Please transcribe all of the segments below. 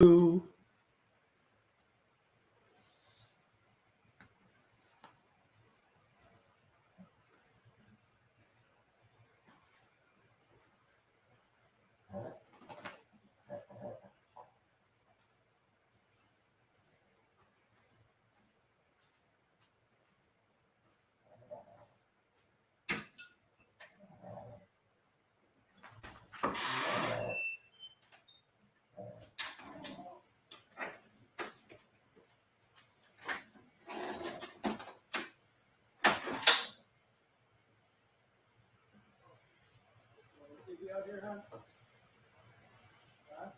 Out here, huh? Huh?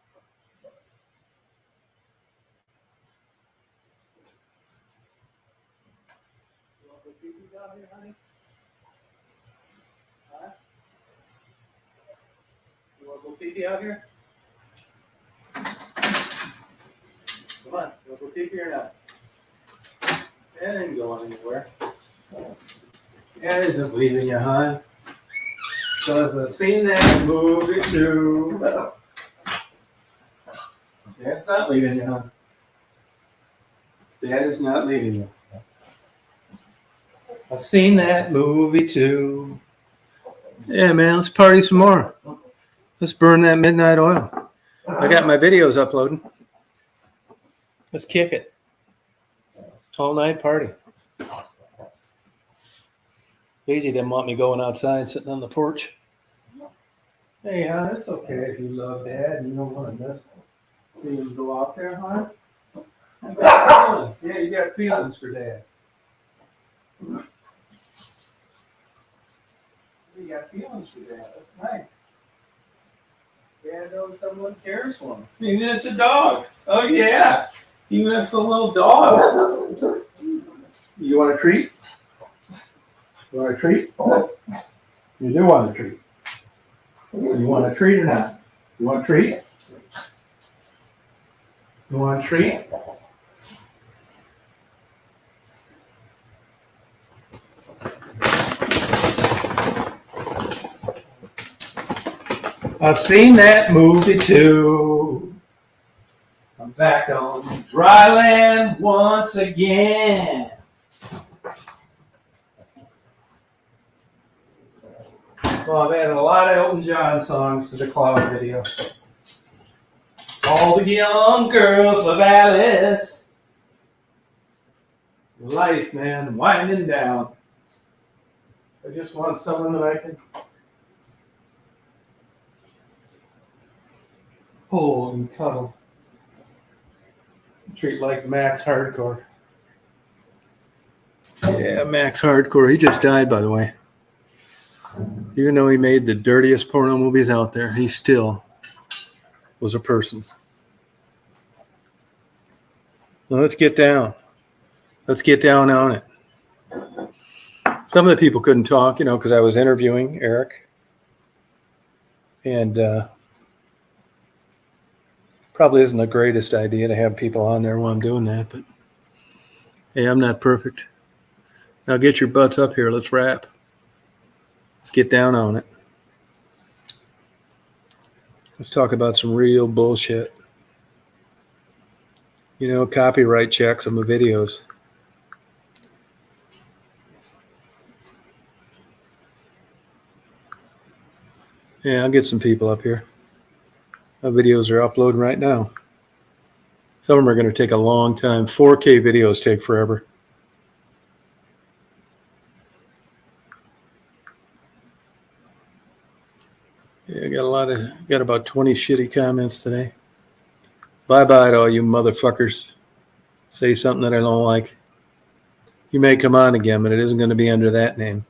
You want to go pee-pee down here, honey? Huh? You want to go pee-pee out here? Come on, you want to go pee-pee or not? That ain't going anywhere. That isn't leaving you, hon. Because I've seen that movie too. Dad's not leaving you, hon. Dad is not leaving you. I've seen that movie too. Yeah, man, let's party some more. Let's burn that midnight oil. I got my videos uploading. Let's kick it. All night party. Daisy didn't want me going outside, sitting on the porch. Hey, hon, it's okay if you love Dad and you don't want to see him go out there, huh? You got feelings. Yeah, you got feelings for Dad. You got feelings for Dad. That's nice. Dad knows someone cares for him. Even if it's a dog. Oh, yeah. Even if it's a little dog. You want a treat? You want a treat? You do want a treat. You want a treat or not? You want a treat? You want a treat? I've seen that movie too. I'm back on dry land once again. Well, I've added a lot of Elton John songs to the Cloud video. All the young girls love Alice. Life, man, winding down. I just want someone that I can pull and cuddle. Treat like Max Hardcore. Yeah, Max Hardcore. He just died, by the way. Even though he made the dirtiest porno movies out there, he still was a person. Now let's get down. Let's get down on it. Some of the people couldn't talk, because I was interviewing Eric. And probably isn't the greatest idea to have people on there while I'm doing that, but hey, I'm not perfect. Now get your butts up here. Let's rap. Let's get down on it. Let's talk about some real bullshit. Copyright checks on the videos. Yeah, I'll get some people up here. My videos are uploading right now. Some of them are going to take a long time. 4K videos take forever. Yeah, I got about 20 shitty comments today. Bye-bye to all you motherfuckers. Say something that I don't like. You may come on again, but it isn't going to be under that name.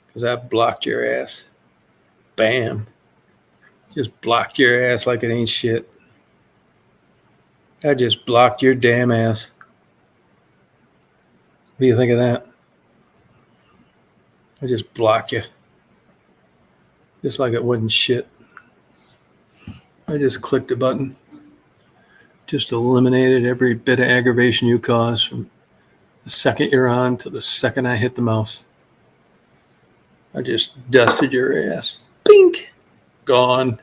Because I blocked your ass. Bam. Just blocked your ass like it ain't shit. I just blocked your damn ass. What do you think of that? I just blocked you. Just like it wasn't shit. I just clicked a button. Just eliminated every bit of aggravation you caused from the second you're on to the second I hit the mouse. I just dusted your ass. Bink. Gone.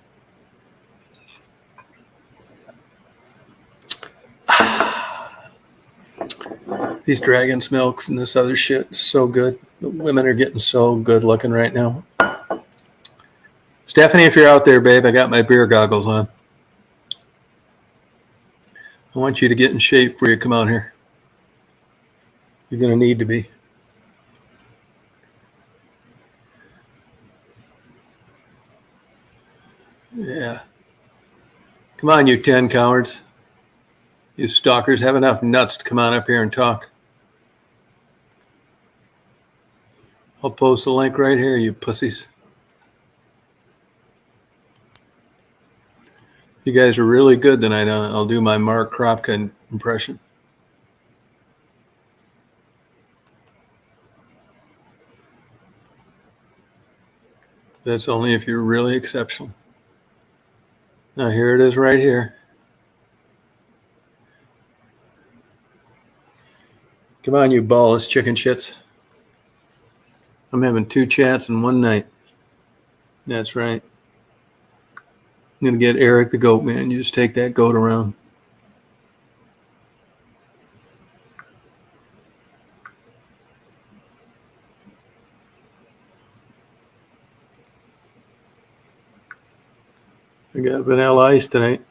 These dragon's milks and this other shit is so good. The women are getting so good looking right now. Stephanie, if you're out there, babe, I got my beer goggles on. I want you to get in shape before you come out here. You're going to need to be. Yeah. Come on, you 10 cowards. You stalkers have enough nuts to come on up here and talk. I'll post the link right here, you pussies. You guys are really good tonight. I'll do my Mark Kropka impression. That's only if you're really exceptional. Now here it is right here. Come on, you ballless chicken shits. I'm having 2 chats in one night. That's right. I'm going to get Eric the goat, man. You just take that goat around. I got vanilla ice tonight.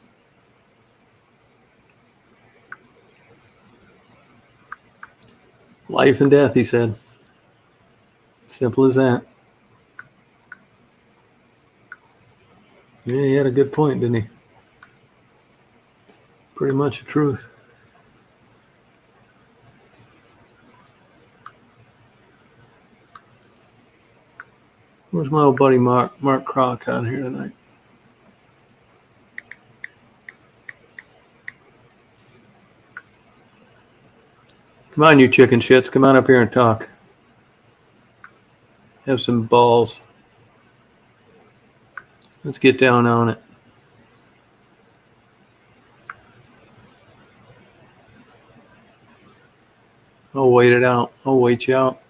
Life and death, he said. Simple as that. Yeah, he had a good point, didn't he? Pretty much the truth. Where's my old buddy Mark Croc out here tonight? Come on, you chicken shits. Come on up here and talk. Have some balls. Let's get down on it. I'll wait it out. I'll wait you out.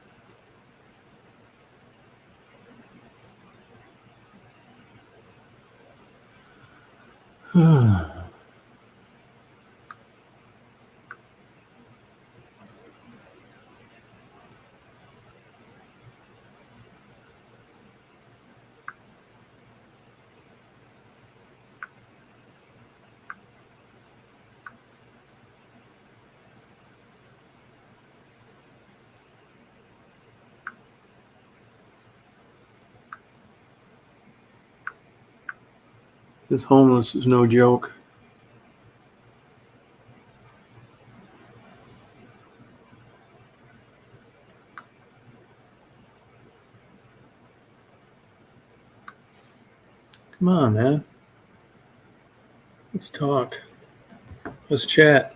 This homeless is no joke. Come on, man. Let's talk. Let's chat.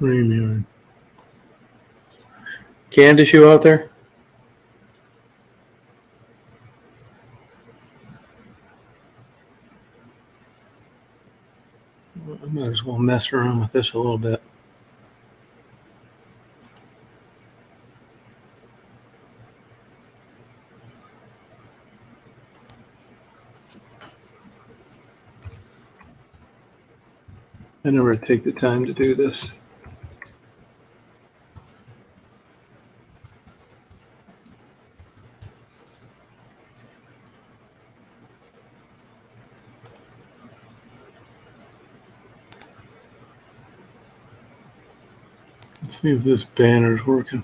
StreamYard. Candace, you out there? I might as well mess around with this a little bit. I never take the time to do this. Let's see if this banner's working.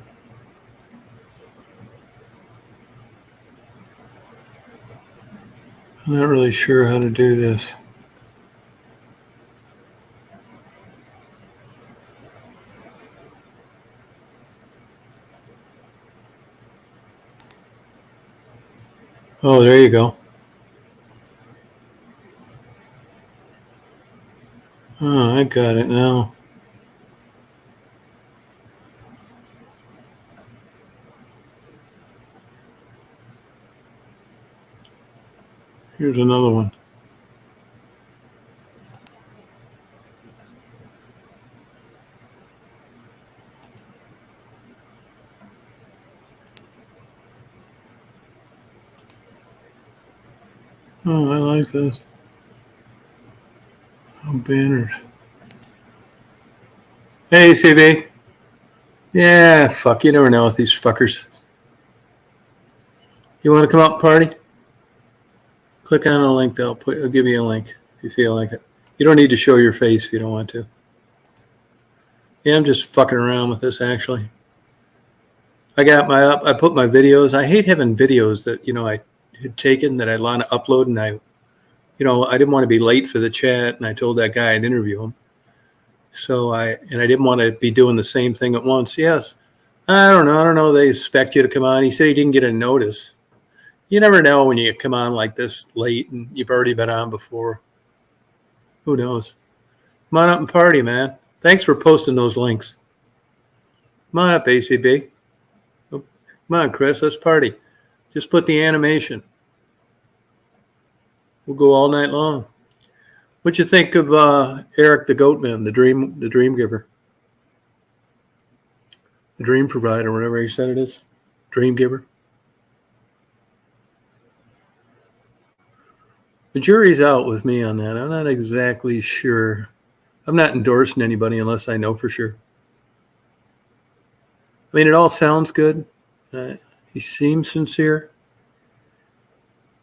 I'm not really sure how to do this. Oh, there you go. Oh, I got it now. Here's another one. Oh, I like this. Oh, banners. Hey, CB. Yeah, fuck. You never know with these fuckers. You want to come out and party? Click on a link. I'll give you a link if you feel like it. You don't need to show your face if you don't want to. Yeah, I'm just fucking around with this actually. I put my videos. I hate having videos that I had taken that I want to upload, and I didn't want to be late for the chat, and I told that guy I'd interview him. So I didn't want to be doing the same thing at once. Yes, I don't know. They expect you to come on. He said he didn't get a notice. You never know when you come on like this late and you've already been on before. Who knows? Come on up and party, man. Thanks for posting those links. Come on up, ACB. Come on, Chris. Let's party. Just put the animation. We'll go all night long. What'd you think of Eric the Goatman, the dream giver, the dream provider, whatever he said it is, dream giver? The jury's out with me on that. I'm not exactly sure. I'm not endorsing anybody unless I know for sure. I mean, it all sounds good. He seems sincere.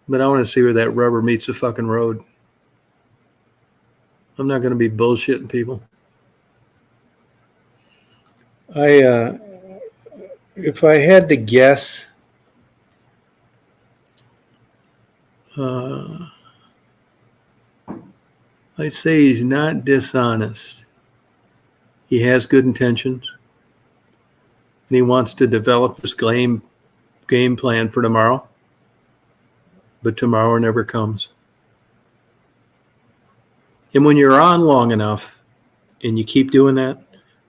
But I want to see where that rubber meets the fucking road. I'm not going to be bullshitting people. If I had to guess, I'd say he's not dishonest. He has good intentions. And he wants to develop this game plan for tomorrow. But tomorrow never comes. And when you're on long enough and you keep doing that,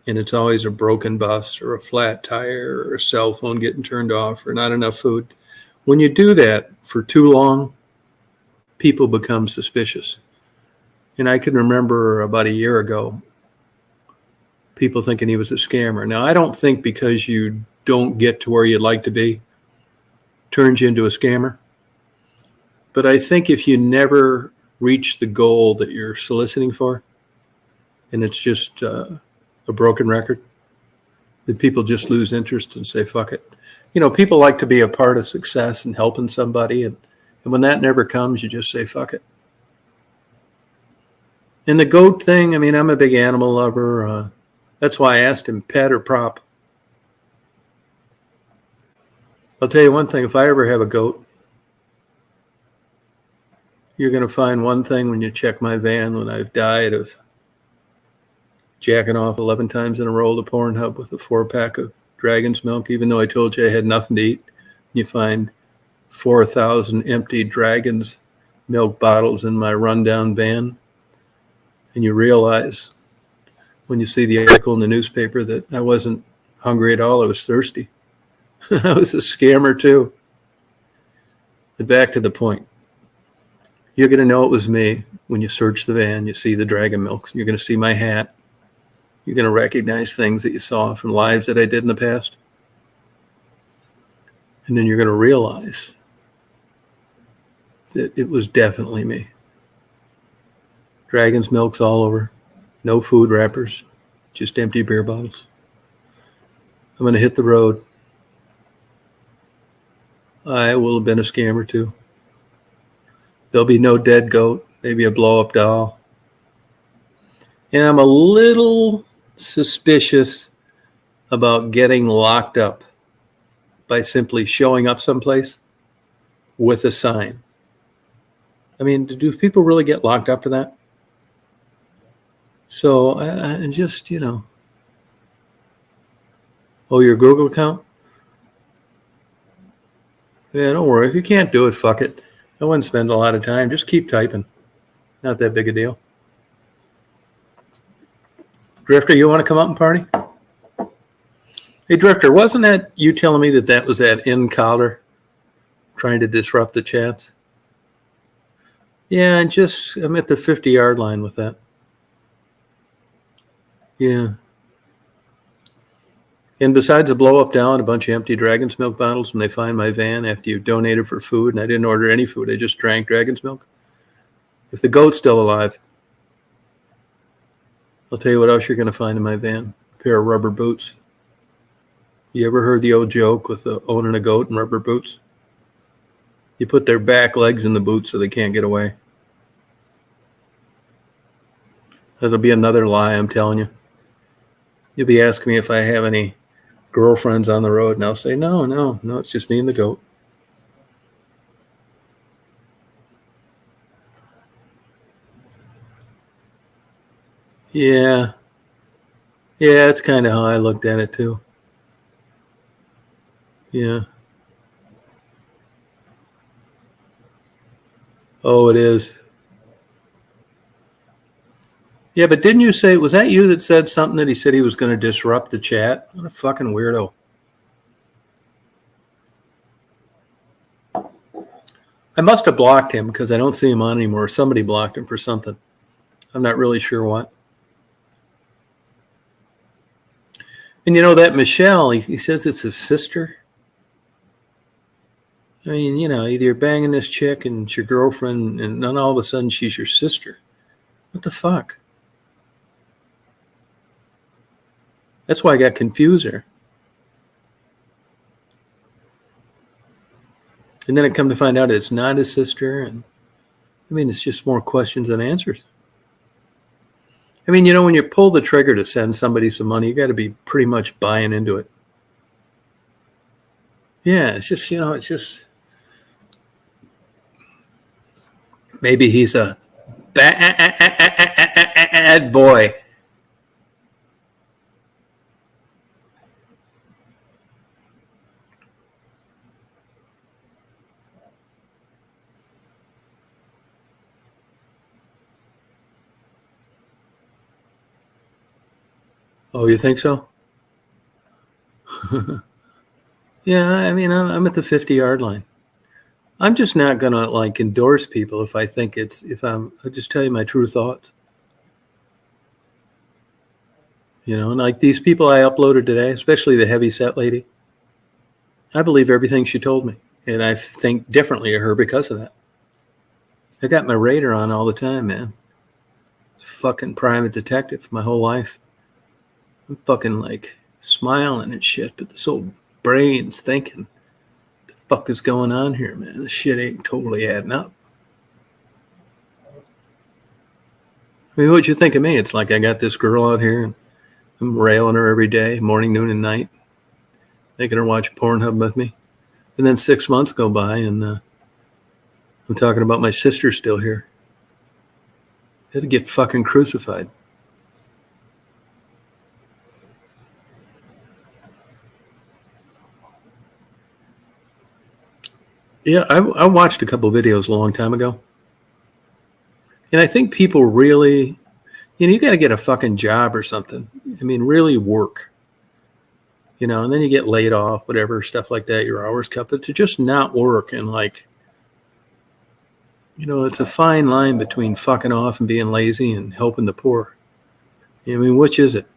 and it's always a broken bus or a flat tire or a cell phone getting turned off or not enough food, when you do that for too long, people become suspicious. And I can remember about a year ago, people thinking he was a scammer. Now, I don't think because you don't get to where you'd like to be turns you into a scammer. But I think if you never reach the goal that you're soliciting for, and it's just a broken record, then people just lose interest and say, fuck it. People like to be a part of success and helping somebody. And when that never comes, you just say, fuck it. And the goat thing, I mean, I'm a big animal lover. That's why I asked him, pet or prop. I'll tell you one thing, if I ever have a goat, you're going to find one thing when you check my van when I've died of jacking off 11 times in a row to Pornhub with a 4-pack of Dragon's Milk, even though I told you I had nothing to eat. You find 4,000 empty Dragon's Milk bottles in my rundown van. And you realize when you see the article in the newspaper that I wasn't hungry at all. I was thirsty. I was a scammer too. But back to the point. You're going to know it was me when you search the van, you see the Dragon Milks. You're going to see my hat. You're going to recognize things that you saw from lives that I did in the past. And then you're going to realize that it was definitely me. Dragon's Milks all over. No food wrappers. Just empty beer bottles. I'm going to hit the road. I will have been a scammer too. There'll be no dead goat, maybe a blow-up doll. And I'm a little suspicious about getting locked up by simply showing up someplace with a sign. I mean, do people really get locked up for that? So I just, oh, your Google account? Yeah, don't worry. If you can't do it, fuck it. I wouldn't spend a lot of time. Just keep typing. Not that big a deal. Drifter, you want to come up and party? Hey, Drifter, wasn't that you telling me that was that in collar trying to disrupt the chats? Yeah, I'm at the 50-yard line with that. Yeah. And besides a blow up down, a bunch of empty Dragon's Milk bottles when they find my van after you donated for food, and I didn't order any food, I just drank Dragon's Milk. If the goat's still alive, I'll tell you what else you're going to find in my van. A pair of rubber boots. You ever heard the old joke with the owning a goat and rubber boots? You put their back legs in the boots so they can't get away. That'll be another lie, I'm telling you. You'll be asking me if I have any girlfriends on the road, and I'll say, no, it's just me and the goat. Yeah, it's kind of how I looked at it too. Yeah. Oh, it is. Yeah, but didn't you say, was that you that said something that he said he was going to disrupt the chat? What a fucking weirdo. I must have blocked him because I don't see him on anymore. Somebody blocked him for something. I'm not really sure what. And you know that Michelle, he says it's his sister. I mean, you know, either you're banging this chick and it's your girlfriend, and then all of a sudden she's your sister. What the fuck? That's why I got confused there. And then it come to find out it's not his sister. And I mean, it's just more questions than answers. I mean, you know, when you pull the trigger to send somebody some money, you got to be pretty much buying into it. Yeah, it's just, you know, it's just, maybe he's a bad boy. Oh, you think so? Yeah, I mean, I'm at the 50-yard line. I'm just not going to like endorse people if I think I'll just tell you my true thoughts. You know, and like these people I uploaded today, especially the heavy set lady, I believe everything she told me. And I think differently of her because of that. I got my radar on all the time, man. Fucking private detective my whole life. I'm fucking like smiling and shit, but this old brain's thinking, the fuck is going on here, man? This shit ain't totally adding up. I mean, what'd you think of me? It's like I got this girl out here and I'm railing her every day, morning, noon, and night, making her watch Pornhub with me. And then 6 months go by and I'm talking about my sister still here. I had to get fucking crucified. Yeah, I watched a couple videos a long time ago. And I think people really, you know, you got to get a fucking job or something. I mean, really work. You know, and then you get laid off, whatever, stuff like that, your hours cut. But to just not work and like, you know, it's a fine line between fucking off and being lazy and helping the poor. I mean, which is it?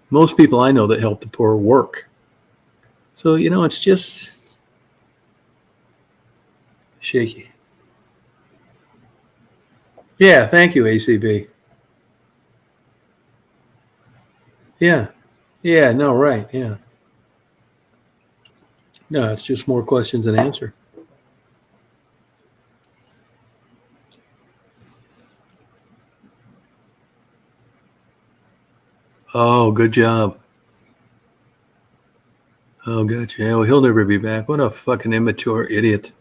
Most people I know that help the poor work. So, you know, it's just shaky. Yeah, thank you, ACB. Yeah. Yeah, no, right, yeah. No, it's just more questions than answer. Oh, good job. Oh, gotcha. Yeah, well, he'll never be back. What a fucking immature idiot.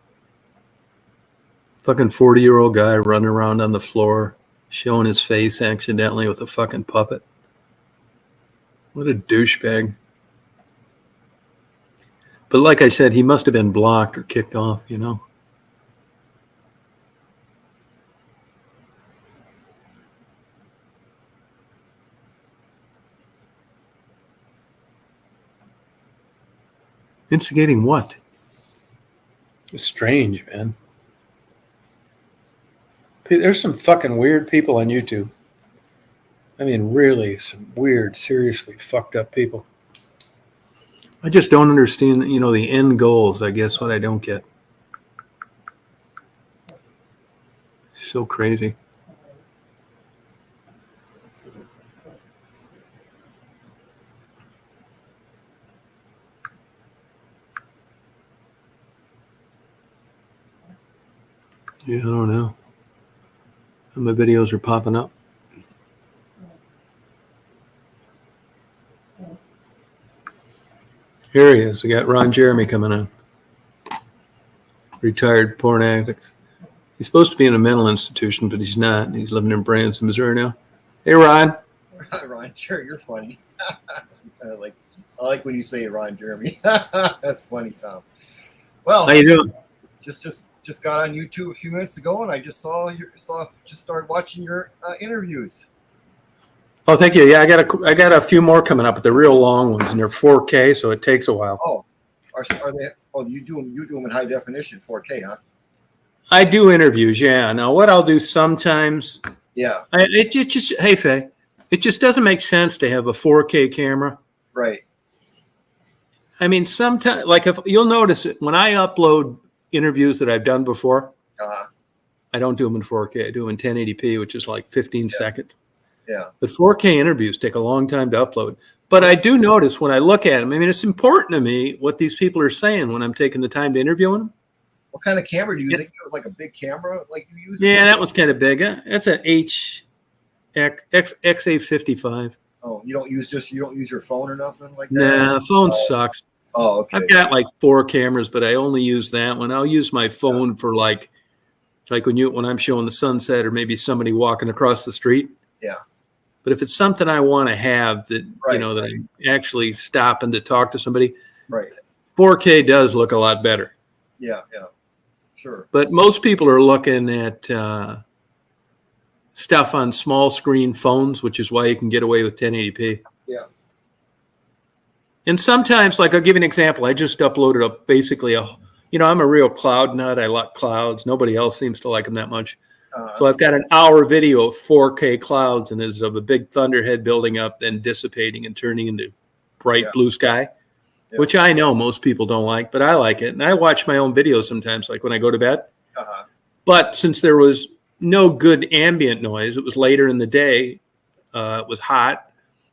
Fucking 40-year-old guy running around on the floor, showing his face accidentally with a fucking puppet. What a douchebag. But like I said, he must have been blocked or kicked off, you know? Instigating what? It's strange, man. There's some fucking weird people on YouTube. I mean, really, some weird, seriously fucked up people. I just don't understand, the end goals, I guess, what I don't get. So crazy. Yeah, I don't know. My videos are popping up. Here he is. We got Ron Jeremy coming on. Retired porn addict. He's supposed to be in a mental institution, but he's not. He's living in Branson, Missouri now. Hey, Ron. Hi, Ron. Sure, you're funny. I like when you say Ron Jeremy. That's funny, Tom. Well, how you doing? Just got on YouTube a few minutes ago, and I just started watching your interviews. Oh, thank you. Yeah, I got a few more coming up, but they're real long ones, and they're 4K, so it takes a while. Oh, are they? Oh, you do them in high definition, 4K, huh? I do interviews, yeah. Now, what I'll do sometimes, Yeah. Hey, Faye, it just doesn't make sense to have a 4K camera. Right. I mean, sometimes, like if you'll notice it when I upload interviews that I've done before, I don't do them in 4K. I do them in 1080p, which is like 15 seconds. Yeah. But 4K interviews take a long time to upload. But I do notice when I look at them, I mean, it's important to me what these people are saying when I'm taking the time to interview them. What kind of camera do you think? Like a big camera like you use? Yeah, that was kind of big. That's an XA55. Oh, you don't use your phone or nothing like that? Nah, phone sucks. Oh, okay. I've got like 4 cameras, but I only use that one. I'll use my phone for like when I'm showing the sunset or maybe somebody walking across the street. Yeah. But if it's something I want to have that, that I'm actually stopping to talk to somebody, 4K does look a lot better. Yeah, yeah, sure. But most people are looking at stuff on small screen phones, which is why you can get away with 1080p. Yeah. And sometimes, like I'll give you an example. I just uploaded I'm a real cloud nut. I like clouds. Nobody else seems to like them that much. So I've got an hour video of 4K clouds, and is of a big thunderhead building up, then dissipating and turning into bright blue sky, which I know most people don't like, but I like it. And I watch my own videos sometimes, like when I go to bed. But since there was no good ambient noise, it was later in the day, it was hot,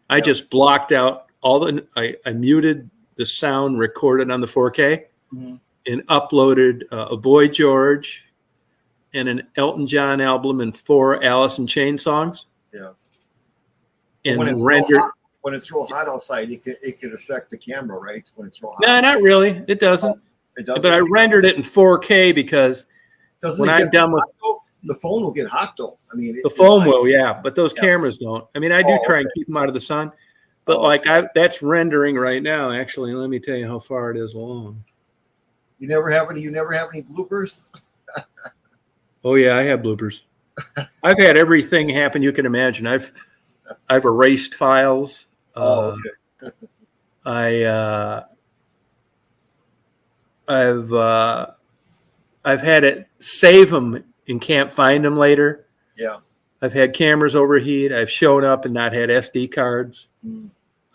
I just blocked out I muted the sound recorded on the 4K and uploaded a Boy George and an Elton John album and 4 Alice in Chains songs. Yeah. And when it's real hot outside, it could affect the camera, right? When it's real hot. No, not really. It doesn't. It doesn't. But I rendered it in 4K because when I'm done with the phone will get hot though. I mean, the phone will, yeah, but those cameras don't. I mean, I do try and keep them out of the sun, but that's rendering right now. Actually, let me tell you how far it is along. You never have any bloopers? Oh yeah, I have bloopers. I've had everything happen you can imagine. I've erased files. Okay. I've had it save them and can't find them later. Yeah. I've had cameras overheat. I've shown up and not had SD cards.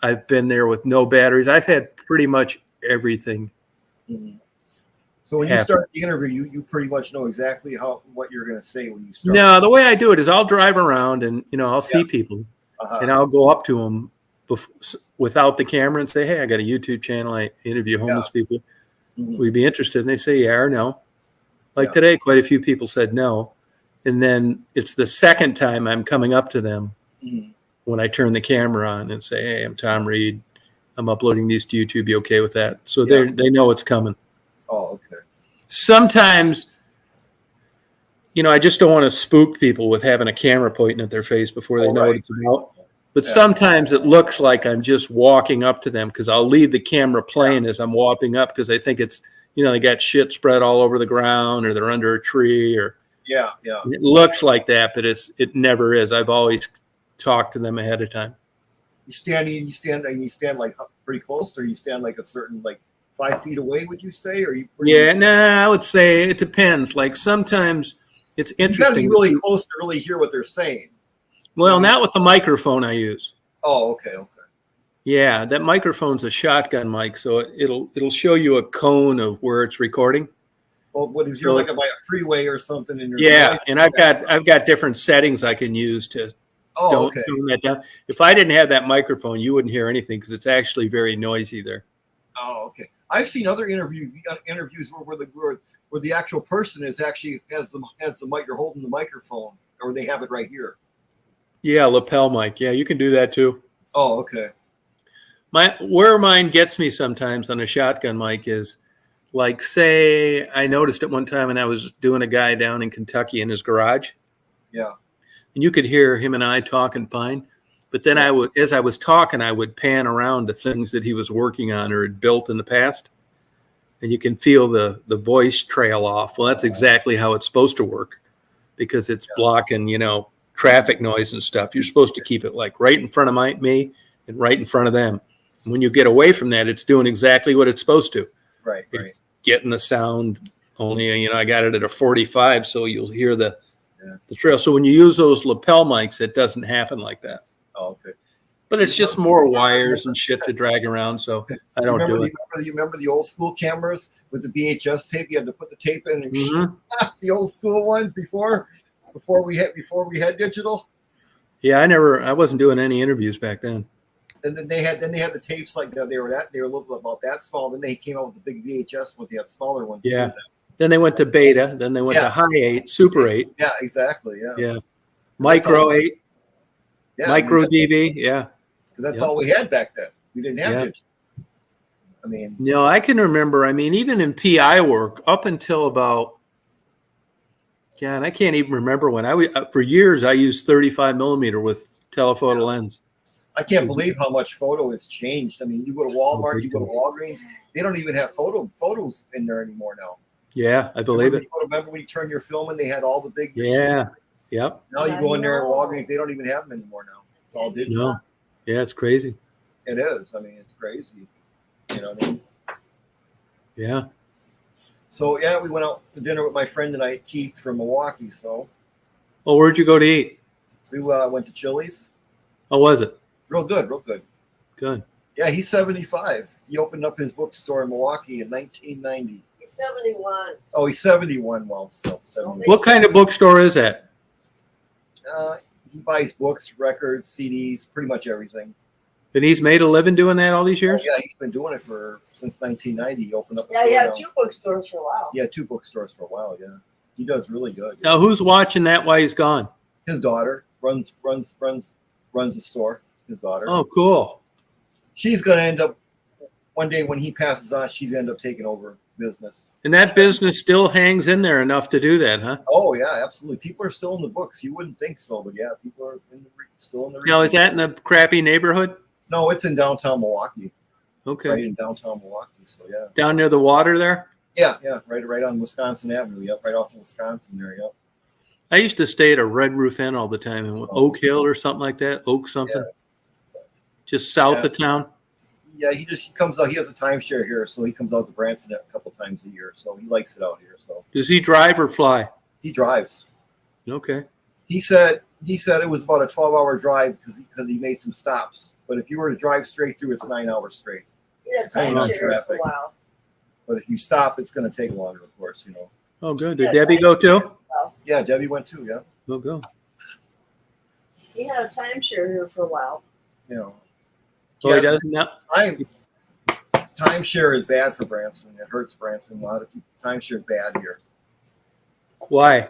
I've been there with no batteries. I've had pretty much everything. So when you start the interview, you pretty much know exactly what you're going to say when you start. No, the way I do it is I'll drive around and I'll see people and I'll go up to them without the camera and say, "Hey, I got a YouTube channel. I interview homeless people. Would you be interested?" And they say, "Yeah" or "No." Like today, quite a few people said no, and then it's the second time I'm coming up to them when I turn the camera on and say, "Hey, I'm Tom Reed. I'm uploading these to YouTube. You okay with that?" So they know it's coming. Oh, okay. Sometimes, I just don't want to spook people with having a camera pointing at their face before they know what it's about. But sometimes it looks like I'm just walking up to them because I'll leave the camera playing as I'm walking up because I think it's, they got shit spread all over the ground or they're under a tree or it looks like that, but it never is. I've always talked to them ahead of time. You stand like pretty close, or you stand like a certain 5 feet away, would you say? Or you? I would say it depends. Like sometimes it's interesting. You got to be really close to really hear what they're saying. Well, not with the microphone I use. Oh, okay. Yeah, that microphone's a shotgun mic, so it'll show you a cone of where it's recording. Well, what if So you're like it's- by a freeway or something and your Yeah, noise and is I've got different settings I can use to oh, okay. tone that down. If I didn't have that microphone, you wouldn't hear anything because it's actually very noisy there. Oh, okay. I've seen other interviews where the actual person is actually has the mic. You're holding the microphone, or they have it right here. Yeah, lapel mic. Yeah, you can do that too. Oh, okay. Where mine gets me sometimes on a shotgun mic is like, say, I noticed at one time when I was doing a guy down in Kentucky in his garage. Yeah. And you could hear him and I talking fine. But then as I was talking, I would pan around to things that he was working on or had built in the past. And you can feel the voice trail off. Well, that's exactly how it's supposed to work because it's blocking, traffic noise and stuff. You're supposed to keep it like right in front of me and right in front of them. And when you get away from that, it's doing exactly what it's supposed to. Right. It's getting the sound only, I got it at a 45, so you'll hear the trail. So when you use those lapel mics, it doesn't happen like that. Oh, okay. But it's just more wires and shit to drag around, so I don't do it. You remember the old school cameras with the VHS tape? You had to put the tape in and the old school ones before we had digital. Yeah, I wasn't doing any interviews back then. And then they had the tapes like that. They were a little bit about that small. Then they came out with the big VHS with the smaller ones. Yeah. Too. Then they went to beta. Then they went to high 8, super 8. Yeah, exactly. Yeah. Yeah. Micro 8. Yeah, Micro DV. Yeah. That's all we had back then. We didn't have digital. I mean, no, I can remember. I mean, even in PI work, up until about, God, I can't even remember when for years I used 35 millimeter with telephoto lens. I can't believe how much photo has changed. I mean, you go to Walmart, you go to Walgreens, they don't even have photos in there anymore now. Yeah, I believe it. Remember when you turn your film in, they had all the big. Yeah. Yep. Now you go in there at Walgreens, they don't even have them anymore now. It's all digital. No. Yeah, it's crazy. It is. I mean, it's crazy. You know what I mean? Yeah. So yeah, we went out to dinner with my friend tonight, Keith from Milwaukee. So. Oh, where'd you go to eat? We went to Chili's. Oh, was it? Real good, real good. Good. Yeah, he's 75. He opened up his bookstore in Milwaukee in 1990. He's 71. Oh, he's 71. Well, still 71. What kind of bookstore is that? He buys books, records, CDs, pretty much everything. And he's made a living doing that all these years? Oh, yeah, he's been doing it since 1990. He opened up. Yeah, he had 2 bookstores for a while. Yeah, 2 bookstores for a while. Yeah, he does really good. Now, who's watching that while he's gone? His daughter runs the store. His daughter. Oh, cool. She's gonna end up one day when he passes on. She's gonna end up taking over business. And that business still hangs in there enough to do that, huh? Oh yeah, absolutely. People are still in the books. You wouldn't think so, but yeah, people are still in the. Now, is that in a crappy neighborhood? No, it's in downtown Milwaukee. Okay. Right in downtown Milwaukee. So yeah. Down near the water there? Yeah, right on Wisconsin Avenue. Yep, right off of Wisconsin there. Yep. I used to stay at a Red Roof Inn all the time in Oak Hill or something like that. Oak something. Yeah. Just south of town. Yeah, he comes out. He has a timeshare here, so he comes out to Branson a couple times a year. So he likes it out here. So Does he drive or fly? he drives. Okay. He said it was about a 12-hour drive because he made some stops. But if you were to drive straight through, it's 9 hours straight. Yeah, Hanging on timeshare for a traffic. while. But if you stop, it's going to take longer, of course. Oh, good. Did Debbie go too? Yeah, Debbie went too. Yeah. Oh, go. He had a timeshare here for a while. So he doesn't now? Timeshare is bad for Branson. It hurts Branson. A lot of people. Timeshare is bad here Why?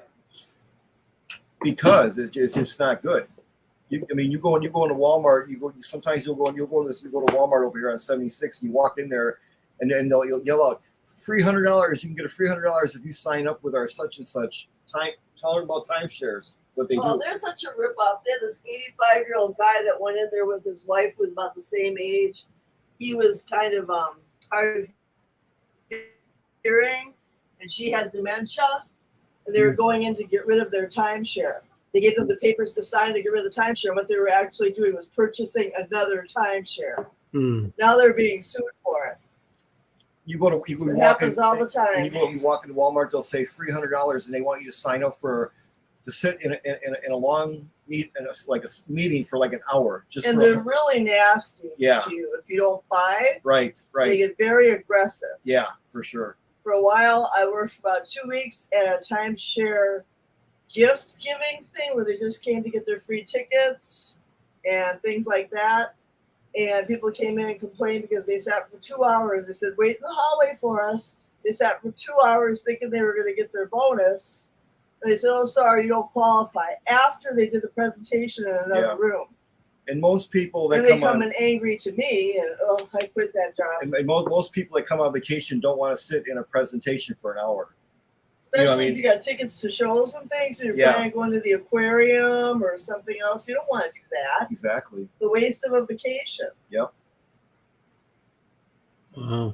because it's just not good. You go into Walmart. Sometimes you'll go to Walmart over here on 76. And you walk in there, and then you'll yell out $300. You can get a $300 if you sign up with our such and such. Tell them about timeshares. What they do. They're such a ripoff. They had this 85-year-old guy that went in there with his wife, who was about the same age. He was kind of hard of hearing, and she had dementia, and they were going in to get rid of their timeshare. They gave them the papers to sign to get rid of the timeshare. What they were actually doing was purchasing another timeshare. Now they're being sued for it. It happens all the time. You walk into Walmart, they'll say $300, and they want you to sign up for to sit in a long meet in like a meeting for like an hour. Just And for they're really nasty Yeah. to you. If you don't buy, right. they get very aggressive. Yeah, for sure. For a while, I worked for about 2 weeks at a timeshare gift giving thing where they just came to get their free tickets and things like that. And people came in and complained because they sat for 2 hours. They said, wait in the hallway for us. They sat for 2 hours thinking they were going to get their bonus. And they said, oh, sorry, you don't qualify. After they did the presentation in another room. And most people that And they come come on, in angry to me, and oh, I quit that job. and most people that come on vacation don't want to sit in a presentation for an hour. Especially You know what I if mean? you got tickets to shows and things, and you're Yeah. planning on going to the aquarium or something else. You don't want to do that. Exactly. It's a waste of a vacation. Wow.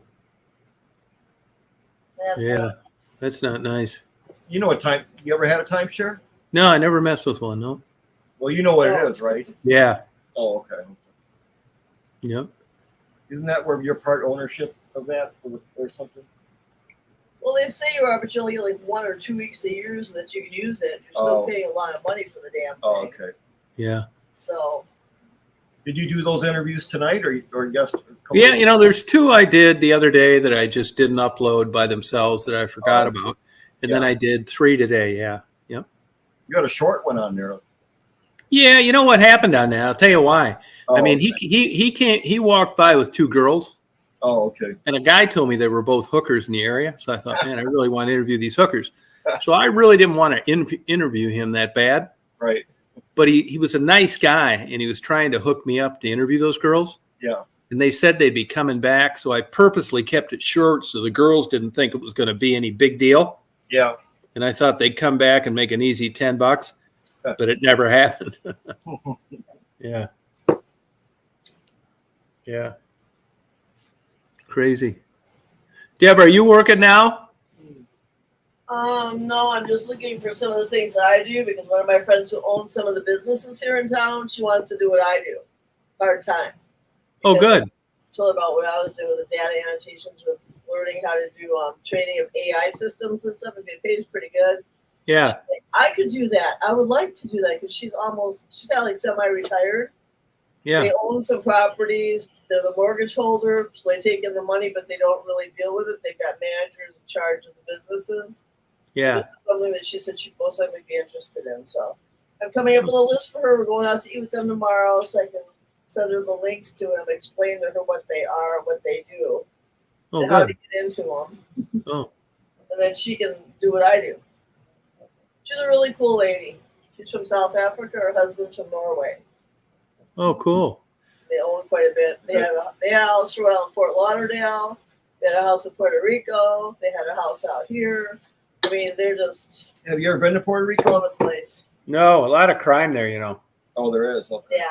That's Yeah. That's not nice. You know what time? You ever had a timeshare? No, I never messed with one. No. Well, you know what No. it is, right? Yeah. Oh, okay. Yep. Isn't that where you're part ownership of that or something? Well, they say you are, but you only get like 1 or 2 weeks a year so that you can use it. You're still Oh. paying a lot of money for the damn thing. Oh, okay. Yeah. So, Did you do those interviews tonight or yes? Yeah. You know, there's two I did the other day that I just didn't upload by themselves that I forgot Oh. about. And then Yeah. I did 3 today. Yeah. Yep. You got a short one on there. Yeah. You know what happened on that? I'll tell you why. Oh, I mean, okay. he walked by with 2 girls. Oh, okay. And a guy told me they were both hookers in the area. So I thought, man, I really want to interview these hookers. So I really didn't want to interview him that bad. Right. But he was a nice guy, and he was trying to hook me up to interview those girls. Yeah. And they said they'd be coming back. So I purposely kept it short so the girls didn't think it was going to be any big deal. Yeah. And I thought they'd come back and make an easy $10, but it never happened. Yeah. Yeah. Crazy. Deb, are you working now? no, I'm just looking for some of the things that I do because one of my friends who owns some of the businesses here in town, she wants to do what I do part time. Oh, good. Told her about what I was doing with the data annotations, with learning how to do training of AI systems and stuff. It pays pretty good. Yeah. I could do that. I would like to do that because she's got like semi-retired. Yeah. They own some properties. They're the mortgage holder, so they take in the money, but they don't really deal with it. They've got managers in charge of the businesses. Yeah. This is something that she said she'd most likely be interested in. So I'm coming up with a list for her. We're going out to eat with them tomorrow, so I can send her the links to them, explain to her what they are, what they do, Oh, and how to good. get into them. Oh, And then she can do what I do. She's a really cool lady. She's from South Africa. Her husband's from Norway. oh, cool. They own quite a bit. They had a house around Fort Lauderdale. They had a house in Puerto Rico. They had a house out here. I mean, they're just Have you ever been to Puerto all Rico? over the place. No, a lot of crime there, you know. Oh, there is. Okay. Yeah.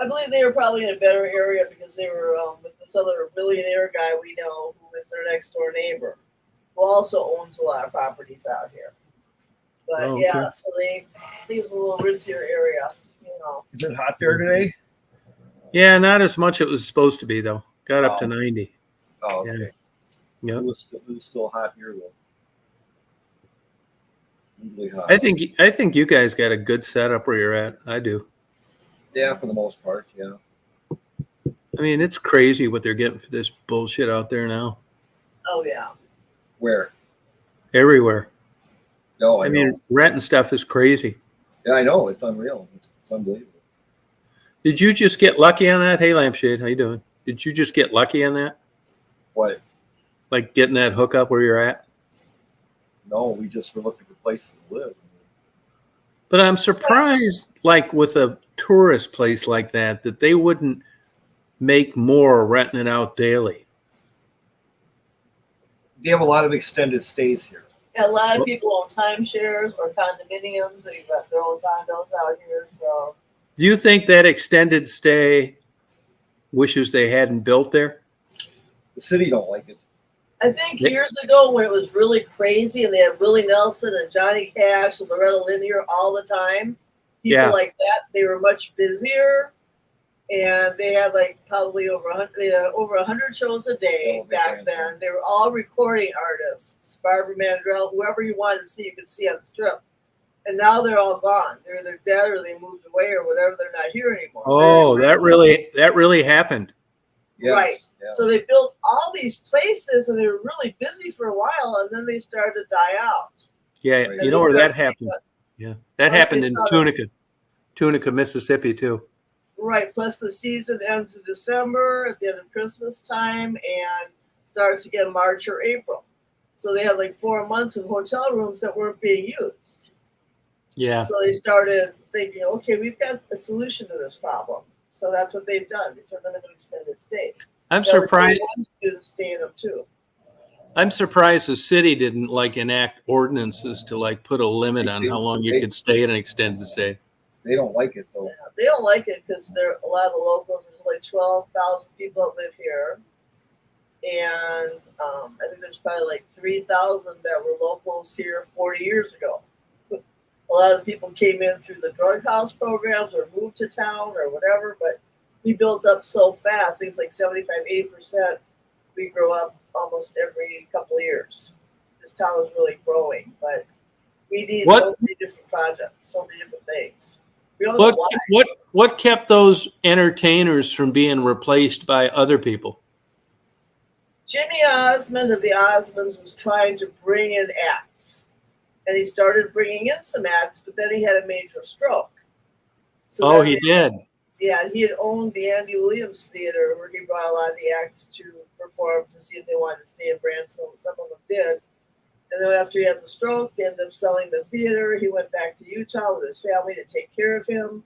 I believe they were probably in a better area because they were with this other millionaire guy we know who is their next door neighbor, who also owns a lot of properties out here. But Oh, yeah, okay. so I think it's a little riskier area, you know. Is it hot there today? Yeah, not as much it was supposed to be, though. Got up to Oh. 90. Oh, okay. Yeah. It was still hot here though. Usually hot. I think you guys got a good setup where you're at. I do. Yeah, for the most part. Yeah. I mean, it's crazy what they're getting for this bullshit out there now. Oh yeah. Where? Everywhere. No, I I mean, know. rent and stuff is crazy. Yeah, I know. It's unreal. It's unbelievable. Did you just get lucky on that? Hey, Lampshade, how you doing? Did you just get lucky on that? What? Like getting that hookup where you're at? No, we just were looking for places to live. But I'm surprised, like with a tourist place like that, that they wouldn't make more renting it out daily. They have a lot of extended stays here. Yeah, a lot of people own timeshares or condominiums. They've got their own condos out here. So Do you think that extended stay wishes they hadn't built there? The city don't like it. I think Yeah. years ago when it was really crazy and they had Willie Nelson and Johnny Cash and Loretta Lynn here all the time, people Yeah. like that, they were much busier. And they had like probably over 100 shows a day Oh, back man. then. They were all recording artists. Barbara Mandrell, whoever you wanted to see, you could see on the strip. And now they're all gone. They're either dead or they moved away or whatever. They're not here anymore. Oh, that really happened. Yes, Right. yeah. So they built all these places and they were really busy for a while and then they started to die out. Yeah, Right. you know where that Started seeing happened. what- Yeah, that Once happened they in saw that- Tunica, Mississippi too. Right. Plus the season ends in December at the end of Christmas time and starts again March or April. So they had like 4 months of hotel rooms that weren't being used. Yeah. So they started thinking, okay, we've got a solution to this problem. So that's what they've done. They turned them into extended stays. I'm There were surprised. 21 students staying them too. I'm surprised the city didn't like enact ordinances to like put a limit on how long you could stay in an extended stay. They don't like it though. Yeah, they don't like it because there are a lot of the locals. There's like 12,000 people that live here, and I think there's probably like 3,000 that were locals here 40 years ago. A lot of the people came in through the drug house programs or moved to town or whatever, but we built up so fast. Things like 75-80%. We grow up almost every couple of years. This town is really growing, but we need so many different projects, so many different things. We don't know why. What kept those entertainers from being replaced by other people? Jimmy Osmond of the Osmonds was trying to bring in acts, and he started bringing in some acts, but then he had a major stroke. So He did. Yeah, and he had owned the Andy Williams Theater, where he brought a lot of the acts to perform to see if they wanted to stay in Branson. Some of them did. And then after he had the stroke, he ended up selling the theater. He went back to Utah with his family to take care of him.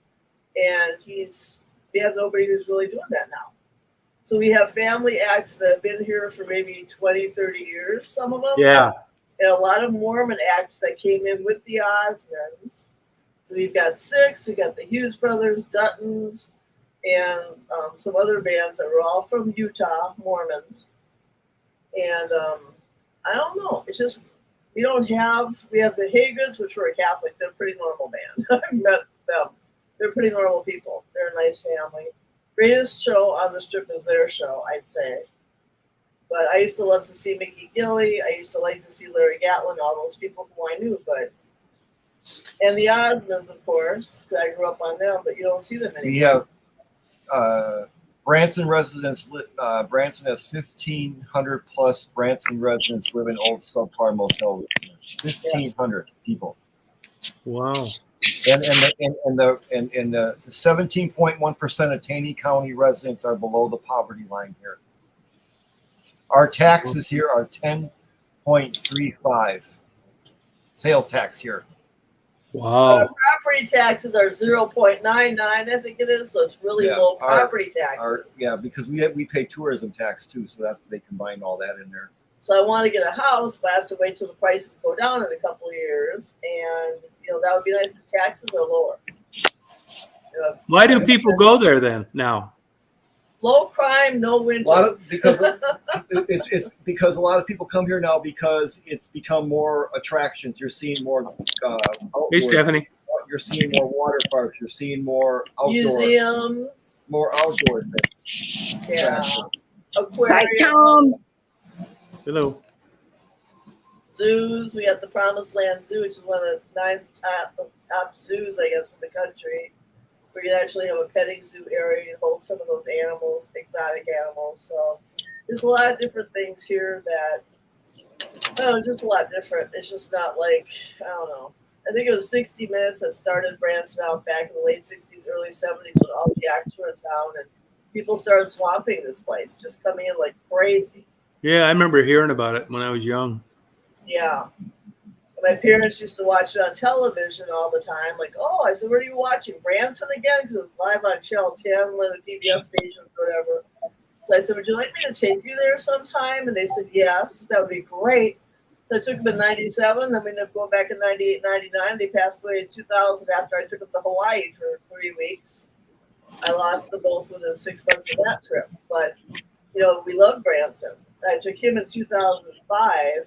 And we have nobody who's really doing that now. So we have family acts that have been here for maybe 20, 30 years, some of them. Yeah. And a lot of Mormon acts that came in with the Osmonds. So we've got Six, we got the Hughes Brothers, Duttons, and some other bands that were all from Utah, Mormons. And I don't know. It's just, we have the Haggoods, which were a Catholic. They're a pretty normal band. I've met them. They're pretty normal people. They're a nice family. Greatest show on the strip is their show, I'd say. But I used to love to see Mickey Gilley. I used to like to see Larry Gatlin, all those people who I knew. And the Osmonds, of course, 'cause I grew up on them, but you don't see them anymore. We have Branson residents. Branson has 1,500 plus Branson residents live in old subpar motel rooms. 1,500 people. Wow. And the 17.1% of Taney County residents are below the poverty line here. Our taxes here are 10.35. Sales tax here. Wow. Property taxes are 0.99, I think it is. So it's really low property taxes. Because we pay tourism tax too, so that they combine all that in there. So I want to get a house, but I have to wait till the prices go down in a couple of years, and that would be nice if taxes are lower. Why do people go there then now? Low crime, no winter. It's because a lot of people come here now because it's become more attractions. You're seeing more. Hey, Stephanie. You're seeing more water parks. You're seeing more outdoor Museums. More outdoor things. Yeah. Hi, Aquarium. Tom. Hello. Zoos. We got the Promised Land Zoo, which is one of the 9 top zoos, I guess, in the country. We can actually have a petting zoo area and hold some of those animals, exotic animals. So there's a lot of different things here that, just a lot different. It's just not like, I don't know. I think it was 60 Minutes that started Branson out back in the late 60s, early 70s when all the acts were in town and people started swamping this place, just coming in like crazy. Yeah, I remember hearing about it when I was young. Yeah. My parents used to watch it on television all the time. Like, I said, what are you watching? Branson again? Because it was live on Channel 10, one of the PBS stations or whatever. So I said, would you like me to take you there sometime? And they said, yes, that would be great. So I took them in 97. Then we ended up going back in 98, 99. They passed away in 2000 after I took them to Hawaii for 3 weeks. I lost them both within 6 months of that trip. But, we love Branson. I took him in 2005.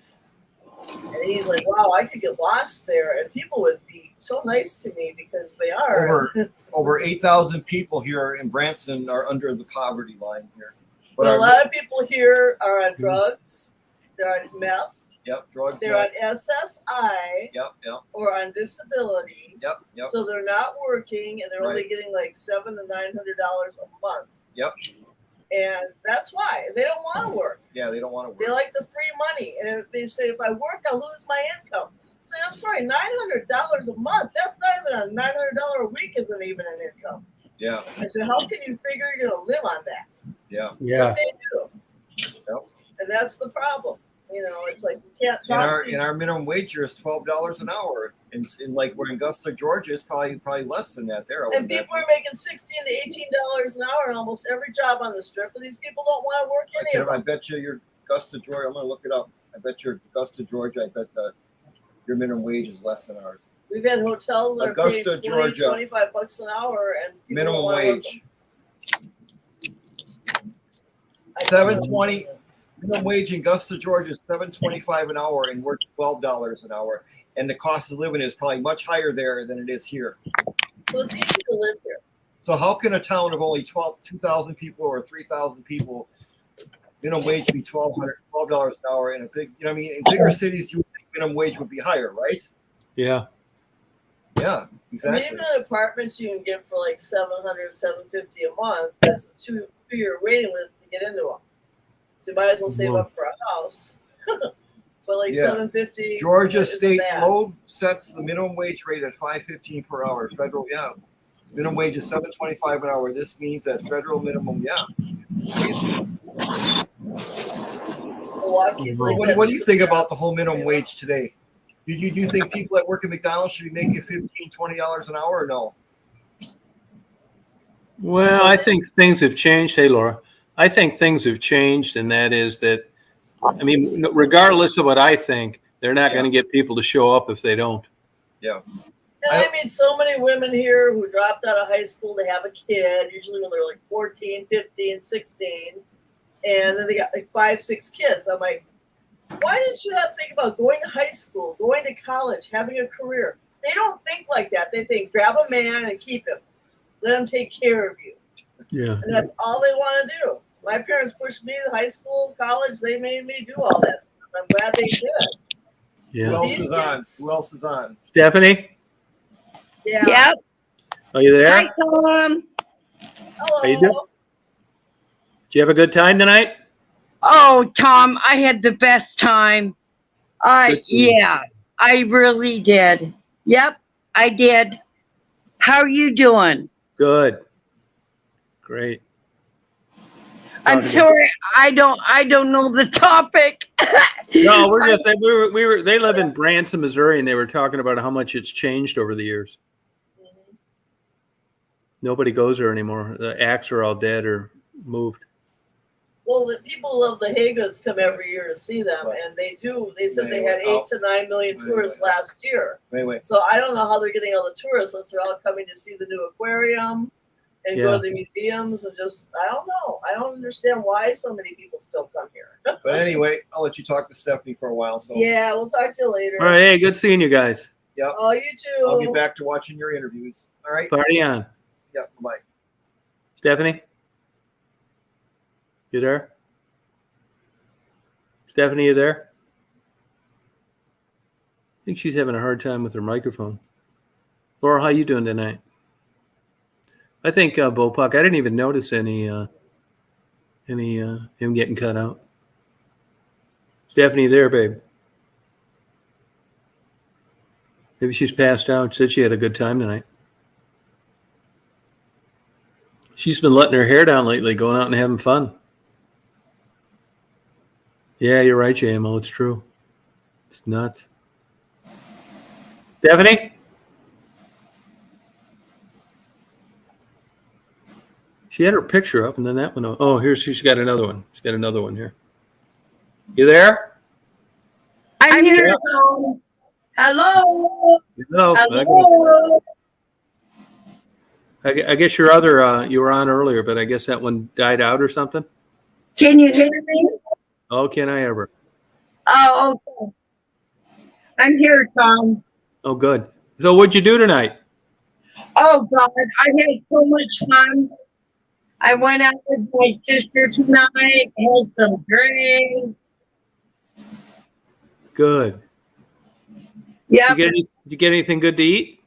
And he's like, wow, I could get lost there. And people would be so nice to me because they are. Over 8,000 people here in Branson are under the poverty line here. But a lot of people here are on drugs. They're on meth. Yep. Drugs. They're on Yes. SSI Yep. Yep. or on disability. Yep. Yep. So they're not working and they're only Right. getting like $700 to $900 a month. Yep. And that's why they don't want to work. Yeah, they don't want to They work. like the free money. And if they say, if I work, I'll lose my income. Say, I'm sorry, $900 a month. That's not even $900 a week isn't even an income. Yeah. I said, how can you figure you're going to live on that? Yeah. Yeah. But they do. Yep. And that's the problem. You know, it's like you can't And talk our to and our minimum wage here is $12 an hour, and like we're in Augusta, Georgia, it's probably less than that there. I and would people are making $16 to $18 an hour in almost every job on the strip, but these people don't want to work any of I them. bet you you're Augusta, Georgia. I'm gonna look it up. I bet you're Augusta, Georgia. I bet your minimum wage is less than ours. We've had hotels that are paying Augusta, 20, Georgia. $25 an hour, and people don't Minimum wanna work wage. them. $7.20. Minimum wage in Augusta, Georgia is $7.25 an hour, and we're $12 an hour. And the cost of living is probably much higher there than it is here. So it's easy to live here. So how can a town of only 2,000 people or 3,000 people minimum wage be $12 an hour in a big, you know what I mean? In bigger cities, you would think minimum wage would be higher, right? Yeah. Yeah, I exactly. mean, even in apartments you can get for like $700, $750 a month. That's a two-year waiting list to get into them. So you might as well save up for a house. But like Yeah. $750. Georgia isn't state bad. load sets the minimum wage rate at $5.15 per hour. Federal, minimum wage is $7.25 an hour. This means that federal minimum, it's crazy. Milwaukee's like What, that what do you too. think about the whole minimum wage today? Do you think people that work at McDonald's should be making $15, $20 an hour or no? Well, I think things have changed. Hey, Laura. I think things have changed, and that is that, I mean, regardless of what I think, they're not going to get people to show up if they don't. Yeah. And I mean, so many women here who dropped out of high school to have a kid, usually when they're like 14, 15, 16, and then they got like 5, 6 kids. I'm like, why didn't you not think about going to high school, going to college, having a career? They don't think like that. They think grab a man and keep him. Let him take care of you. Yeah. And that's all they want to do. My parents pushed me to high school, college. They made me do all that stuff. I'm glad they did. Who Yeah. else is on? Who else is on? Stephanie, Yeah. Yep. are you there? Hi, Tom. Hello. How you doing? Did you have a good time tonight? Oh, Tom, I had the best time. Good to you. Yeah, I really did. Yep, I did. How are you doing? Good. Great. I'm Talking sorry, I don't know the topic. No, we're just we were they live in Branson, Missouri, and they were talking about how much it's changed over the years. Mhm. Nobody goes there anymore. The acts are all dead or moved. Well, the people of the Haygood's come every year to see them, Right. and they do. They said they Anyway, had 8 to 9 million Wait, tourists wait. last year. Anyway, So I don't know how they're getting all the tourists unless they're all coming to see the new aquarium and go Yeah. to the museums and just, I don't know. I don't understand why so many people still come here. but anyway, I'll let you talk to Stephanie for a while. So Yeah, we'll talk to you later. All right. Hey, good seeing you guys. Oh, you too. I'll get back to watching your interviews. All right. Party on. Yeah. Bye. Stephanie? You there? Stephanie, you there? I think she's having a hard time with her microphone. Laura, how you doing tonight? I think Bopuck, I didn't even notice any him getting cut out. Stephanie, there, babe. Maybe she's passed out. Said she had a good time tonight. She's been letting her hair down lately, going out and having fun. Yeah, you're right, JMO. It's true. It's nuts. Stephanie? She had her picture up and then that one. Oh, here she's got another one. She's got another one here. You there? I'm here, Yeah. Tom. Hello. No. Hello. I guess your other, you were on earlier, but I guess that one died out or something. Can you hear me? Oh, can I ever? Oh, okay. I'm here, Tom. Oh, good. So what'd you do tonight? Oh, God, I had so much fun. I went out with my sister tonight, had some drinks. Good. Yep. Did you get anything good to eat?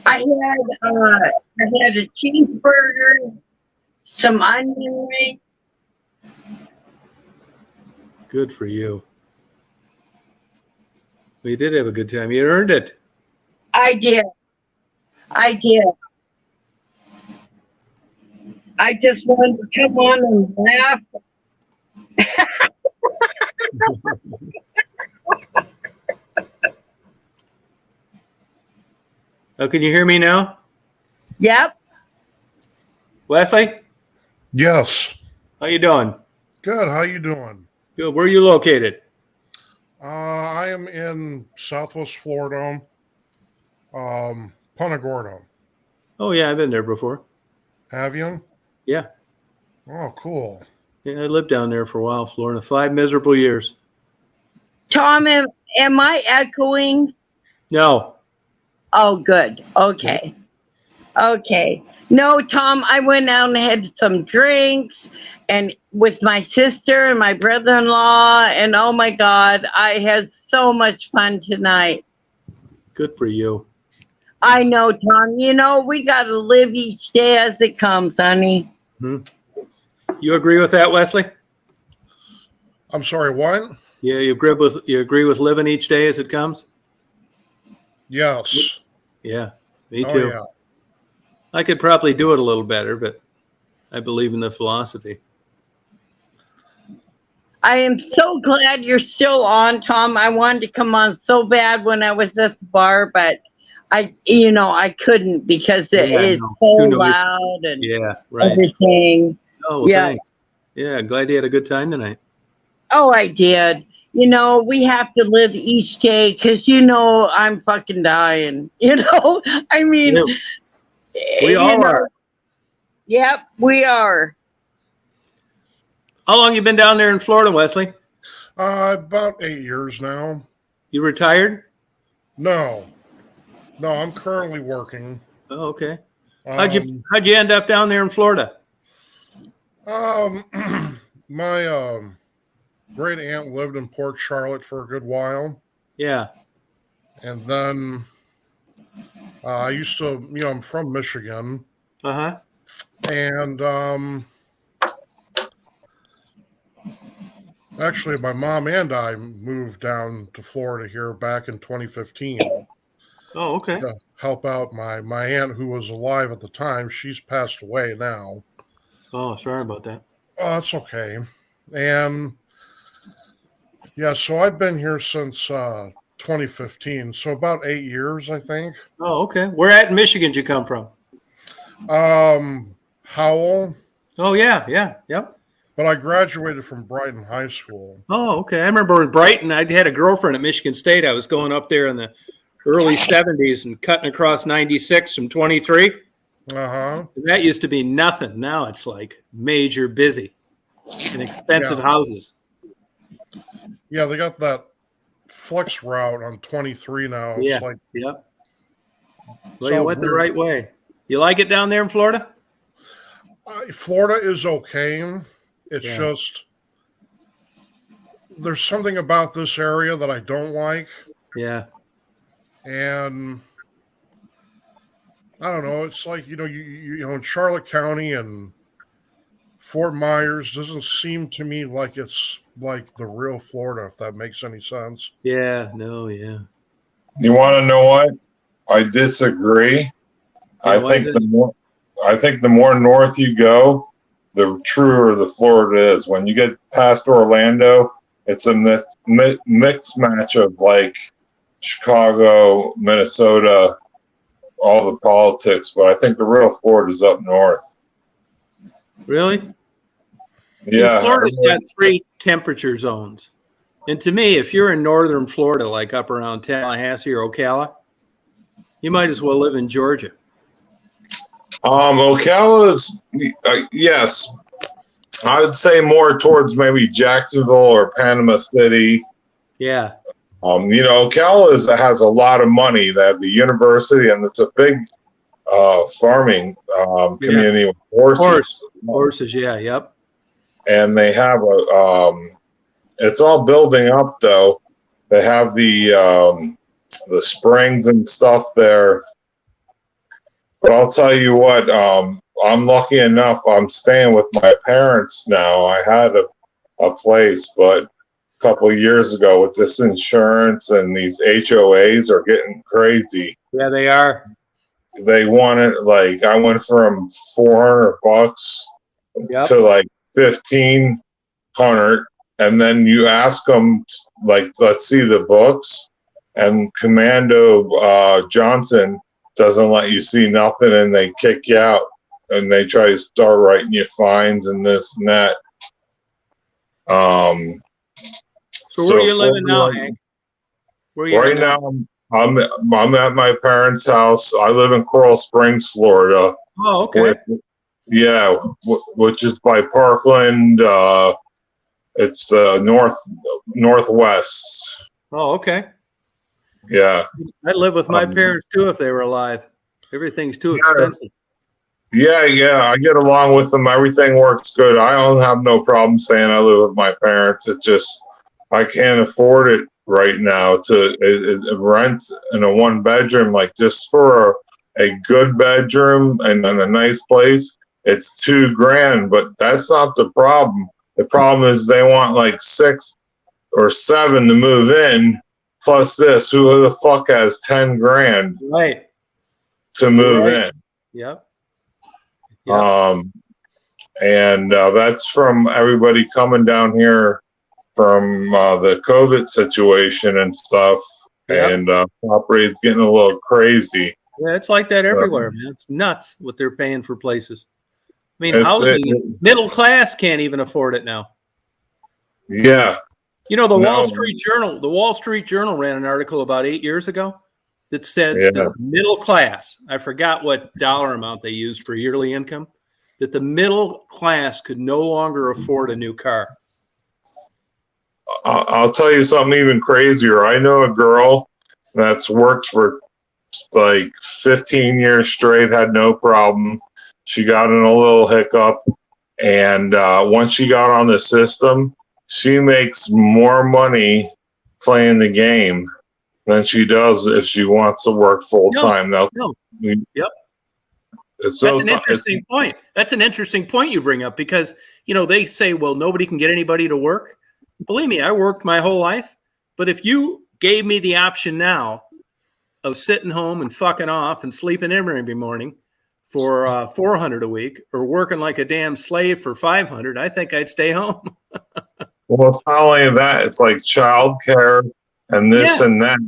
I had a cheeseburger, some onion rings. Good for you. Well, you did have a good time. You earned it. I did. I just wanted to come on and laugh. Oh, can you hear me now? Yep. Wesley, Yes. how you doing? Good. How you doing? Good. Where are you located? I am in Southwest Florida, Punta Gorda. Oh, yeah, I've been there before. Have you? Yeah. Oh, cool. Yeah, I lived down there for a while, Florida. 5 miserable years. Tom, am I echoing? No. Oh, good. Okay. Okay. No, Tom, I went out and had some drinks and with my sister and my brother-in-law, and oh my God, I had so much fun tonight. Good for you. I know, Tom. You know, we got to live each day as it comes, honey. You agree with that, Wesley? I'm sorry, what? Yeah, you agree with living each day as it comes? Yes. Yeah, me Oh, too. yeah. I could probably do it a little better, but I believe in the philosophy. I am so glad you're still on, Tom. I wanted to come on so bad when I was at the bar, but I couldn't because Yeah, it's no, so too noisy. loud and Yeah, right. everything. Oh, well, Yeah. thanks. Yeah, glad you had a good time tonight. Oh, I did. You know, we have to live each day because, I'm fucking dying. I mean, Yeah, we all are. Yep, we are. How long you been down there in Florida, Wesley? About 8 years now. You retired? No, I'm currently working. Oh, okay. Um, How'd you end up down there in Florida? my great aunt lived in Port Charlotte for a good while, Yeah. and then I used to, I'm from Michigan, Uh-huh. and actually, my mom and I moved down to Florida here back in 2015 Oh, okay. to help out my aunt who was alive at the time. She's passed away now. Oh, sorry about that. Oh, that's okay. And yeah, so I've been here since 2015, so about 8 years, I think. Oh, okay. Where at in Michigan did you come from? Howell, Oh, yeah, yep. but I graduated from Brighton High School. Oh, okay. I remember in Brighton, I had a girlfriend at Michigan State. I was going up there in the early 70s and cutting across 96 from 23. Uh-huh. And that used to be nothing. Now it's like major busy and expensive Yeah. houses. Yeah, they got that flex route on 23 now. It's Yeah. like Yep. Well, So you went the weird. right way. You like it down there in Florida? Florida is okay. It's Yeah. just there's something about this area that I don't like, Yeah. and I don't know. It's like you in Charlotte County and Fort Myers doesn't seem to me like it's like the real Florida, if that makes any sense. Yeah. No, yeah. You want to know what? I disagree. Yeah, why is it? I think the more north you go, the truer the Florida is. When you get past Orlando, it's a mixed match of like Chicago, Minnesota, all the politics. But I think the real Florida is up north. Really? Yeah, Florida's got 3 temperature zones. And to me, if you're in northern Florida, like up around Tallahassee or Ocala, you might as well live in Georgia. Ocala is yes. I would say more towards maybe Jacksonville or Panama City. Yeah. Ocala has a lot of money. They have the university, and it's a big farming community with horses. Horses, yeah, yep. And they have it's all building up though. They have the springs and stuff there. But I'll tell you what, I'm lucky enough. I'm staying with my parents now. I had a place, but a couple of years ago with this insurance and these HOAs are getting crazy. Yeah, they are. They want it like I went from $400 Yep. to like 1,500, and then you ask them like, let's see the books, and Commando Johnson doesn't let you see nothing, and they kick you out, and they try to start writing you fines and this and that. So where are you living now, like, Hank? Where are you right at now, I'm at my parents' house. I live in Coral Springs, Florida. Oh, okay. Which is by Parkland. It's northwest. Oh, okay. Yeah. I'd live with my parents too if they were alive. Everything's too Yeah. expensive. Yeah. I get along with them. Everything works good. I don't have no problem saying I live with my parents. It just, I can't afford it right now to rent in a 1-bedroom, like just for a good bedroom and a nice place. It's $2,000, but that's not the problem. The problem is they want like 6 or 7 to move in, plus this. Who the fuck has 10 grand Right. to move Right. in? Yep. And that's from everybody coming down here from the COVID situation and stuff. Yep. And property's getting a little crazy. Yeah, it's like that everywhere, man. It's nuts what they're paying for places. I mean, It's- housing, middle class can't even afford it now. Yeah. You know, the No. Wall Street Journal ran an article about 8 years ago that said Yeah. that middle class, I forgot what dollar amount they used for yearly income, that the middle class could no longer afford a new car. I'll tell you something even crazier. I know a girl that's worked for like 15 years straight, had no problem. She got in a little hiccup, and once she got on the system, she makes more money playing the game than she does if she wants to work full time. No. Yep. That's an interesting point. That's an interesting point you bring up because, you know, they say, well, nobody can get anybody to work. Believe me, I worked my whole life. But if you gave me the option now of sitting home and fucking off and sleeping in every morning for $400 a week or working like a damn slave for $500, I think I'd stay home. Well, it's not only that, it's like childcare and this and that,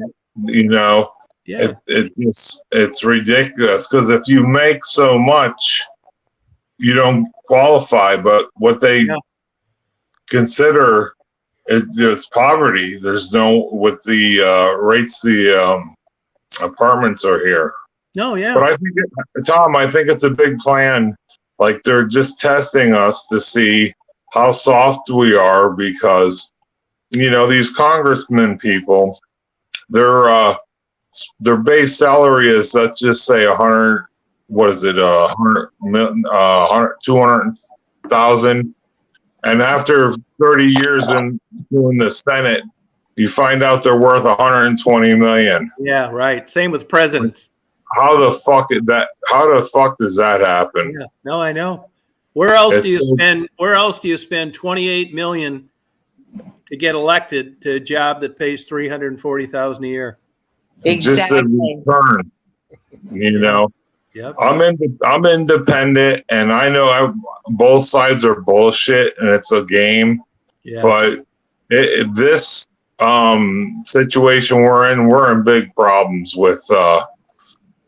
you know. Yeah. It's ridiculous because if you make so much, you don't qualify. But what they consider it's poverty. There's no with the rates the apartments are here. No, yeah. But I think, Tom, I think it's a big plan. Like they're just testing us to see how soft we are because, you know, these congressmen people, their base salary is, let's just say 100, what is it? 200,000. And after 30 years in doing the Senate, you find out they're worth 120 million. Yeah, right. Same with presidents. How the fuck does that happen? Yeah. No, I know. Where else do you spend 28 million to get elected to a job that pays 340,000 a year? Exactly. Just a return, you know. Yep. I'm independent, and I know both sides are bullshit, and it's a game. Yeah. But this situation we're in big problems with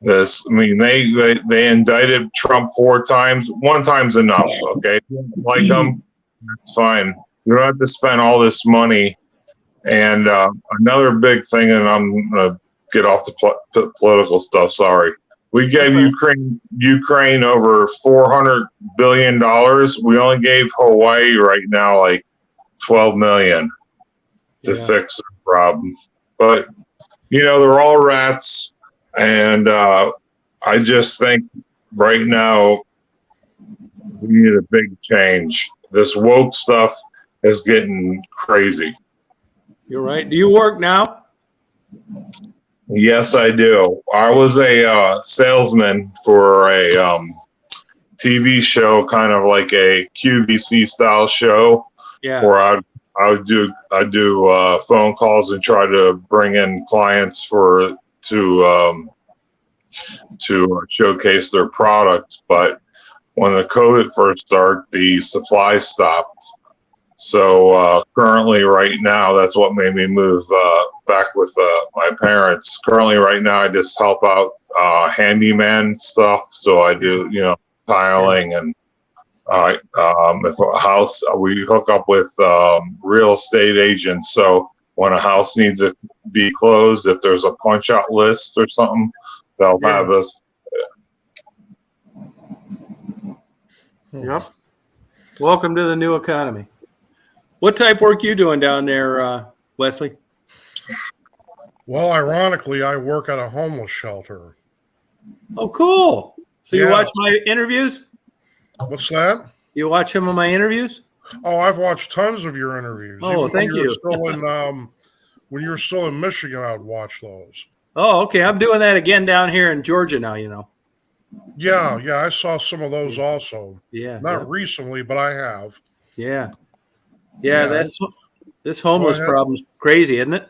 this. I mean, they indicted Trump 4 times. 1 time's enough. Okay, like them, that's fine. You don't have to spend all this money. And another big thing, and I'm gonna get off the political stuff. Sorry. We gave Ukraine over $400 billion. We only gave Hawaii right now like 12 million to fix the problem. But, you know, they're all rats. And I just think right now we need a big change. This woke stuff is getting crazy. You're right. Do you work now? Yes, I do. I was a salesman for a TV show, kind of like a QVC style show, Yeah. where I do phone calls and try to bring in clients to showcase their product. But when the COVID first started, the supply stopped. So currently, right now, that's what made me move back with my parents. Currently, right now, I just help out handyman stuff. So I do, tiling and if a house, we hook up with real estate agents. So when a house needs to be closed, if there's a punch out list or something, they'll have us. Yep. Welcome to the new economy. What type work you doing down there, Wesley? Well, ironically, I work at a homeless shelter. Oh, cool. So you Yeah. watch my interviews? What's that? You watch some of my interviews? Oh, I've watched tons of your interviews. Oh, Even thank when you. Still in, when you were still in Michigan, I'd watch those. Oh, okay. I'm doing that again down here in Georgia now, Yeah, I saw some of those also. Yeah. Not recently, but I have. Yeah. Yeah. This homeless Go ahead. problem's crazy, isn't it?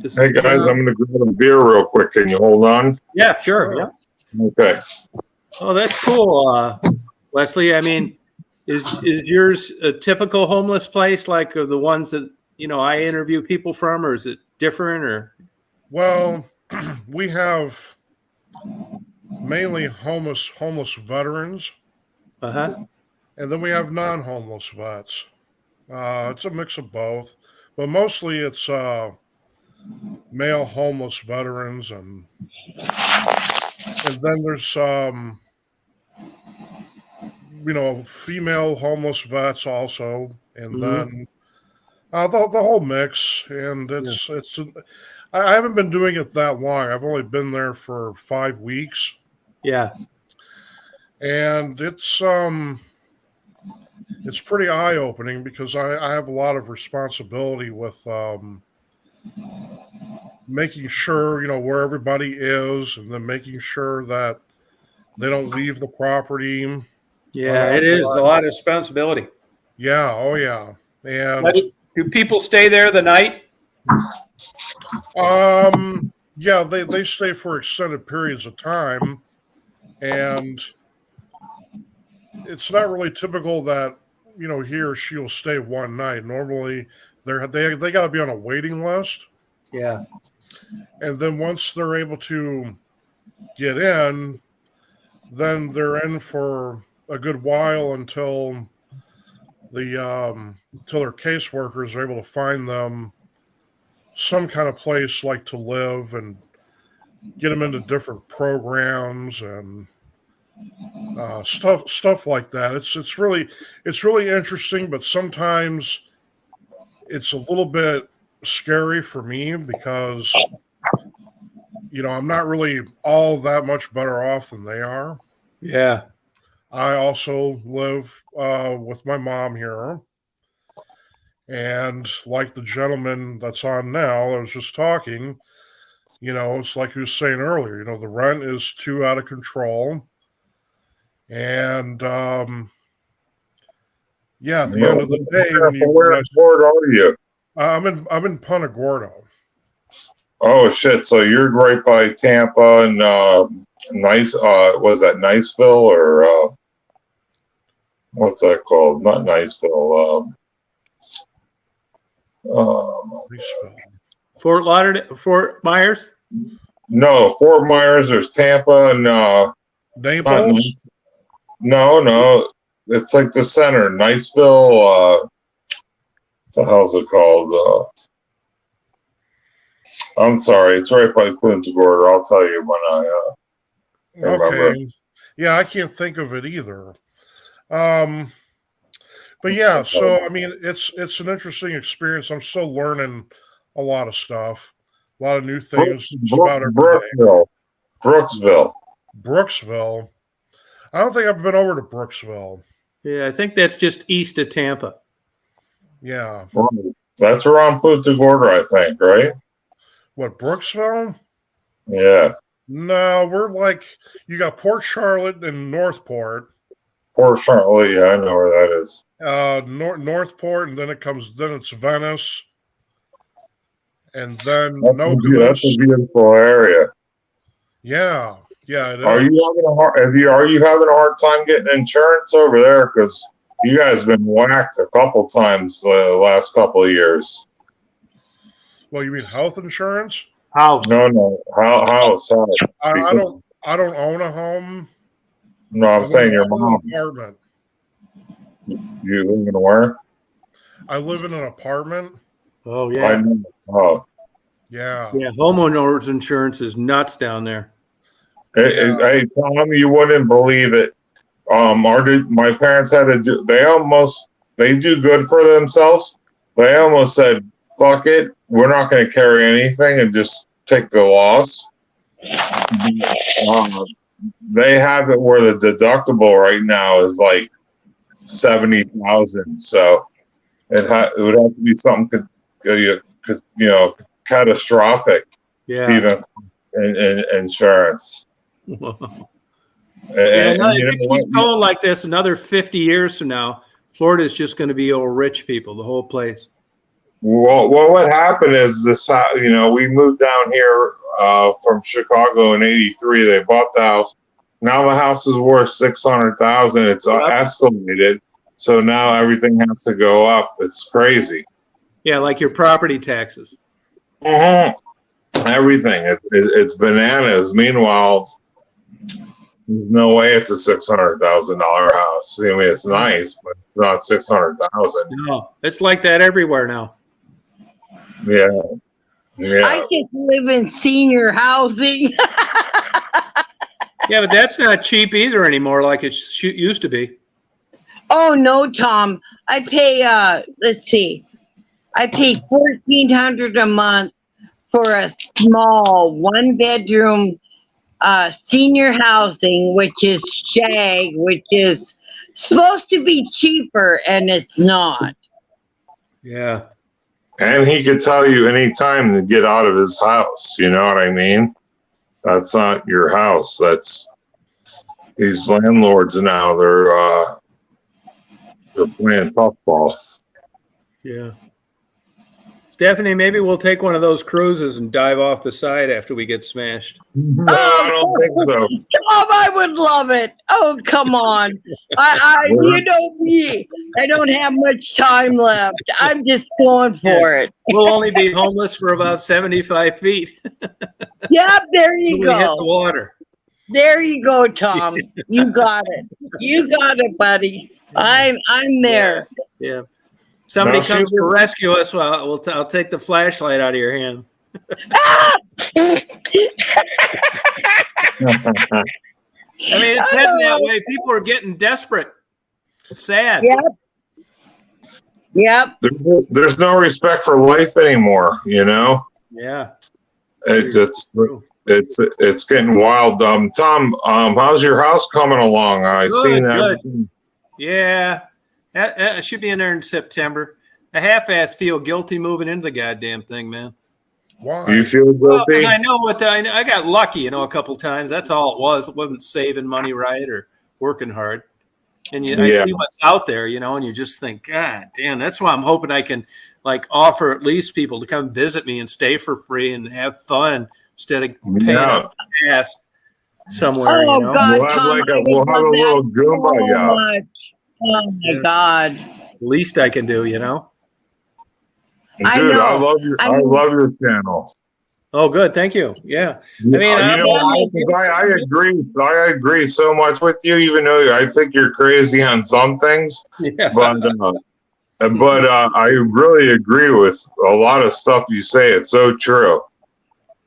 Hey guys, I'm gonna grab a beer real quick. Can you hold on? Yeah, sure. Sure. Yeah. Okay. Oh, that's cool, Wesley. I mean, is yours a typical homeless place like the ones that I interview people from, or is it different? Or Well, we have mainly homeless veterans, uh-huh. and then we have non-homeless vets. It's a mix of both, but mostly it's male homeless veterans, and then there's female homeless vets also, and Mhm. then the whole mix. And I haven't been doing it that long. I've only been there for 5 weeks, Yeah. and it's pretty eye opening because I have a lot of responsibility with making sure where everybody is, and then making sure that they don't leave the property. Yeah, it is a lot of responsibility. Yeah, oh yeah. And Do people stay there the night? yeah, they stay for extended periods of time, and it's not really typical that he or she will stay one night. Normally they got to be on a waiting list, Yeah. and then once they're able to get in, then they're in for a good while until their caseworkers are able to find them some kind of place like to live and get them into different programs and stuff like that. It's really interesting, but sometimes it's a little bit scary for me because I'm not really all that much better off than they are. Yeah. I also live with my mom here. And like the gentleman that's on now, I was just talking, it's like he was saying earlier, the rent is too out of control. And at the end of the day, Where in Florida are you? I'm in Punta Gorda. Oh shit! So you're right by Tampa and was that Niceville or what's that called? Not Niceville. Niceville. Fort Lauderdale, Fort Myers? No, Fort Myers. There's Tampa and Naples. No, it's like the center. Niceville. What the hell's it called? I'm sorry, it's right by Punta Gorda. I'll tell you when I remember. Okay. Yeah, I can't think of it either. But yeah, so I mean, it's an interesting experience. I'm still learning a lot of stuff, a lot of new things about every day. Brooksville. I don't think I've been over to Brooksville. Yeah, I think that's just east of Tampa. Yeah. That's around Punta Gorda, I think, right? What, Brooksville? Yeah. No, we're like, you got Port Charlotte and Northport. Port Charlotte, yeah, I know where that is. Northport, and then it's Venice, and then That's Nokomis. a beautiful area. Yeah, it Are is. are you having a hard time getting insurance over there? Because you guys have been whacked a couple times the last couple of years. Well, you mean health insurance? House. No. How? Sorry. I don't own a home. No, I'm saying your I live mom. in an apartment. You live in where? I live in an apartment. Oh I yeah. know. Oh. Yeah. Yeah. Homeowners insurance is nuts down there. Hey, Tom, you wouldn't believe it. My parents had to do. They do good for themselves. They almost said, "Fuck it, we're not going to carry anything and just take the loss." They have it where the deductible right now is like 70,000. So it would have to be something catastrophic Yeah. even in insurance. Yeah, And no, you if it know keeps what? going like this, another 50 years from now, Florida is just going to be all rich people, the whole place. Well, what happened is this. We moved down here from Chicago in '83. They bought the house. Now the house is worth $600,000. It's escalated, so now everything has to go up. It's crazy. Yeah, like your property taxes. Everything. It's bananas. Meanwhile, there's no way it's a $600,000 house. I mean, it's nice, but it's not 600,000. No, it's like that everywhere now. Yeah. I just live in senior housing. Yeah, but that's not cheap either anymore, like it used to be. Oh no, Tom. I pay let's see. I pay $1,400 a month for a small 1-bedroom senior housing, which is shag, which is supposed to be cheaper, and it's not. Yeah. And he could tell you anytime to get out of his house. You know what I mean? That's not your house. That's these landlords now. They're playing tough ball. Yeah. Stephanie, maybe we'll take one of those cruises and dive off the side after we get smashed. No, I don't think so. Tom, I would love it. Oh, come on. You know me. I don't have much time left. I'm just going for it. We'll only be homeless for about 75 feet. Yep, there you We hit the go. water. There you go, Tom. You got it. You got it, buddy. I'm there. Yeah. Somebody No, comes she to would- rescue us. Well, I'll take the flashlight out of your hand. I mean, it's heading that way. People are getting desperate. Sad. Yep. There's no respect for life anymore. You know, Yeah. it's getting wild. Tom, how's your house coming along? I've Good, seen that. good. Yeah. That should be in there in September. I half-ass feel guilty moving into the goddamn thing, man. Why? Do you feel Well, 'cause guilty? I know I got lucky, a couple times. That's all it was. It wasn't saving money right or working hard. And I Yeah. see what's out there, and you just think, God damn, that's why I'm hoping I can offer at least people to come visit me and stay for free and have fun instead of paying Yeah. ass somewhere, Oh, God, We'll have Tom, like I would we'll have a love little that Goomba, so yeah. much. Oh, my God. Least I can do, I Dude, know. I love your channel. Oh, good. Thank you. Yeah. You know why? 'Cause I agree. I agree so much with you, even though I think you're crazy on some things. Yeah. But I really agree with a lot of stuff you say. It's so true.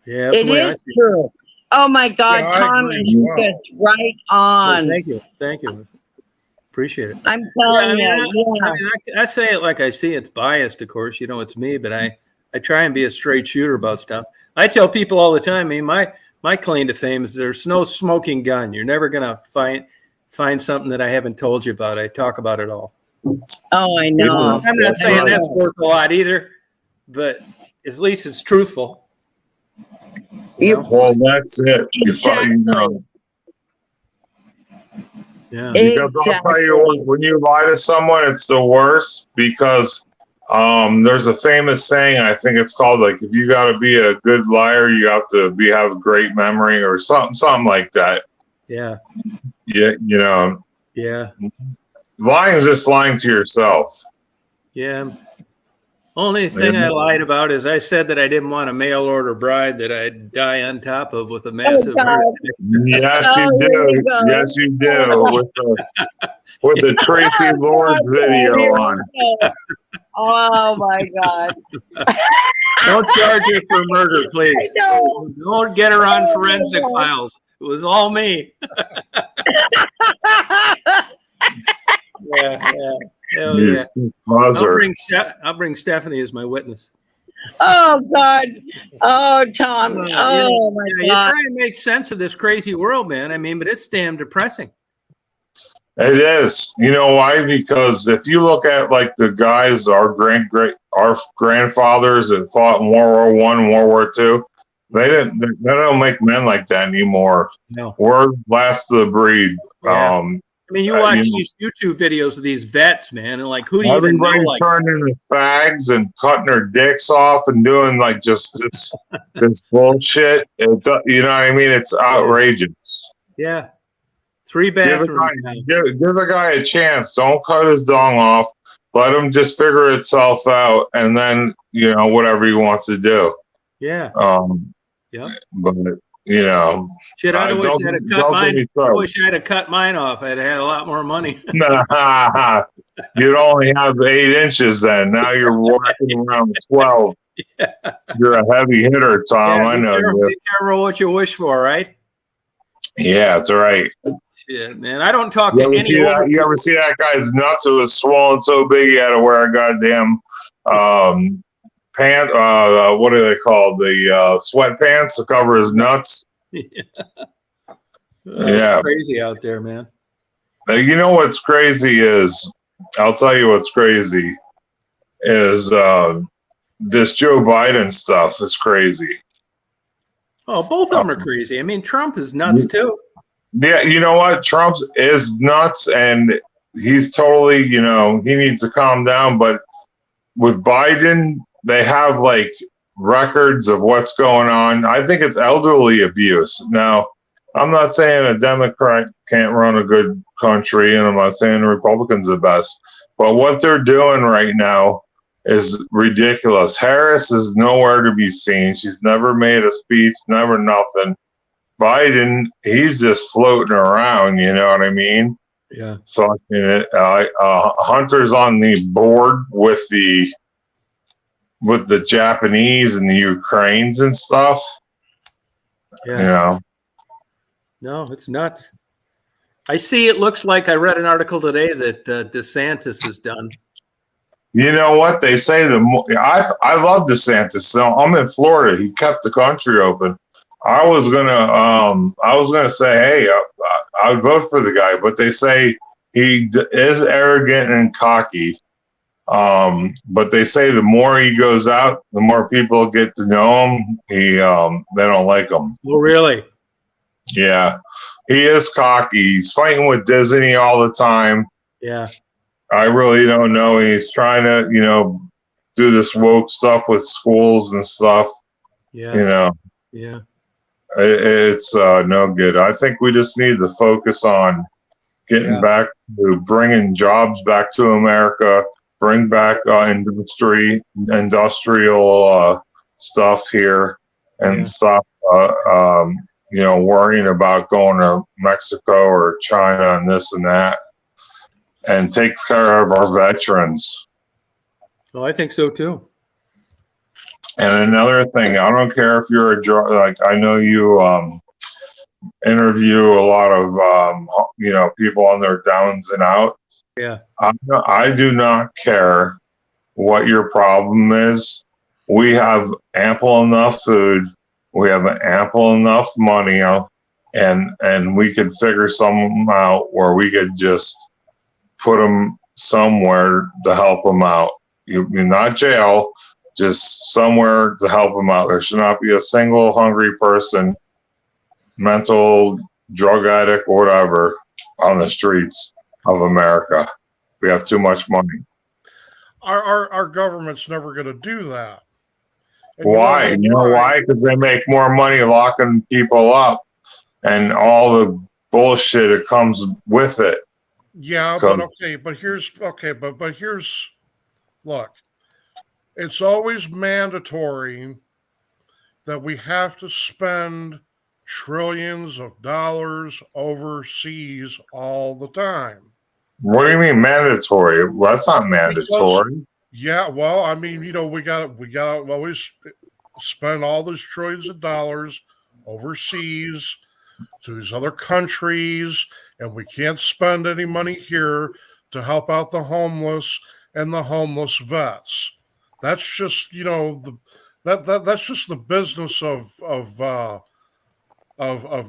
Yeah. That's It the way I is see it. true. Oh, my God, Yeah, I Tom agree is as well. just right Oh, on. thank you. Thank you. Appreciate it. I'm telling Yeah, you. Yeah. I mean, I say it like I see it's biased, of course. It's me, but I try and be a straight shooter about stuff. I tell people all the time, my claim to fame is there's no smoking gun. You're never gonna find something that I haven't told you about. I talk about it all. Oh, I know. I'm not saying that's worth a lot either. but at least it's truthful. You know? Well, that's it. You know, Yeah. because I'll tell you what, when you lie to someone, it's the worst because there's a famous saying, I think it's called like, if you got to be a good liar, you have to have a great memory or something like that. Yeah. Yeah, you know, Yeah. lying is just lying to yourself. Yeah. Only thing I lied about is I said that I didn't want a mail order bride that I'd die on top of with a massive God. heart attack. Yes, Oh, you here we do. go. Yes, you do. With the Tracy Lords video on. Oh my God. Don't charge her for murder, please. I know. Don't get her on forensic files. It was all me. Yeah. Hell You yeah. stink buzzer. I'll bring Stephanie as my witness. Oh God. Oh Tom. You Oh my You God. try and make sense of this crazy world, man. I mean, but it's damn depressing. It is. You know why? Because if you look at like the guys, our grandfathers that fought in World War I, World War II, they don't make men like that anymore. No. We're last of the breed. Yeah. I mean, you watch you know, these YouTube videos of these vets, man, and like, who do you even know? everybody's Like, turning into fags and cutting their dicks off and doing like just this bullshit. You know what I mean? It's outrageous. yeah, 3 Give a, bathrooms. guy, give a guy a chance. Don't cut his dong off. Let him just figure itself out, and then whatever he wants to do. Yeah. Yeah. But Shit, I wish I had cut mine. I I wish I had cut mine off. I'd had a lot more money. You'd only have 8 inches then. Now you're walking around with 12. Yeah. You're a heavy hitter, Tom. I know you. Be careful what you wish for, right? Yeah, that's right. Shit, man. I don't talk You to ever, any see that, you ever see that guy's nuts? It was swollen so big he had to wear a goddamn pant. What are they called? The sweatpants to cover his nuts. It's crazy out there, man. You know what's crazy is, I'll tell you what's crazy is this Joe Biden stuff is crazy. Oh, both of them are crazy. I mean, Trump is nuts too. Yeah, you know what? Trump is nuts, and he's totally, he needs to calm down. But with Biden, they have like records of what's going on. I think it's elderly abuse. Now, I'm not saying a Democrat can't run a good country, and I'm not saying the Republicans are the best. But what they're doing right now is ridiculous. Harris is nowhere to be seen. She's never made a speech, never nothing. Biden, he's just floating around, you know what I mean? Yeah. So Hunter's on the board with the Japanese and the Ukrainians and stuff. Yeah. No, it's nuts. I see. It looks like I read an article today that DeSantis is done. You know what they say? I love DeSantis. So I'm in Florida. He kept the country open. I was gonna say, hey, I would vote for the guy, but they say he is arrogant and cocky. But they say the more he goes out, the more people get to know him. They don't like him. Oh, really? Yeah, he is cocky. He's fighting with Disney all the time. Yeah. I really don't know. He's trying to, do this woke stuff with schools and stuff. Yeah. Yeah. It's no good. I think we just need to focus on getting back to bringing jobs back to America, bring back industrial stuff here, and stop, worrying about going to Mexico or China and this and that, and take care of our veterans. Well, I think so too. And another thing, I don't care if you're I know you interview a lot of people on their downs and outs. Yeah. I do not care what your problem is. We have ample enough food. We have ample enough money, and we could figure something out where we could just put them somewhere to help them out. You're not jail. just somewhere to help them out. There should not be a single hungry person, mental, drug addict, whatever, on the streets of America. We have too much money. Our government's never going to do that. And Why? You know why? Because they make more money locking people up and all the bullshit that comes with it. Yeah, but here's look. It's always mandatory that we have to spend trillions of dollars overseas all the time. What do you mean mandatory? Well, that's not mandatory. Yeah, well, I mean, we got to always spend all those trillions of dollars overseas to these other countries, and we can't spend any money here to help out the homeless and the homeless vets. That's just that's just the business of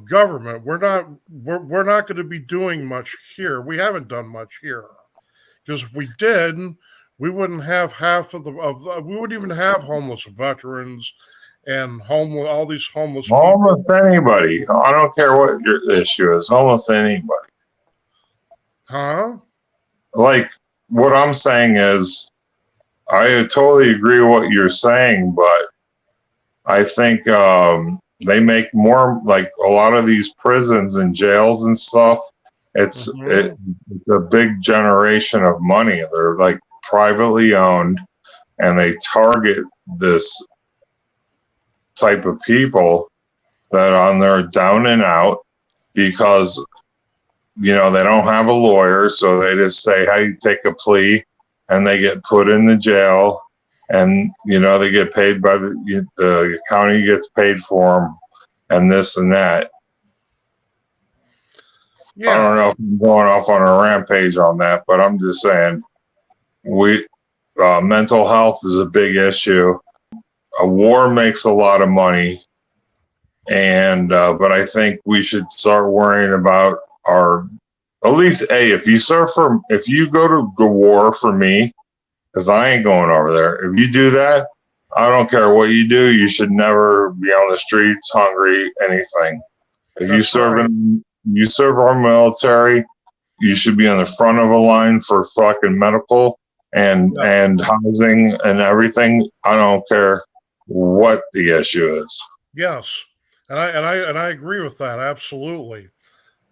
government. We're not going to be doing much here. We haven't done much here, because if we did, we wouldn't have half of we wouldn't even have homeless veterans and all these homeless people. Almost anybody. I don't care what your issue is. Almost anybody. Huh? Like, what I'm saying is, I totally agree with what you're saying, but I think they make more, like a lot of these prisons and jails and stuff. It's a big generation of money. They're like privately owned, and they target this type of people that on their down and out because they don't have a lawyer, so they just say, "How you take a plea?" and they get put in the jail, and they get paid by the county gets paid for them, and this and that. Yeah. I don't know if I'm going off on a rampage on that, but I'm just saying, mental health is a big issue. A war makes a lot of money, and but I think we should start worrying about at least if you go to the war for me, because I ain't going over there. If you do that, I don't care what you do. You should never be on the streets hungry, anything. If you serve our military, you should be on the front of a line for fucking medical and housing and everything. I don't care what the issue is. Yes, and I agree with that absolutely.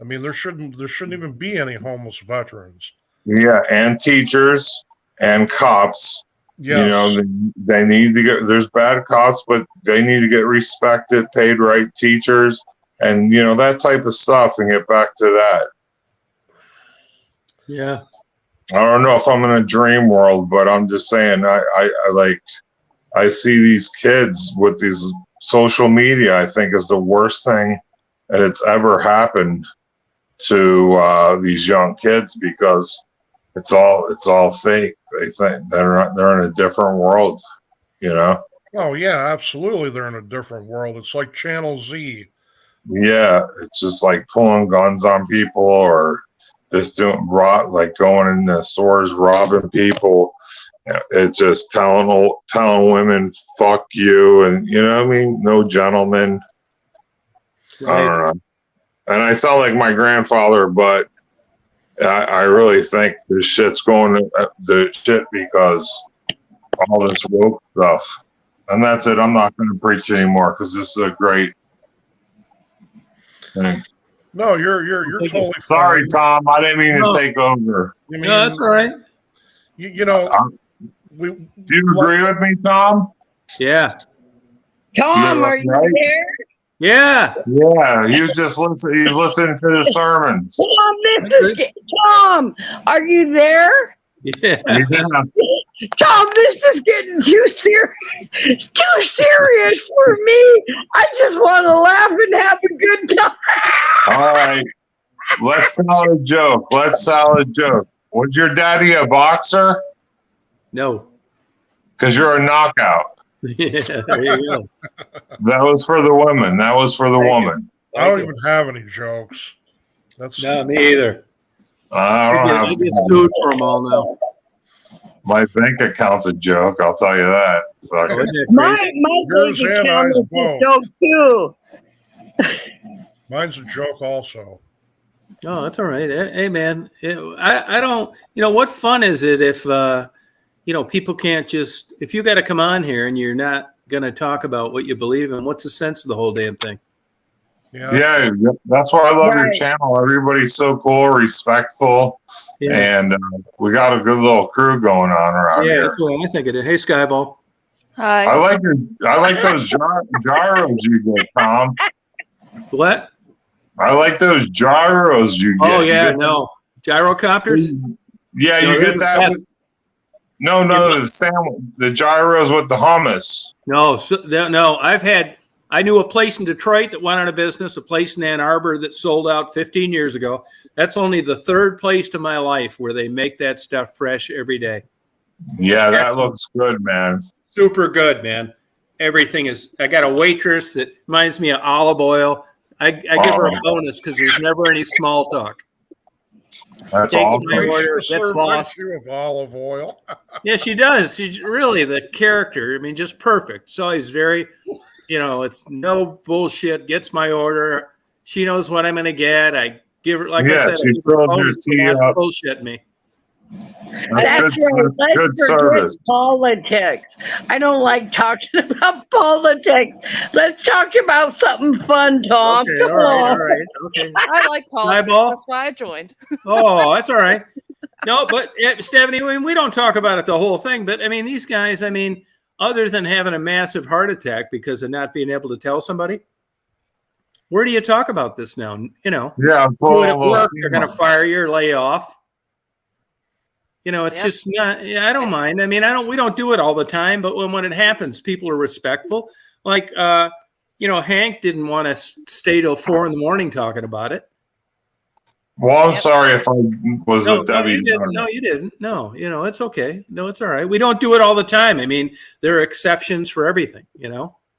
I mean, there shouldn't even be any homeless veterans. Yeah, and teachers and cops. Yes. They need to get. There's bad cops, but they need to get respected, paid right. Teachers and that type of stuff, and get back to that. Yeah. I don't know if I'm in a dream world, but I'm just saying. I see these kids with these social media. I think is the worst thing that it's ever happened to these young kids, because it's all fake. They think they're in a different world, Oh yeah, absolutely. They're in a different world. It's like Channel Z. Yeah, it's just like pulling guns on people, or just going in the stores robbing people. It's just telling women "fuck you," and no gentleman. Right. I don't know. And I sound like my grandfather, but I really think this shit's going to shit because all this woke stuff. And that's it. I'm not going to preach anymore because this is a great thing. No, you're totally fine. Sorry, Tom. I didn't mean to take over. No, that's all right. Do you agree with me, Tom? Yeah. Tom, are you there? Yeah. Yeah, he's listening to the sermons. Tom, are you there? Yeah. Tom, this is getting too serious for me. I just want to laugh and have a good time. All right. Let's tell a joke. Was your daddy a boxer? No. Because you're a knockout. Yeah, there you go. That was for the women. Woman. I don't even have any jokes. No, me either. I get sued for them all now. My bank account's a joke. I'll tell you that. Fuck Oh, it. isn't it My crazy? bank Yours and account I's is a both. joke too. Mine's a joke also. Oh, that's all right. Hey, man, I don't. What fun is it if people can't just if you got to come on here and you're not going to talk about what you believe in? What's the sense of the whole damn thing? Yeah, that's why I love your Right. channel. Everybody's so cool, respectful, Yeah, and we got a good little crew going on around yeah, here. that's what I think it is. Hey, Skyball. I Hi. like those gyros you get, Tom. What? I like those gyros you get. Oh You yeah, get- no gyrocopters. Yeah, No, you they're get the that. best. No, the gyros with the hummus. No, no. I knew a place in Detroit that went out of business, a place in Ann Arbor that sold out 15 years ago. That's only the third place to my life where they make that stuff fresh every day. Yeah, that Excellent. looks good, man. Super good, man. Everything is. I got a waitress that reminds me of olive oil. I give her a bonus because there's never any small talk. That's Takes awesome. my order, Sure gets lost. you of olive oil. Yeah, she does. She's really the character. I mean, just perfect. So he's very, it's no bullshit. Gets my order. She knows what I'm going to get. I give her, like I Yeah, said, she I give her a filled your bonus for tea not up. bullshit me. That's That's good, right. that's Let's good forget service. politics. I don't like talking about politics. Let's talk about something fun, Tom. Okay, Come all right, on. all right, okay. I like politics. Eyeball? That's why I joined. Oh, that's all right. No, but Stephanie, we don't talk about it the whole thing. But I mean, these guys, other than having a massive heart attack because of not being able to tell somebody, where do you talk about this now? Yeah, Do it at work, they're going to fire you or lay you off. It's Yep. just not. Yeah, I don't mind. We don't do it all the time, but when it happens, people are respectful. Like, Hank didn't want to stay till 4 a.m. talking about it. Well, I'm sorry if I was No, a Debbie. you didn't. No, you didn't. No, it's okay. No, it's all right. We don't do it all the time. There are exceptions for everything.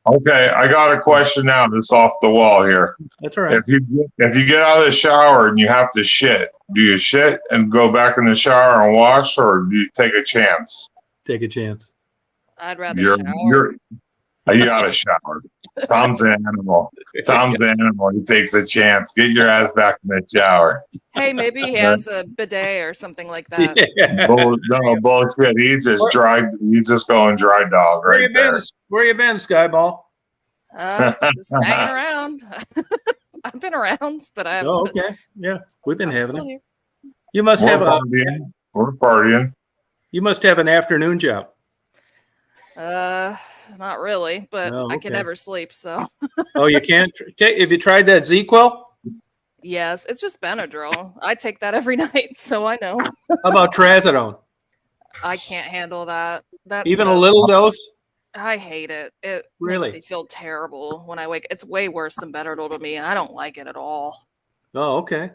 Okay, I got a question now. That's off the wall here. That's all right. If you get out of the shower and you have to shit, do you shit and go back in the shower and wash, or do you take a chance? Take a chance. I'd rather You shower. got to shower. Tom's an animal. Tom's an animal. He takes a chance. Get your ass back in the shower. Hey, maybe he has a bidet or something like that. Yeah. No bullshit. He's just going dry dog Where you right there. been? Where you been, Skyball? Just hanging around. I've been around, but I haven't. Oh, okay. Yeah, we've been I'm having still it. here. You must We're have partying. We're partying. You must have an afternoon job. Not really, but Oh, I can okay. never sleep. So Oh, you can't. Have you tried that ZQL? yes, it's just Benadryl. I take that every night, so I know. How about Trazodone? I can't handle that. That's Even a little dose? I hate it. It Really? makes me feel terrible when I wake. It's way worse than Benadryl to me, and I don't like it at all. Oh, okay.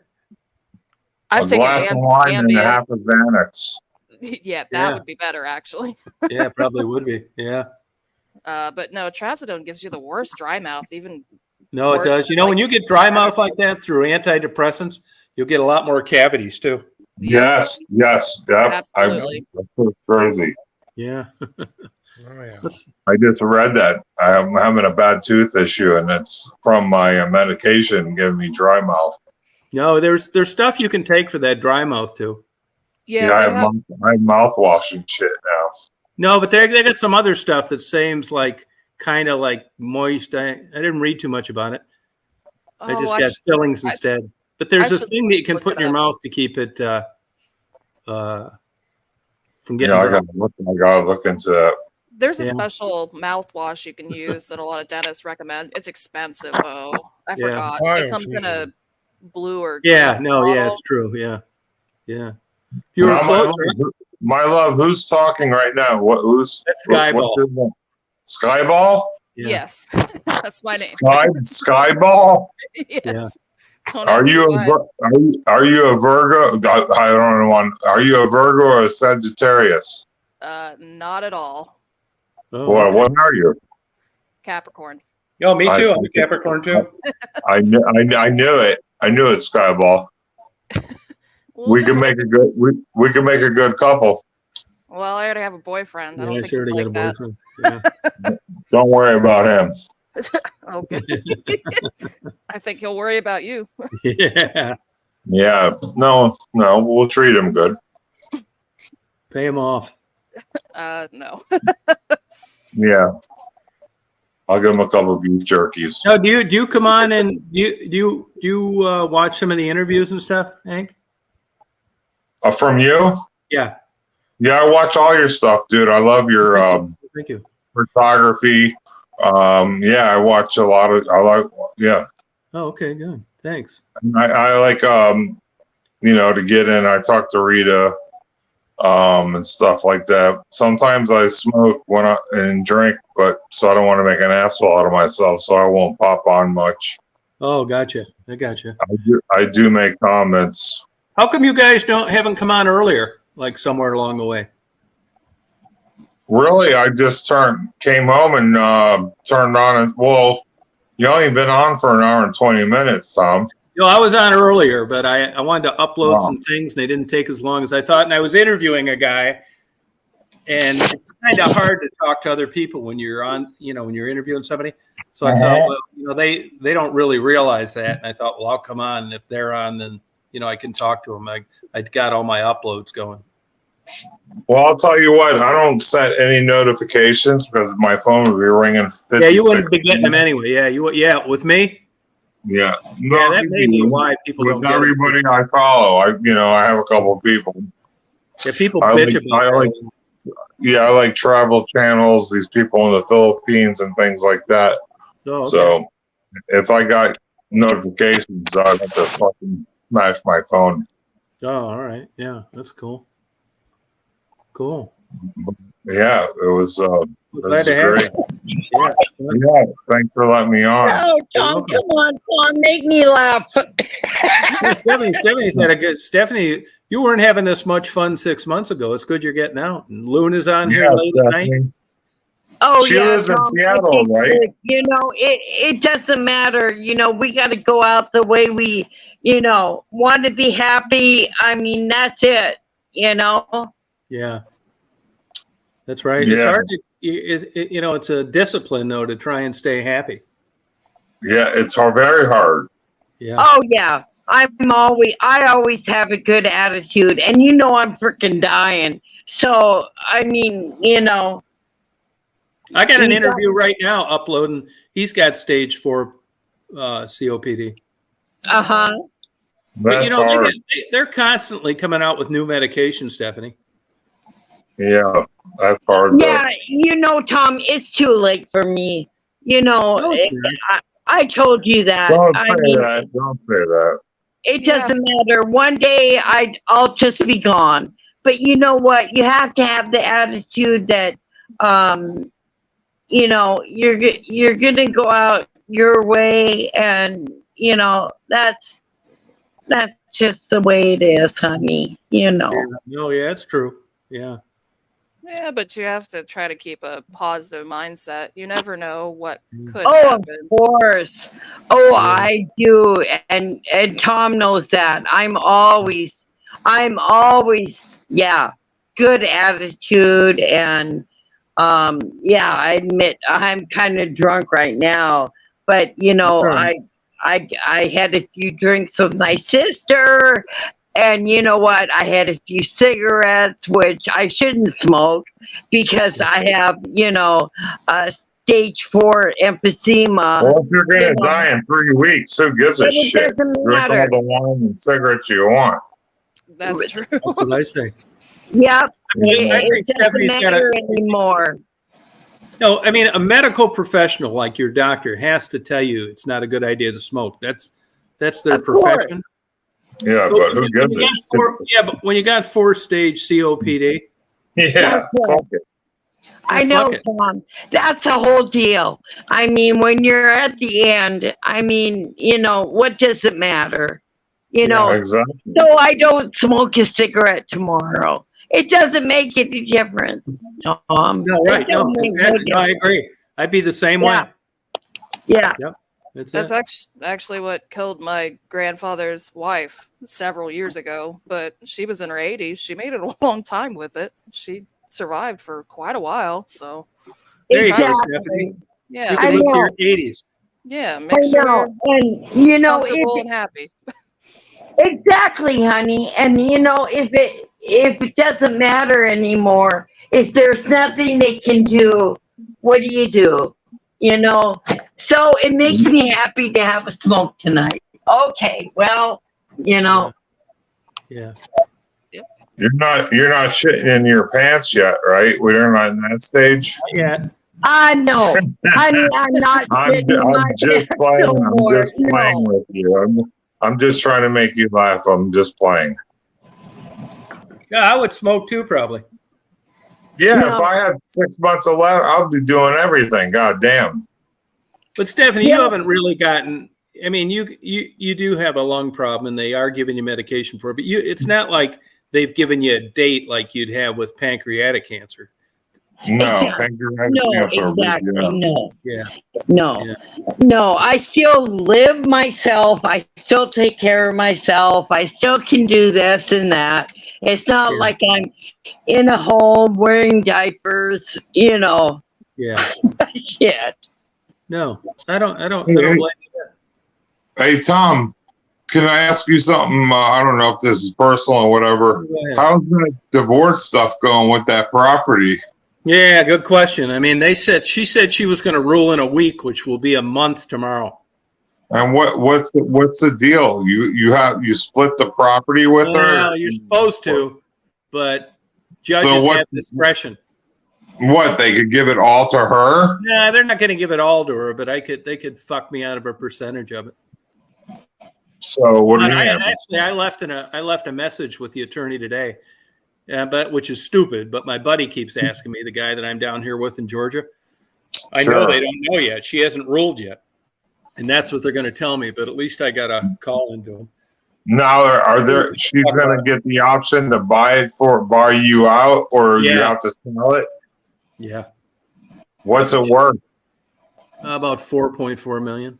I've A taken glass of wine and a Ambien. half of Xanax. Yeah, that Yeah. would be better actually. Yeah, probably would be. Yeah. But no, Trazodone gives you the worst dry mouth. Even No, it Worse does. than, When like, you get dry mouth like that through antidepressants, you'll get a lot more cavities too. Yes. Yep. Absolutely. That's so crazy. Yeah. Oh, yeah. I just read that I'm having a bad tooth issue, and it's from my medication giving me dry mouth. No, there's stuff you can take for that dry mouth too. yeah, I they have- have mouthwash and shit now. No, but they got some other stuff that seems like kind of like moist. I didn't read too much about it. I oh, just I got should- fillings I- instead. But there's I a should thing that you can look put it in your up. mouth to keep it from getting. Yeah, I dry. gotta look into that. There's a Yeah. special mouthwash you can use that a lot of dentists recommend. It's expensive though. I Yeah. forgot. Why It comes in a don't blue or Yeah, green no, yeah, bottle. it's true. Yeah, yeah. If you were Now, closer, my love, who's talking right now? Who's that's what's Skyball. your name? Skyball? Yeah. Yes, that's my name. Skyball? Yes. Don't Are ask you me why. are you a Virgo? I don't know one. Are you a Virgo or a Sagittarius? Not at all. Oh, Well, okay. what are you? Capricorn. Yo, me I too. I'm a see. Capricorn too. I knew it. I knew it, Skyball. Well, We no, can make a good we can make a good couple. Well, I already have a boyfriend. I Yeah, don't I think sure he'd already got a like that. boyfriend. Yeah. Don't worry about him. Okay. I think he'll worry about you. Yeah. Yeah, no, we'll treat him good. Pay him off. No. Yeah, I'll give him a couple of beef jerkies. No, do you come on and do you watch some of the interviews and stuff, Hank? From you? Yeah. Yeah, I watch all your stuff, dude. I love your Thank you. photography. Yeah, I watch a lot of. Yeah, Oh, okay, good. Thanks. I like to get in. I talk to Rita, and stuff like that. Sometimes I smoke and drink, but so I don't want to make an asshole out of myself, so I won't pop on much. Oh, gotcha. I gotcha. I do make comments. How come you guys haven't come on earlier, like somewhere along the way? Really, I just came home and turned on it. Well, you only been on for an hour and 20 minutes, Tom. No, I was on earlier, but I wanted to upload Wow. some things, and they didn't take as long as I thought. And I was interviewing a guy, and it's kind of hard to talk to other people when you're on, when you're interviewing somebody. So I thought, well, they don't really realize that. And I thought, well, I'll come on, and if they're on, then I can talk to them. I got all my uploads going. Well, I'll tell you what, I don't set any notifications because my phone would be ringing 56. Yeah, you wouldn't be getting them anyway. Yeah, with me. Yeah. Yeah, that may be why people don't With get it. everybody I follow, I have a couple of people. Yeah, people I bitch like- about I like- that. Yeah, I like travel channels, these people in the Philippines and things like that. Oh, okay. So if I got notifications, I'd have to fucking smash my phone. Oh, all right. Yeah, that's cool. Cool. Yeah, it was Glad to have great. you. Yeah. Yeah, thanks for letting me on. Oh, Tom, come on, Tom, make me laugh. Stephanie said, Stephanie, you weren't having this much fun 6 months ago. It's good you're getting out. And Luna's on here Yeah, late at night. Stephanie. Oh, She yeah, lives in Tom, I Seattle, think right? that, it doesn't matter. We got to go out the way we, want to be happy. I mean, that's it, Yeah. That's right. It's Yeah. hard to, it's a discipline, though, to try and stay happy. Yeah, it's very hard. Yeah. Oh, yeah. I always have a good attitude. And I'm freaking dying. So, I mean, I got an interview right now uploading. He's got stage 4 COPD. uh-huh. But, That's hard. they're constantly coming out with new medications, Stephanie. Yeah, that's hard. Yeah, Tom, it's too late for me. No, it's not. I told you that. Don't I say mean, that. Don't say that. it Yeah. doesn't matter. One day I'll just be gone. But you know what? You have to have the attitude that, you're gonna go out your way, and that's just the way it is, honey. No, yeah, it's true. Yeah. Yeah, but you have to try to keep a positive mindset. You never know what could Oh, happen. of course. Oh, Yeah. I do, and Tom knows that. I'm always, yeah, good attitude, and yeah, I admit I'm kind of drunk right now, but Sure. I had a few drinks with my sister. And you know what? I had a few cigarettes, which I shouldn't smoke because I have, stage 4 emphysema. Well, if you're gonna die in 3 weeks, who gives a But it shit? doesn't Drink matter. all the wine and cigarettes you want. That's true. That's what I say. Yep. I think It doesn't Stephanie's got matter anymore. No, I mean, a medical professional like your doctor has to tell you it's not a good idea to smoke. That's their Of course. profession. Yeah, but who gives a shit? But when you got 4-stage COPD, Yeah, That's fuck it. I fuck know, it. Tom. That's the whole deal. I mean, when you're at the end, I mean, what does it matter? Exactly. So I don't smoke a cigarette tomorrow. It doesn't make any difference, Tom. no, right? It No, doesn't make exactly. no No, I agree. I'd be the same Yeah. way. Yeah. That's actually what killed my grandfather's wife several years ago. But she was in her 80s. She made it a long time with it. She survived for quite a while. So There you go, Exactly. Stephanie. yeah, You I can live to know. your 80s. yeah, I make sure know. you're And you know, comfortable and happy. exactly, honey. And you know, if it doesn't matter anymore, if there's nothing they can do, what do? You know? So it makes me happy to have a smoke tonight. Okay, well, you know. Yeah. You're not shitting in your pants yet, right? We're not in that stage. Yeah. No, honey, I'm not sitting in my just pants playing. no I'm more. just playing No. with you. I'm just trying to make you laugh. I'm just playing. Yeah, I would smoke too, probably. Yeah, No. if I had 6 months left, I'll be doing everything. God damn. But Stephanie, Yeah. you haven't really gotten. I mean, you do have a lung problem, and they are giving you medication for it. But it's not like they've given you a date like you'd have with pancreatic cancer. No, Exactly. pancreatic No, cancer. exactly. Yeah. No. Yeah. No. Yeah. No, I still live myself. I still take care of myself. I still can do this and that. It's not Yeah. like I'm in a home wearing diapers, you know. Yeah. Shit. No, I don't blame you. Hey, Tom, can I ask you something? I don't know if this is personal or whatever. Go ahead. How's that divorce stuff going with that property? Yeah, good question. I mean, she said she was going to rule in a week, which will be a month tomorrow. And what's the deal? You split the property with her? Well, you're supposed to, but judges have discretion. What, they could give it all to her? Nah, they're not going to give it all to her, but they could fuck me out of a percentage of it. So what do you mean? Actually, I left a message with the attorney today, but which is stupid. But my buddy keeps asking me, the guy that I'm down here with in Georgia. I know Sure. they don't know yet. She hasn't ruled yet, and that's what they're going to tell me. But at least I got a call into them. Now, she's going to get the option to buy you out, or you Yeah. have to sell it? Yeah, What's it worth? about 4.4 million.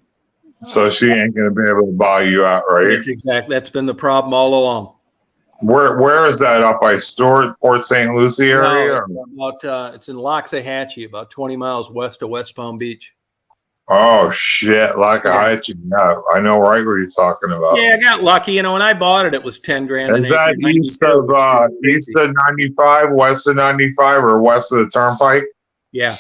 So she ain't going to be able to buy you out, right? That's been the problem all along. Where is that, up by Port St. Lucie area? It's in Loxahatchee, about 20 miles west of West Palm Beach. Oh shit, Loxahatchee. Yeah, I know right what you're talking about. Yeah, I got lucky. You know, when I bought it, it was 10 grand an Is that acre. east of 95, west of 95, or west of the Turnpike? Yeah.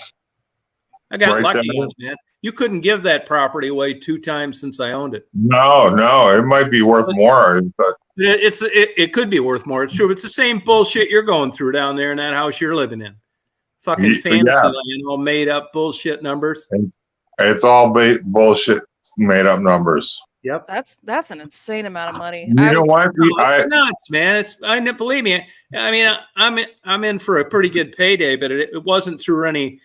I got Right lucky there. on it, man. You couldn't give that property away 2 times since I owned it. No, it might be worth more. But It could be worth more. It's true. It's the same bullshit you're going through down there in that house you're living in. Fucking fantasy land, all made up bullshit numbers. it's all bullshit, made up numbers. Yep. That's an insane amount of money. You know what? It's nuts, man. Believe me. I mean, I'm in for a pretty good payday, but it wasn't through any,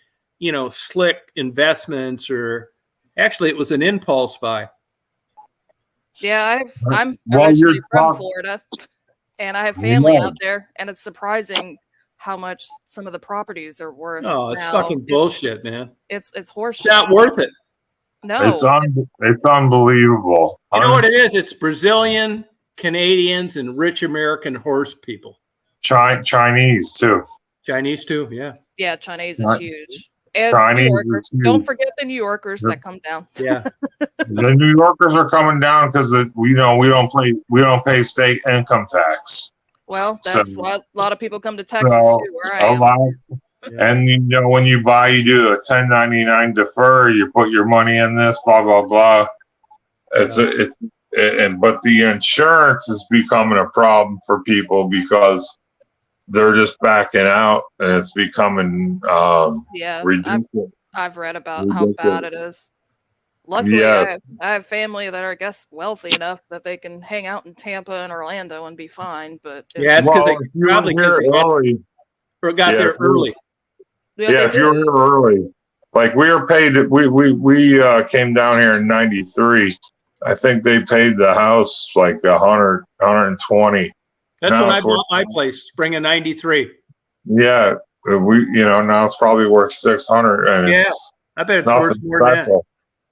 slick investments, or actually it was an impulse buy. Yeah, I'm Well, originally you're from talk- Florida, and I have family Yeah. out there, and it's surprising how much some of the properties are worth. Oh, it's now. fucking bullshit, man. It's horseshit. It's not worth it. No, It's unbelievable. You know what it is? It's Brazilian, Canadians, and rich American horse people. Chinese too. Chinese too, yeah. yeah, Chinese is Right. huge. And Chinese New Yorkers. is huge. Don't forget the New Yorkers that come down. Yeah. The New Yorkers are coming down because we don't pay state income tax. Well, that's So- why a lot of people come to Texas So, too, where I a am. lot. Yeah. And when you buy, you do a 1099 defer. You put your money in this, blah blah blah. But the insurance is becoming a problem for people because they're just backing out, and it's becoming Yeah, ridiculous. I've read about how Ridiculous. bad it is. Luckily, Yeah. I have family that are, I guess, wealthy enough that they can hang out in Tampa and Orlando and be fine. But Yeah, it's because Well, if you probably were here early. got Yeah, there if you- early. yeah, Yeah, they if you were did. here early, like we were paid. We came down here in '93. I think they paid the house like 120. That's No, when I it's worth- bought my place, spring of '93. Yeah, now it's probably worth 600, and Yeah, it's I bet it's worth nothing more than that. special.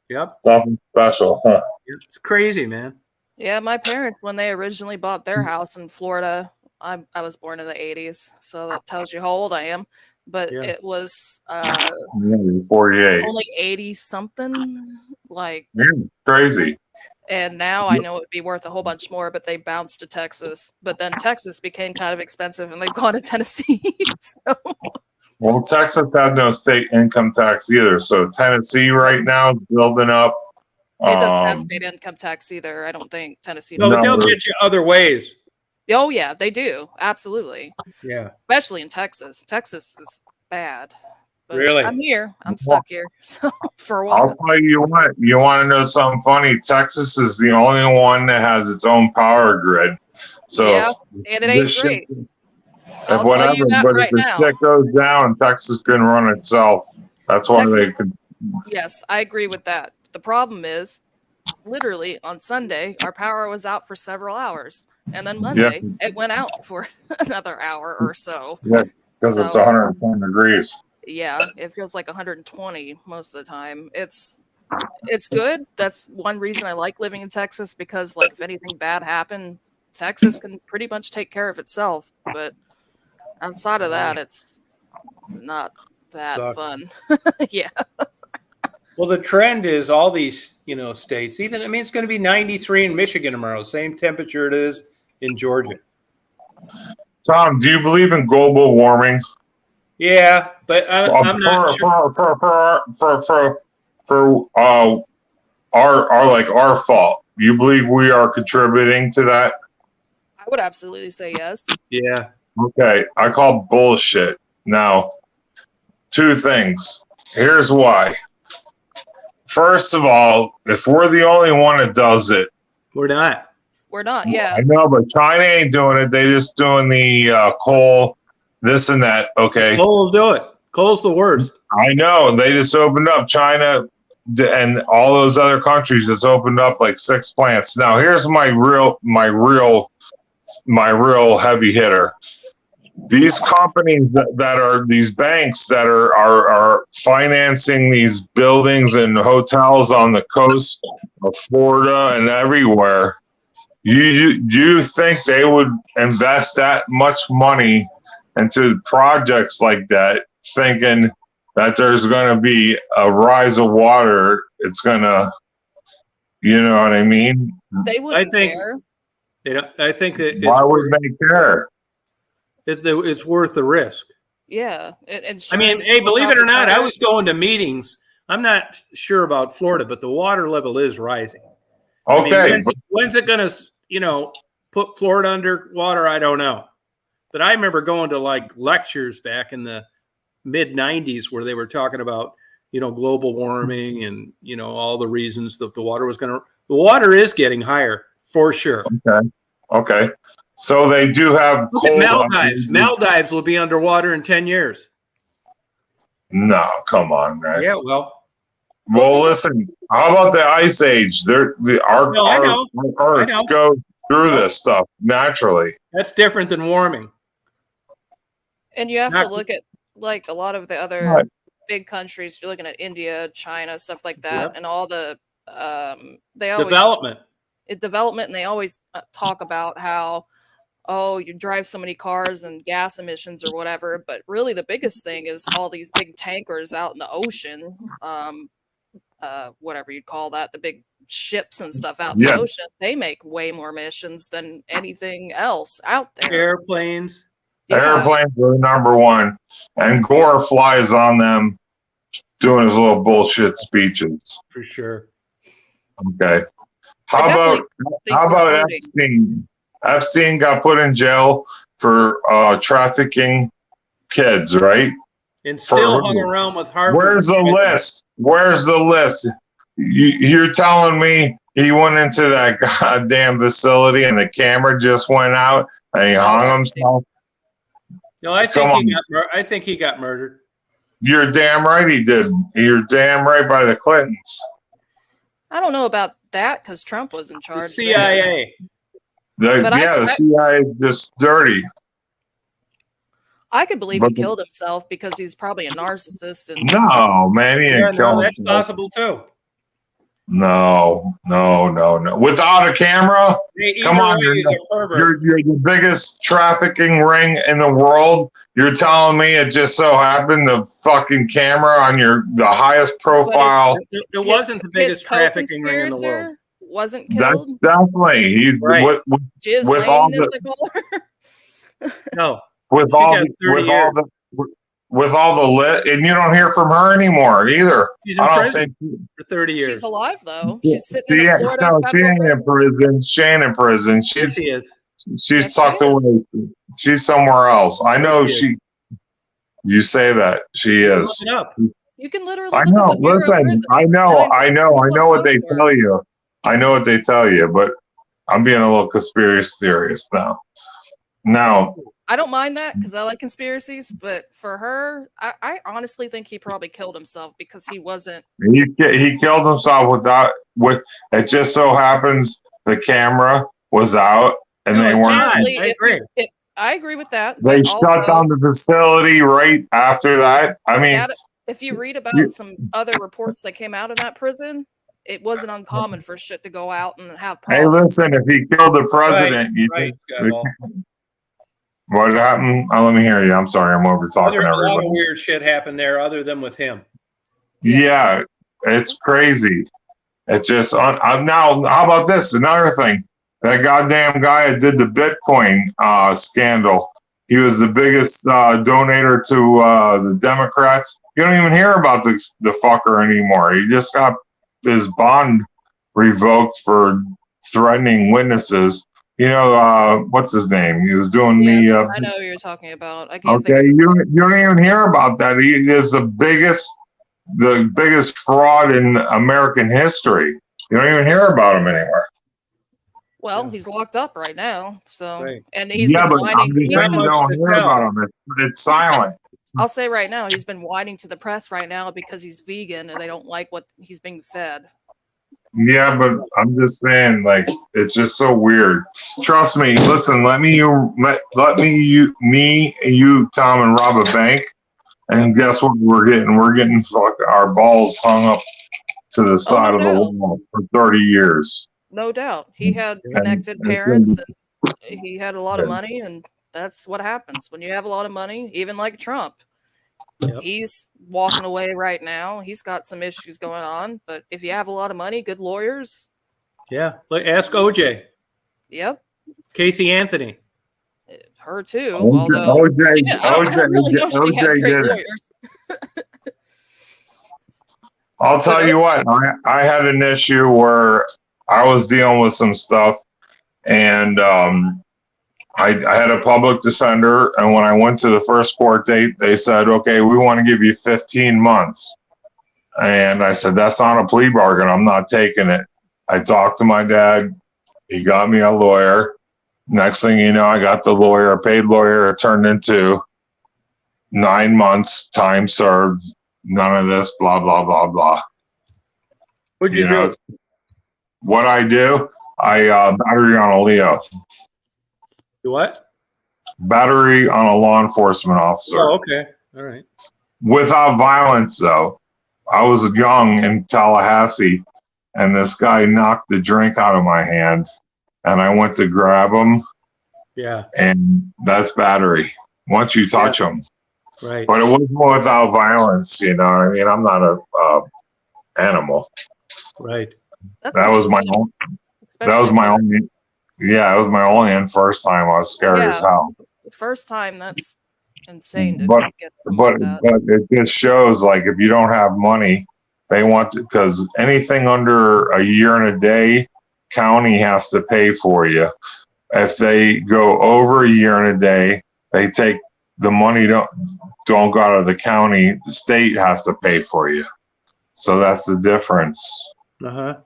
Yep. Nothing special, huh? It's crazy, man. Yeah, my parents, when they originally bought their house in Florida, I was born in the 80s, so that tells you how old I am. But Yeah. it was 48. only 80 something, like, Yeah, it's crazy. and now I know it would be worth a whole bunch more, but they bounced to Texas. But then Texas became kind of expensive, and they've gone to Tennessee. So Well, Texas had no state income tax either. So Tennessee right now is building up. it doesn't have state income tax either. I don't think Tennessee. No, but does. they'll No. get you other ways. Oh yeah, they do absolutely, Yeah. especially in Texas. Texas is bad. But Really? I'm here. I'm stuck here. So for a I'll while. tell you what, you want to know something funny? Texas is the only one that has its own power grid. So Yeah, and it ain't this shit- great. if I'll tell whatever, you that but right if the now. shit goes down, Texas can run itself. That's why Texas- they could. Yes, I agree with that. The problem is, literally on Sunday, our power was out for several hours, and then Monday it went out for another hour or so. Yeah, because it's 110 degrees. Yeah, it feels like 120 most of the time. It's good. That's one reason I like living in Texas, because like if anything bad happened, Texas can pretty much take care of itself. But outside of that, it's not that Sucks. fun. Yeah. Well, the trend is all these, states, it's going to be 93 in Michigan tomorrow, same temperature it is in Georgia. Tom, do you believe in global warming? Yeah, but I'm not sure. For our fault. You believe we are contributing to that? I would absolutely say yes. Yeah. Okay, I call bullshit. Now, two things. Here's why. First of all, if we're the only one that does it, We're not. We're not. Yeah. I know, but China ain't doing it. They just doing the coal, this and that. Okay, Coal will do it. Coal's the worst. I know. They just opened up China and all those other countries. It's opened up like 6 plants. Now, here's my real heavy hitter. These companies that are these banks that are financing these buildings and hotels on the coast of Florida and everywhere. You think they would invest that much money into projects like that, thinking that there's going to be a rise of water? It's going to, you know what I mean? They wouldn't think- care. I think that Why would they care? it's worth the risk. Yeah. Hey, believe it or not, I was going to meetings. I'm not sure about Florida, but the water level is rising. Okay, When's it going to, put Florida underwater? I don't know. But I remember going to like lectures back in the mid 90s where they were talking about, global warming and, all the reasons that the water is getting higher for sure. okay. So they do have Look at cold- Maldives. Maldives will be underwater in 10 years. No, come on, man. Yeah, well, Well, listen. How about the ice age? Our I know. Earth goes through this stuff naturally. that's different than warming. And you have Not- to look at like a lot of the other Right. big countries. You're looking at India, China, stuff like that, Yep. and all the they always Development. development, and they always talk about how, oh, you drive so many cars and gas emissions or whatever. But really, the biggest thing is all these big tankers out in the ocean, whatever you'd call that, the big ships and stuff out in Yeah. the ocean. They make way more emissions than anything else out there. Airplanes. Yeah. Airplanes are number one, and Gore flies on them, doing his little bullshit speeches. For sure. Okay. I How definitely about think how we're about voting. Epstein? Epstein got put in jail for trafficking kids, right? And still For- hung around with Harvard. Where's the list? Where's the list? You're telling me he went into that goddamn facility and the camera just went out and he Oh, hung that's- himself? No, I Come think he got murdered. You're damn right he did. You're damn right by the Clintons. I don't know about that because Trump was in The charge. there. CIA. But The CIA is just dirty. I could believe But he killed himself because he's probably a narcissist and No, man, he Yeah, didn't kill no, that's himself. possible too. No. Without a camera, Either come on, way, he's a pervert. you're the biggest trafficking ring in the world. You're telling me it just so happened the fucking camera on the highest profile. It wasn't the biggest trafficking ring in the world. co-conspirator wasn't That's killed. definitely he's Right. with all Ghislaine, as the- they call her. No, with She all got the, 30 with all the lit, and you don't hear from her anymore either. she's in I don't prison think for 30 years. She's alive though. She's sitting in she a ain't, Florida no, she federal ain't prison. in prison. She ain't in prison. Yes, She's she is. she's Yes, she tucked is. away. She's somewhere else. I know Yes, she she. You say that she Look is. it up. You can literally I look know. at the Bureau of Listen, Prisons. I know what they Photos are. tell you. I know what they tell you, but I'm being a little conspiracy theorist now. Now, I don't mind that because I like conspiracies, but for her, I honestly think he probably killed himself because he wasn't. he killed himself with. It just so happens the camera was out, and No, they it's weren't. not. Apparently, I agree. I agree with that. They but shut also, down the facility right after that. I mean, if you read about some other reports that came out of that prison, it wasn't uncommon for shit to go out and have hey, problems. listen, if he killed the president, you Right, think Skyball. what happened? Oh, let me hear you. I'm sorry, I'm over talking A lot of everybody. weird shit happened there other than with him. Yeah, it's crazy. It just now. How about this? Another thing. That goddamn guy that did the Bitcoin scandal. He was the biggest donator to the Democrats. You don't even hear about the fucker anymore. He just got his bond revoked for threatening witnesses. You know, what's his name? He was doing Yes, I know who you're talking about. I can't think okay, of his you don't even hear about that. He is the biggest fraud in American history. You don't even hear about him anymore. Well, he's locked up right now. So, Right. and he's Yeah, been but whining. I'm just saying you don't hear about him. It's silent. I'll say right now, he's been whining to the press right now because he's vegan and they don't like what he's being fed. Yeah, but I'm just saying, like, it's just so weird. Trust me. Listen, let me, Tom, and rob a bank, and guess what we're getting? We're getting our balls hung up to the side of the wall for 30 years. No doubt. He had connected and parents and he had a lot of money, and that's what happens when you have a lot of money, even like Trump. Yep. He's walking away right now. He's got some issues going on, but if you have a lot of money, good lawyers. Yeah. Look, ask OJ. Yep. Casey Anthony. Her too. OJ Although I don't really know if she had OJ great did it. lawyers. I'll tell you what, I had an issue where I was dealing with some stuff, and I had a public defender, and when I went to the first court date, they said, okay, we want to give you 15 months. And I said, that's not a plea bargain. I'm not taking it. I talked to my dad. He got me a lawyer. Next thing you know, I got the lawyer, a paid lawyer. It turned into 9 months, time served, none of this, blah, blah, blah, blah. What'd you do? What I do, I battery on a Leo. You what? Battery on a law enforcement officer. Oh, okay. All right. Without violence, though. I was young in Tallahassee, and this guy knocked the drink out of my hand, and I went to grab him, Yeah. and that's battery. Once you touch him. Right. But it wasn't without violence, you know. I mean, I'm not a animal. Right. That's That was my amazing, own. That especially was my for only. Yeah, it was my only and first time. I was scared as Yeah. hell. the first time. That's insane to But- just get something But like that. but it just shows, like, if you don't have money, they want to, because anything under a year and a day, county has to pay for you. If they go over a year and a day, they take the money. Don't go out of the county. The state has to pay for you. So that's the difference. Uh-huh.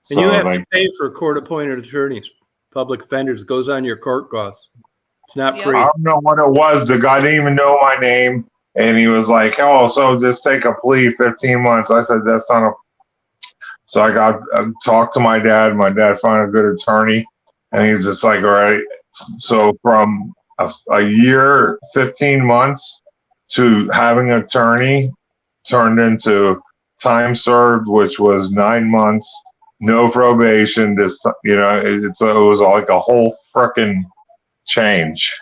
So And you have like, to pay for court-appointed attorneys, public offenders. Goes on your court costs. It's not Yeah. free. I don't know what it was. The guy didn't even know my name. And he was like, oh, so just take a plea, 15 months. I said, that's not a. So I got talked to my dad. My dad found a good attorney. And he's just like, all right. So from a year, 15 months to having an attorney turned into time served, which was 9 months, no probation. Just it was like a whole frickin' change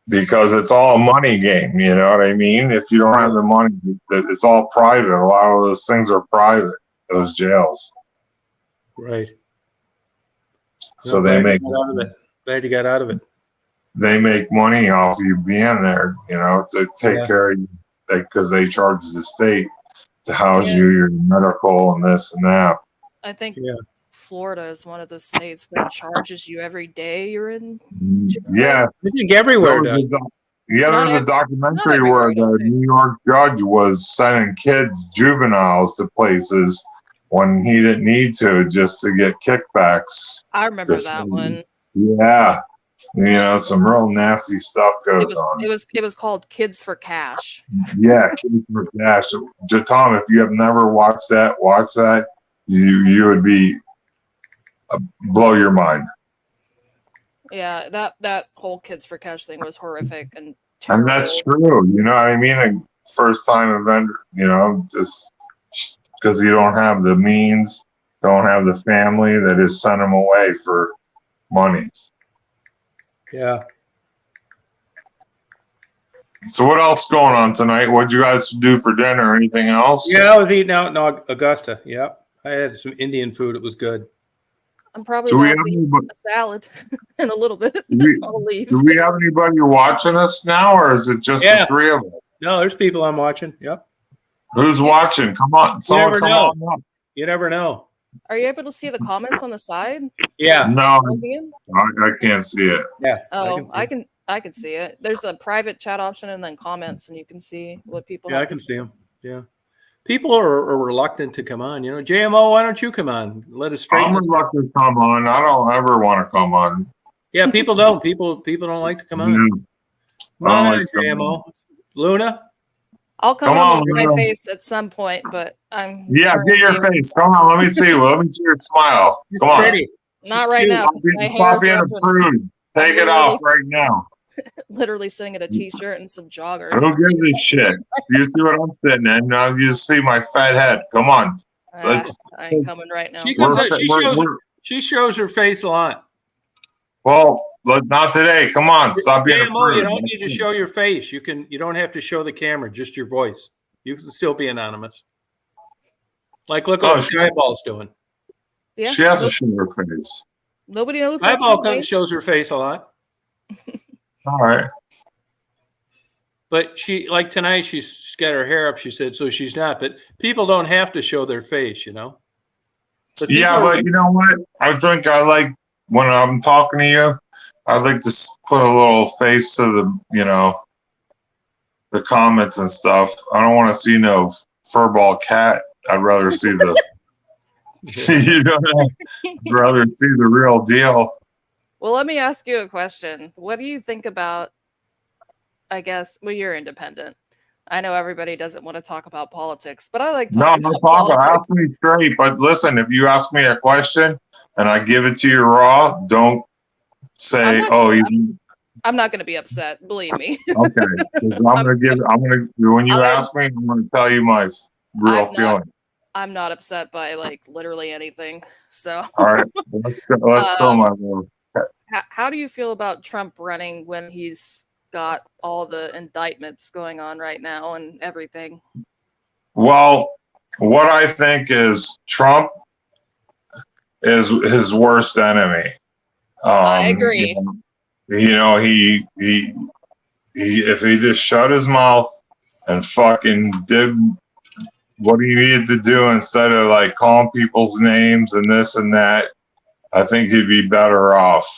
because it's all a money game. You know what I mean? If you don't have the money, it's all private. A lot of those things are private. Those jails. Right. So Well, they glad make you got out of it. Glad you got out of it. they make money off you being there, to take Yeah. care of you, because they charge the state to house Yeah. you, your medical and this and that. I think Yeah. Florida is one of the states that charges you every day you're in. Yeah, I think everywhere there was does. Not a ev- documentary everywhere, where I don't the think. New York judge was sending juveniles to places when he didn't need to, just to get kickbacks. I remember Just- that one. Yeah, some real nasty stuff goes on. It was called Kids for Cash. Yeah, Kids for Cash. Tom, if you have never watch that. You would be blow your mind. Yeah, that whole Kids for Cash thing was horrific and And terrible. that's true. You know what I mean? A first time event, just because you don't have the means, don't have the family, that just send them away for money. Yeah. So what else going on tonight? What'd you guys do for dinner? Anything else? Yeah, I was eating out in Augusta. Yeah. I had some Indian food. It was good. I'm probably Do we about have to eat anybody, a salad in a little bit. I'll leave. do we have anybody watching us now, or is it just Yeah. the three of us? No, there's people I'm watching. Yep. Who's watching? Come on, someone never come know. on up. You never know. Are you able to see the comments on the side? Yeah. No, Logan? I can't see it. Yeah. Oh, see I it. can see it. There's a private chat option and then comments, and you can see what people. Yeah, I have to can say. see them. Yeah. People are reluctant to come on. JMO, why don't you come on? Let us straighten I'm this. reluctant to come on. I don't ever want to come on. Yeah, people don't. People don't like to come on. Yeah. Come I on, don't in, like to come JMO. Luna? I'll come Come on on, with my Luna. face at some point, but I'm Yeah, get your currently- face. Come on, let me see. Let me see your smile. Come on. Pretty. not right cute. now. 'Cause my Stop hair's being up a and prude. Take it off right now. literally sitting in a t-shirt and some joggers. Who gives a shit? You see what I'm sitting in? Now you see my fat head. Come on. Let's- I ain't coming right now. She comes We're- out, we're- she shows her face a lot. Well, not today. Come on. Stop being a JMO, you prude. don't need to show your face. You don't have to show the camera, just your voice. You can still be anonymous. Like, look what Skyball's doing. Yeah, She has to show her face. nobody knows. what Skyball she's doing. shows her face a lot. All right. But like tonight, she's got her hair up, she said, so she's not. But people don't have to show their face, But Yeah, people- but you know what? I think I like when I'm talking to you, I like to put a little face to the comments and stuff. I don't want to see no furball cat. I'd rather see the, I'd rather see the real deal. Well, let me ask you a question. What do you think about? I guess you're independent. I know everybody doesn't want to talk about politics, but I like No, talking no about problem. politics. Ask me straight. But listen, if you ask me a question and I give it to you raw, don't say, not- "Oh, you." I'm not going to be upset. Believe me. Okay, 'cause when you I'm- ask me, I'm gonna tell you my real I'm not- feeling. I'm not upset by literally anything. So, All right, let's go, my lord. how do you feel about Trump running when he's got all the indictments going on right now and everything? Well, what I think is Trump is his worst enemy. I agree. He if he just shut his mouth and fucking did what he needed to do instead of calling people's names and this and that, I think he'd be better off.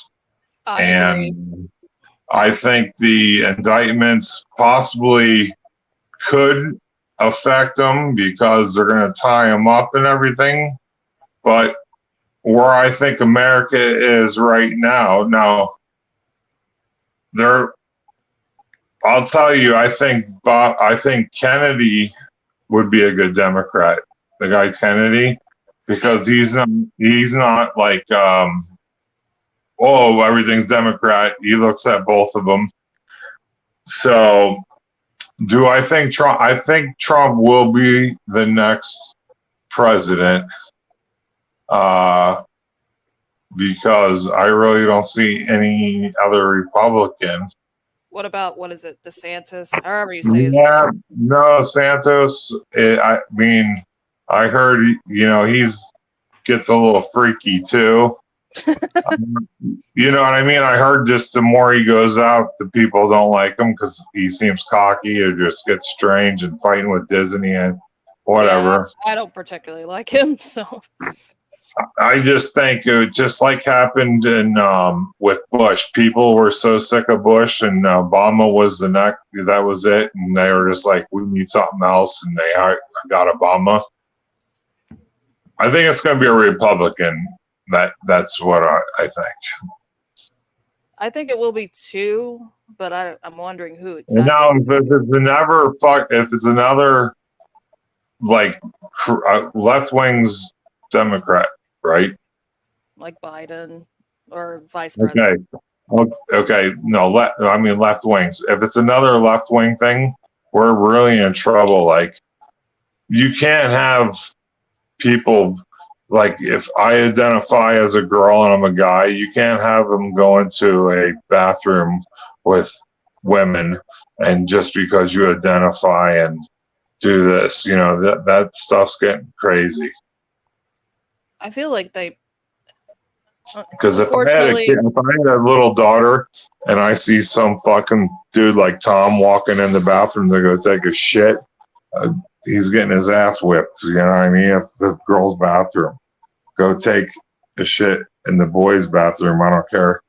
I agree. And I think the indictments possibly could affect him because they're going to tie him up and everything. But where I think America is right now, I'll tell you, I think Kennedy would be a good Democrat. The guy Kennedy, because he's not like everything's Democrat. He looks at both of them. So, do I think Trump? I think Trump will be the next president, because I really don't see any other Republican. What about, what is it, DeSantis? However you say his Yeah, name. no, Santos. I mean, I heard he's gets a little freaky too. You know what I mean? I heard just the more he goes out, the people don't like him because he seems cocky or just gets strange and fighting with Disney and whatever. Yeah, I don't particularly like him, so. I just think it just like happened in with Bush. People were so sick of Bush, and Obama was the next. That was it, and they were just like, "We need something else," and they got Obama. I think it's going to be a Republican. That's what I think. I think it will be two, but I'm wondering who exactly. And now, if it's another like left wing's Democrat, right? Like Biden or vice president. Okay. No, left wings. If it's another left wing thing, we're really in trouble. Like, you can't have people like, if I identify as a girl and I'm a guy, you can't have them go into a bathroom with women, and just because you identify and do this, that stuff's getting crazy. I feel like they. Because if I had a little daughter and I see some fucking dude like Tom walking in the bathroom to go take a shit, he's getting his ass whipped. You know what I mean? It's the girl's bathroom. Go take a shit in the boys' bathroom. I don't care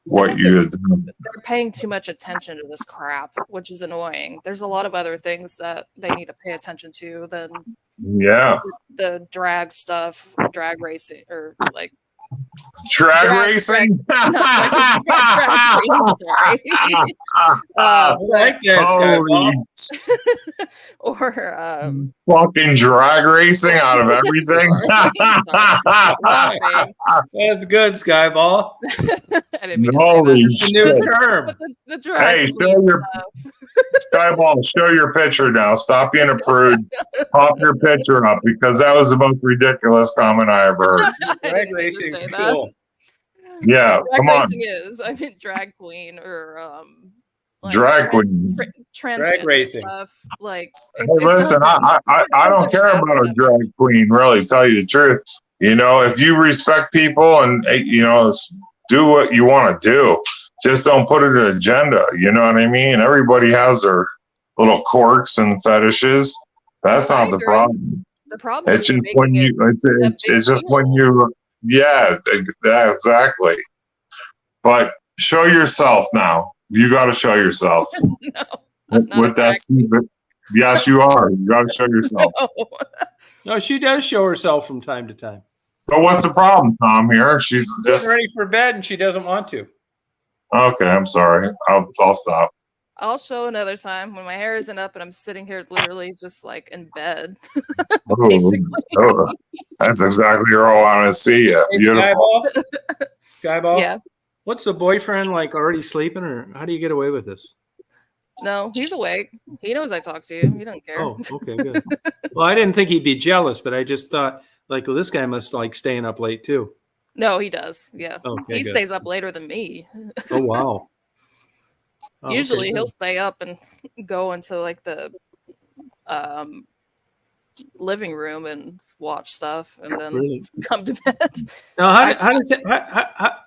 what you do. They're paying too much attention to this crap, which is annoying. There's a lot of other things that they need to pay attention to than the drag stuff, drag racing, or like drag racing. Drag sorry. Or fucking drag racing out of everything. That's good, Skyball. I didn't mean to say that. It's a new term. The drag Skyball, show your picture now. Stop being a prude. Pop your picture up, because that was the most ridiculous comment I ever heard. Drag racing is cool. Yeah, come on. I mean, drag queen or drag queen, drag racing stuff. Like, hey, listen, I don't care about a drag queen. Really, tell you the truth. If you respect people and do what you want to do, just don't put it in an agenda. You know what I mean? Everybody has their little quirks and fetishes. That's not the problem. The problem it's just when you. It's just when you. Yeah, exactly. But show yourself now. You got to show yourself. With that, yes, you are. You got to show yourself. No, she does show herself from time to time. So what's the problem, Tom? Here, she's just ready for bed and she doesn't want to. Okay, I'm sorry. I'll stop. I'll show another time when my hair isn't up and I'm sitting here literally just like in bed. That's exactly where I want to see you. Hey, Skyball? Yeah. What's the boyfriend like, already sleeping, or how do you get away with this? No, he's awake. He knows I talk to you. He don't care. Oh, okay, good. Well, I didn't think he'd be jealous, but I just thought, like, well, this guy must like staying up late too. No, he does. Yeah. Okay, he good. stays up later than me. Oh, wow. Oh, Usually okay, he'll stay up and go into like the living room and watch stuff and then come to bed. Now, how does it,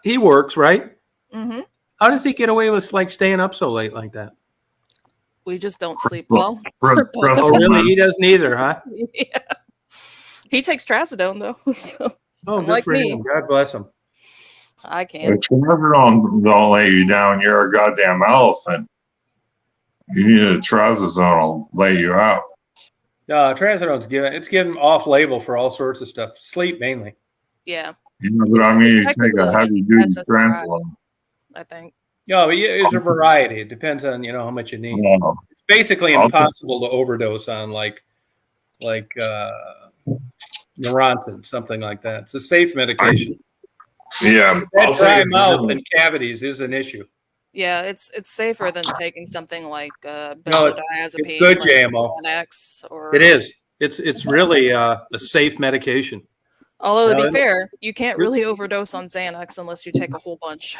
he works, right? Mm-hmm. How does he get away with like staying up so late like that? We just don't sleep well. Oh, really? He doesn't either, huh? Yeah. He takes trazodone though. So good like for me. him. God bless him. I can't. If trazodone don't lay you down, you're a goddamn elephant. You need a trazodone to lay you out. No, trazodone's given off label for all sorts of stuff. Sleep mainly. Yeah. But I mean, you take a heavy duty trazodone. I think. No, it's a variety. It depends on how much you need. Yeah. It's basically impossible to overdose on like Neurontin, something like that. It's a safe medication. Yeah, that dry mouth and cavities is an issue. Yeah, it's safer than taking something like benzodiazepine. It's good, JMO. Xanax or It is. It's really a safe medication. Although to No, be fair, you can't really overdose on Xanax unless you take a whole bunch.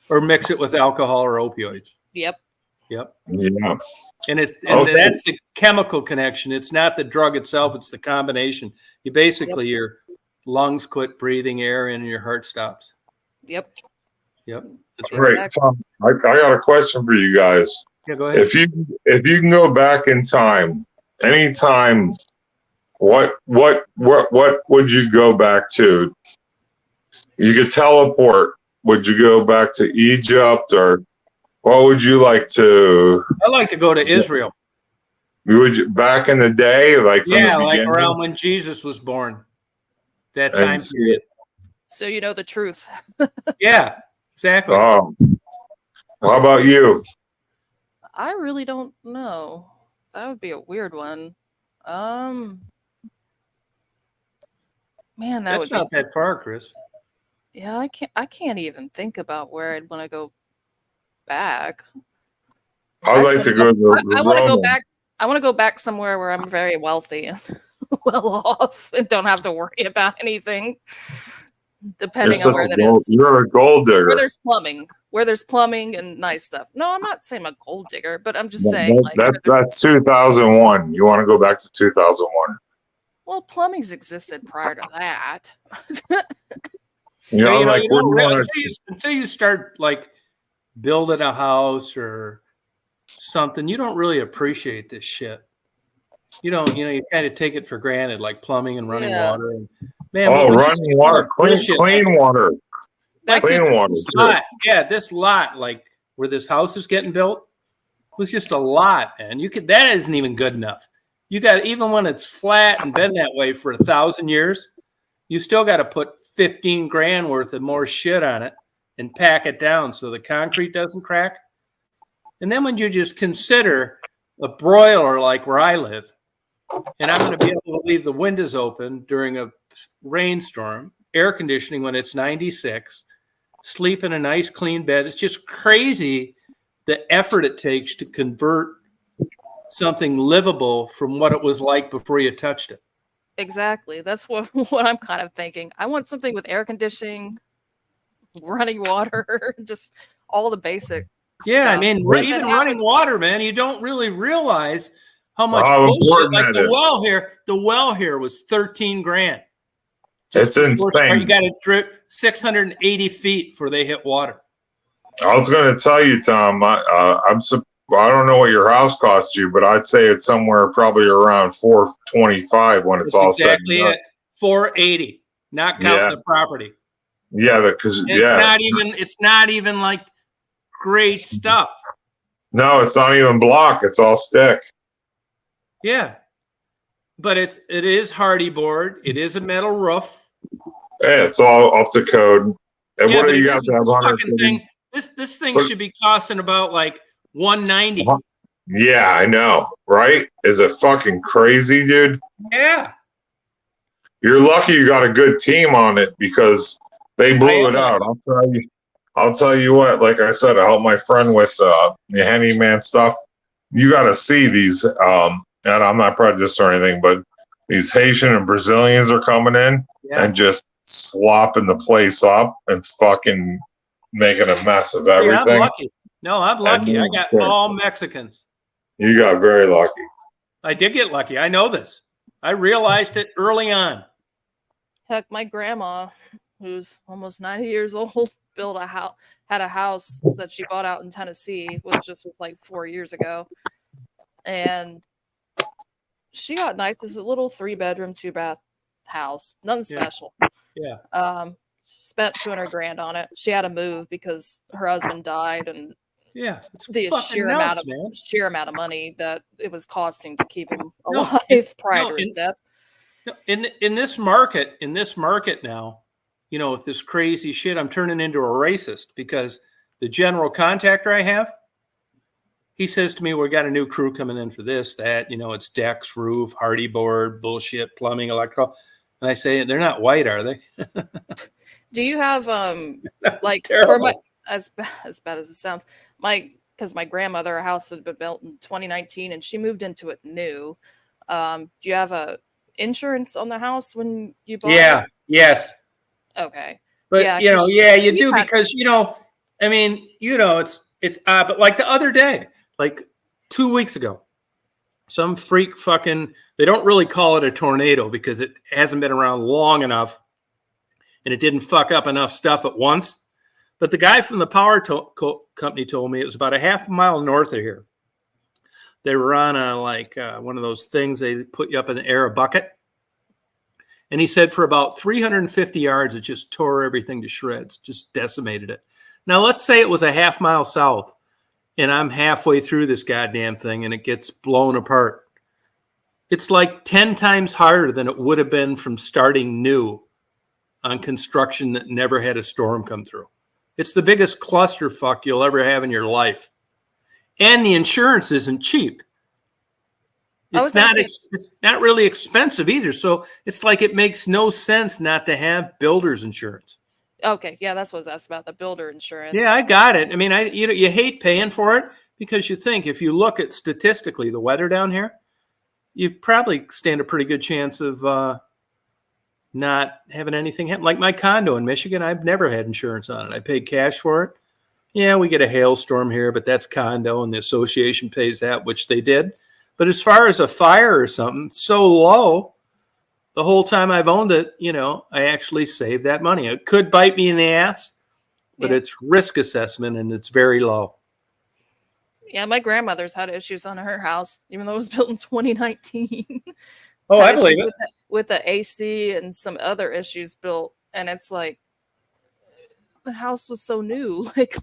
Or mix it with alcohol or opioids. Yep. Yep. Yeah. And Okay. that's the chemical connection. It's not the drug itself. It's the combination. You basically, your lungs quit breathing air in and your heart stops. Yep. Yep. That's right. Great, Tom. I got a question for you guys. Yeah, go ahead. If you can go back in time, anytime, what would you go back to? You could teleport. Would you go back to Egypt, or what would you like to? I like to go to Israel. Would you back in the day, like from Yeah, the like beginning? around when Jesus was born. That And time see period. So you know the truth. Yeah, exactly. Oh, how about you? I really don't know. That would be a weird one. Man, that That's would be not that far, Chris. yeah, I can't even think about where I'd want to go back. I'd like to go to I want to go Roman. back. I want to go back somewhere where I'm very wealthy and well off and don't have to worry about anything. Depending on where that is. You're a gold digger. Where there's plumbing and nice stuff. No, I'm not saying I'm a gold digger, but I'm just saying like That's 2001. You want to go back to 2001? well, plumbing's existed prior to that. You know, You like don't wouldn't really- want until you start like building a house or something, you don't really appreciate this shit. You don't, you kind of take it for granted, like plumbing and running Yeah. water. And, man, Oh, when you running see water, bullshit clean like- water, That's clean water. This too. lot, yeah, this lot, like where this house is getting built, was just a lot, man. That isn't even good enough. You got, even when it's flat and been that way for 1,000 years, you still got to put 15 grand worth of more shit on it and pack it down so the concrete doesn't crack. And then when you just consider a broiler like where I live, and I'm going to be able to leave the windows open during a rainstorm, air conditioning when it's 96, sleep in a nice clean bed. It's just crazy the effort it takes to convert something livable from what it was like before you touched it. exactly. That's what I'm kind of thinking. I want something with air conditioning, running water, just all the basic. Yeah, I stuff. mean, Like even that running water, man, you don't really realize how much How bullshit. important Like that the well here was 13 grand. It's before insane. You got to drip 680 feet before they hit water. I was going to tell you, Tom. I don't know what your house cost you, but I'd say it's somewhere probably around 425 when it's That's all exactly said and done. it. 480, not counting Yeah. the property. Yeah, because It's not even like great stuff. No, it's not even block. It's all stick. Yeah. But it is hardy board. It is a metal roof. Yeah, it's all up to code. And Yeah, what but do it you have isn't to have this 100? fucking thing. This thing But- should be costing about like 190. Yeah, I know, right? Is it fucking crazy, dude? Yeah. You're lucky you got a good team on it because they blew I it am. out. I'll tell you what, like I said, I helped my friend with the handyman stuff. You got to see these, and I'm not prejudiced or anything, but these Haitian and Brazilians are coming in Yeah. and just slopping the place up and fucking making a mess of Yeah, I'm everything. lucky. No, I'm lucky. I got Sure. all Mexicans. You got very lucky. I did get lucky. I know this. I realized it early on. Heck, my grandma, who's almost 90 years old, had a house that she bought out in Tennessee, which just was like 4 years ago. And she got nice as a little 3-bedroom, 2-bath house. Nothing Yeah. special. Yeah. Spent 200 grand on it. She had to move because her husband died, and Yeah. It's the fucking sheer nuts, man. amount of money that it was costing to keep him No, alive prior no, to his death. In this market now, with this crazy shit, I'm turning into a racist because the general contractor I have, he says to me, "We got a new crew coming in for this, that, it's decks, roof, hardy board, bullshit, plumbing, electrical." And I say, "They're not white, are they?" Do you have like for terrible. my as bad as it sounds, because my grandmother, her house had been built in 2019 and she moved into it new. Do you have a insurance on the house when you bought Yeah. it? Yes. Okay. But Yeah, you know, 'cause yeah, you we do had- because I mean, it's but like the other day, like 2 weeks ago, some freak fucking they don't really call it a tornado because it hasn't been around long enough and it didn't fuck up enough stuff at once. But the guy from the power company told me it was about a half a mile north of here. They were on one of those things they put you up in the air, a bucket. And he said for about 350 yards, it just tore everything to shreds, just decimated it. Now, let's say it was a half mile south and I'm halfway through this goddamn thing and it gets blown apart. It's like 10 times harder than it would have been from starting new on construction that never had a storm come through. It's the biggest clusterfuck you'll ever have in your life. And the insurance isn't cheap. It's not really expensive either. So it's like it makes no sense not to have builder's insurance. Okay, yeah, that's what I was asked about, the builder insurance. Yeah, I got it. I mean, you hate paying for it because you think if you look at statistically the weather down here, you probably stand a pretty good chance of not having anything happen. Like my condo in Michigan, I've never had insurance on it. I paid cash for it. Yeah, we get a hailstorm here, but that's condo and the association pays that, which they did. But as far as a fire or something, so low, the whole time I've owned it, I actually saved that money. It could bite me in the ass, but it's risk assessment and it's very low. Yeah, my grandmother's had issues on her house, even though it was built in 2019. Oh, I believe it. With the AC and some other issues built. And it's like, the house was so new. Like,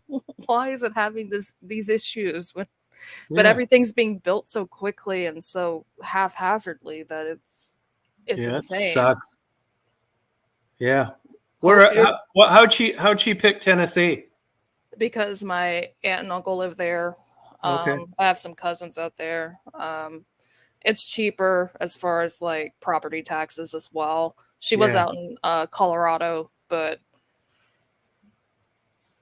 why is it having these issues? But everything's being built so quickly and so haphazardly that it's insane. It sucks. Yeah. How'd she pick Tennessee? Because my aunt and uncle live there. Okay. I have some cousins out there. It's cheaper as far as like property taxes as well. She was out in Colorado, but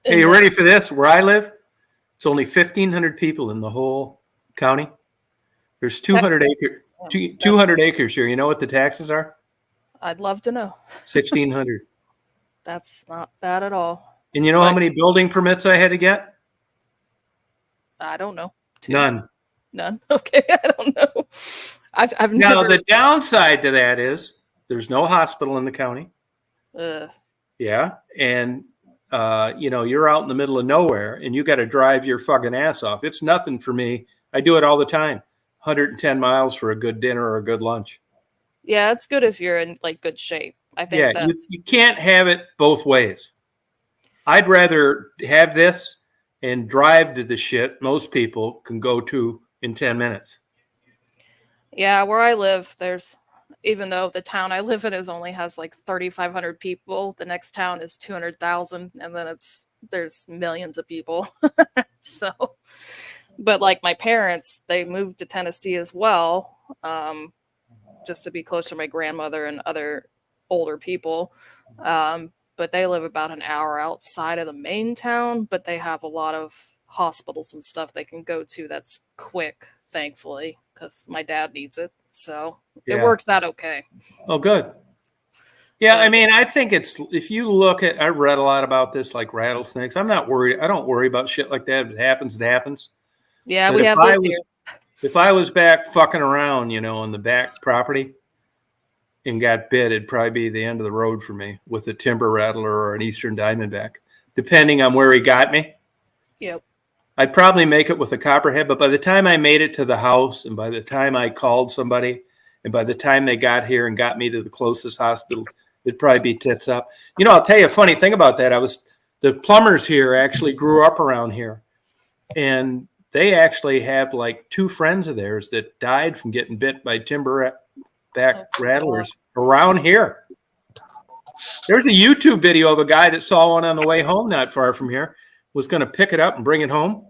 hey, you ready for this? Where I live, it's only 1,500 people in the whole county. There's 200 acres here. You know what the taxes are? I'd love to know. 1,600. That's not bad at all. And you know how many building permits I had to get? I don't know. None. Okay, I don't know. I've now never. The downside to that is there's no hospital in the county. Yeah, and you're out in the middle of nowhere, and you got to drive your fucking ass off. It's nothing for me. I do it all the time. 110 miles for a good dinner or a good lunch. Yeah, it's good if you're in like good shape. I think. Yeah, you can't have it both ways. I'd rather have this and drive to the shit most people can go to in 10 minutes. Yeah, where I live, even though the town I live in only has like 3,500 people, the next town is 200,000, and then there's millions of people. So, but like my parents, they moved to Tennessee as well, just to be close to my grandmother and other older people. But they live about an hour outside of the main town, but they have a lot of hospitals and stuff they can go to that's quick, thankfully, because my dad needs it. So it works out okay. Oh, good. Yeah, I mean, I think if you look at, I've read a lot about this, like rattlesnakes. I'm not worried. I don't worry about shit like that. If it happens, it happens. Yeah, but we have this here. If I was back fucking around, on the back property and got bit, it'd probably be the end of the road for me with a timber rattler or an eastern diamondback, depending on where he got me. Yep. I'd probably make it with a copperhead, but by the time I made it to the house and by the time I called somebody and by the time they got here and got me to the closest hospital, it'd probably be tits up. I'll tell you a funny thing about that. The plumbers here actually grew up around here, and they actually have like two friends of theirs that died from getting bit by timberback rattlers around here. There's a YouTube video of a guy that saw one on the way home not far from here, was going to pick it up and bring it home.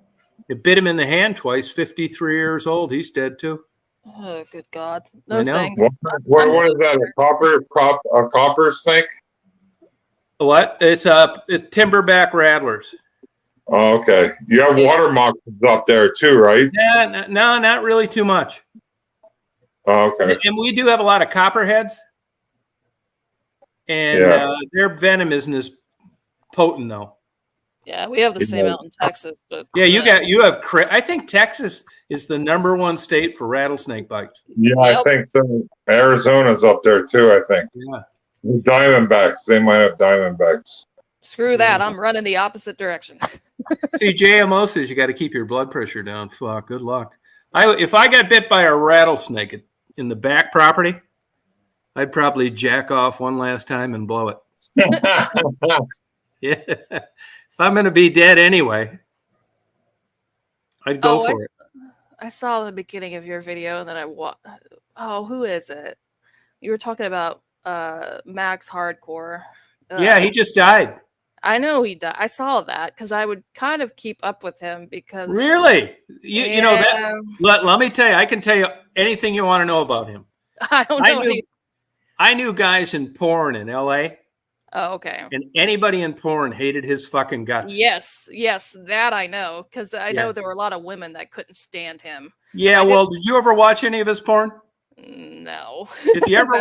It bit him in the hand twice, 53 years old. He's dead too. Oh, good God. I know. Things. What is that? A copper snake? What? It's timberback rattlers. Oh, okay. You have water moccasins up there too, right? Yeah, no, not really too much. Oh, okay. And we do have a lot of copperheads, and Yeah. their venom isn't as potent though. Yeah, we have the same Yeah. out in Texas, but Yeah, you have. I think Texas is the #1 state for rattlesnake bites. Yeah, Yep. I think so. Arizona's up there too, I think. Yeah. The Diamondbacks, they might have Diamondbacks. screw that. I'm running the opposite direction. See, JMO says you got to keep your blood pressure down. Fuck, good luck. If I got bit by a rattlesnake in the back property, I'd probably jack off one last time and blow it. Yeah. If I'm going to be dead anyway, I'd go for it. I saw the beginning of your video, and then who is it? You were talking about Max Hardcore. Yeah, he just died. I know he died. I saw that because I would kind of keep up with him because Really? You know that. Yeah, Let me tell you, I can tell you anything you want to know about him. I don't know. I knew guys in porn in LA, Oh, okay. and anybody in porn hated his fucking guts. Yes, that I know because I Yeah. know there were a lot of women that couldn't stand him. Yeah, well, did you ever watch any of his porn? No. If you ever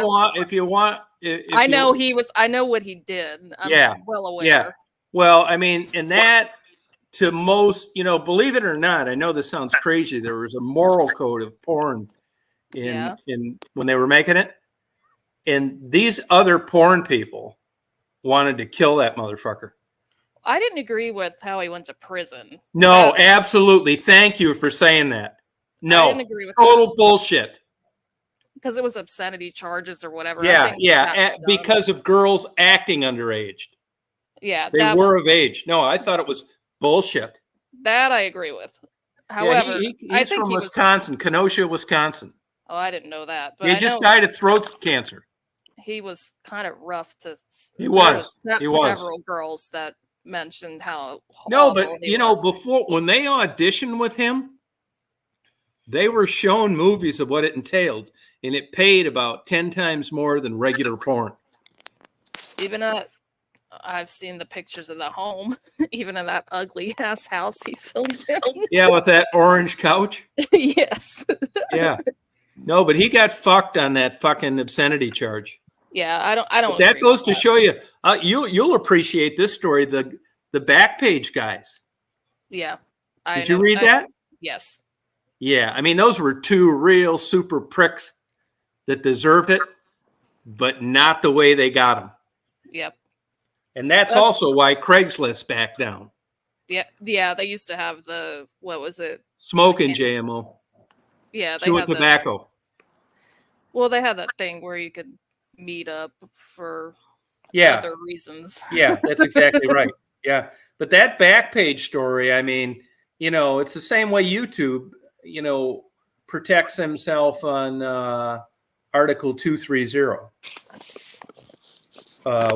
I know he was. I know what he did. I'm well aware. Yeah. Well, I mean, and that to most, believe it or not, I know this sounds crazy. There was a moral code of porn in when they were making it, and these other porn people wanted to kill that motherfucker. I didn't agree with how he went to prison. No, absolutely. Thank you for saying that. No, I didn't agree with total bullshit. because it was obscenity charges or whatever. Because of girls acting underage. Yeah, They were of age. No, I thought it was bullshit. that I agree with. However, he's I think from he Wisconsin, Kenosha, Wisconsin. Oh, I didn't know that. But He I just know died of throat cancer. he was kind of rough to. He there was. He was. Several girls that mentioned how. No, awful but he was. before when they auditioned with him, they were shown movies of what it entailed, and it paid about 10 times more than regular porn. Even I've seen the pictures of the home, even in that ugly ass house he filmed in. Yeah, with that orange couch. Yes. Yeah. No, but he got fucked on that fucking obscenity charge. Yeah, I don't. That agree goes with to that. show you. You'll appreciate this story. The Backpage guys. Yeah. Did you read that? Yes. Yeah, I mean those were two real super pricks that deserved it, but not the way they got them. Yep. And that's also why Craigslist backed down. Yeah. They used to have what was it? Smoking JMO. Yeah, they Chewing had tobacco. Well, they had that thing where you could meet up for other reasons. Yeah, that's exactly right. Yeah. But that Backpage story, I mean, it's the same way YouTube, protects himself on Article 230,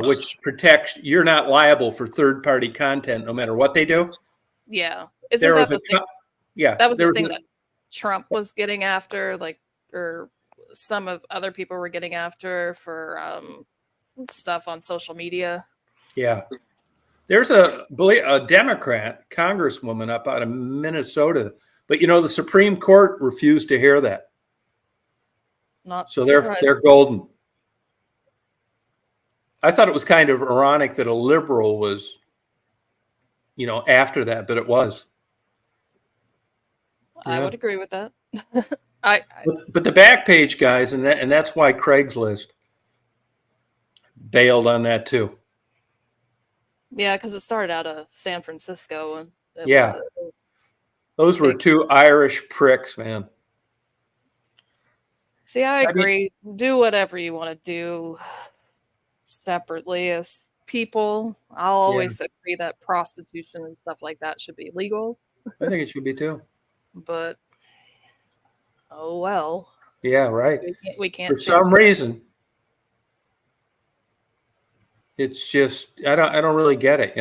which protects you're not liable for third-party content no matter what they do. Yeah. Isn't that the thing? Yeah. That was the thing that Trump was getting after, or some of other people were getting after for stuff on social media. Yeah. There's a Democrat congresswoman up out of Minnesota, but the Supreme Court refused to hear that. So they're golden. I thought it was kind of ironic that a liberal was, after that, but it was. I would agree with that. But the Backpage guys, and that's why Craigslist bailed on that too. Yeah, because it started out of San Francisco, and those were two Irish pricks, man. See, I agree. Do whatever you want to do separately as people. I'll always agree that prostitution and stuff like that should be legal. I think it should be too. But oh well. Yeah, right. We can't. For some reason, it's just I don't really get it.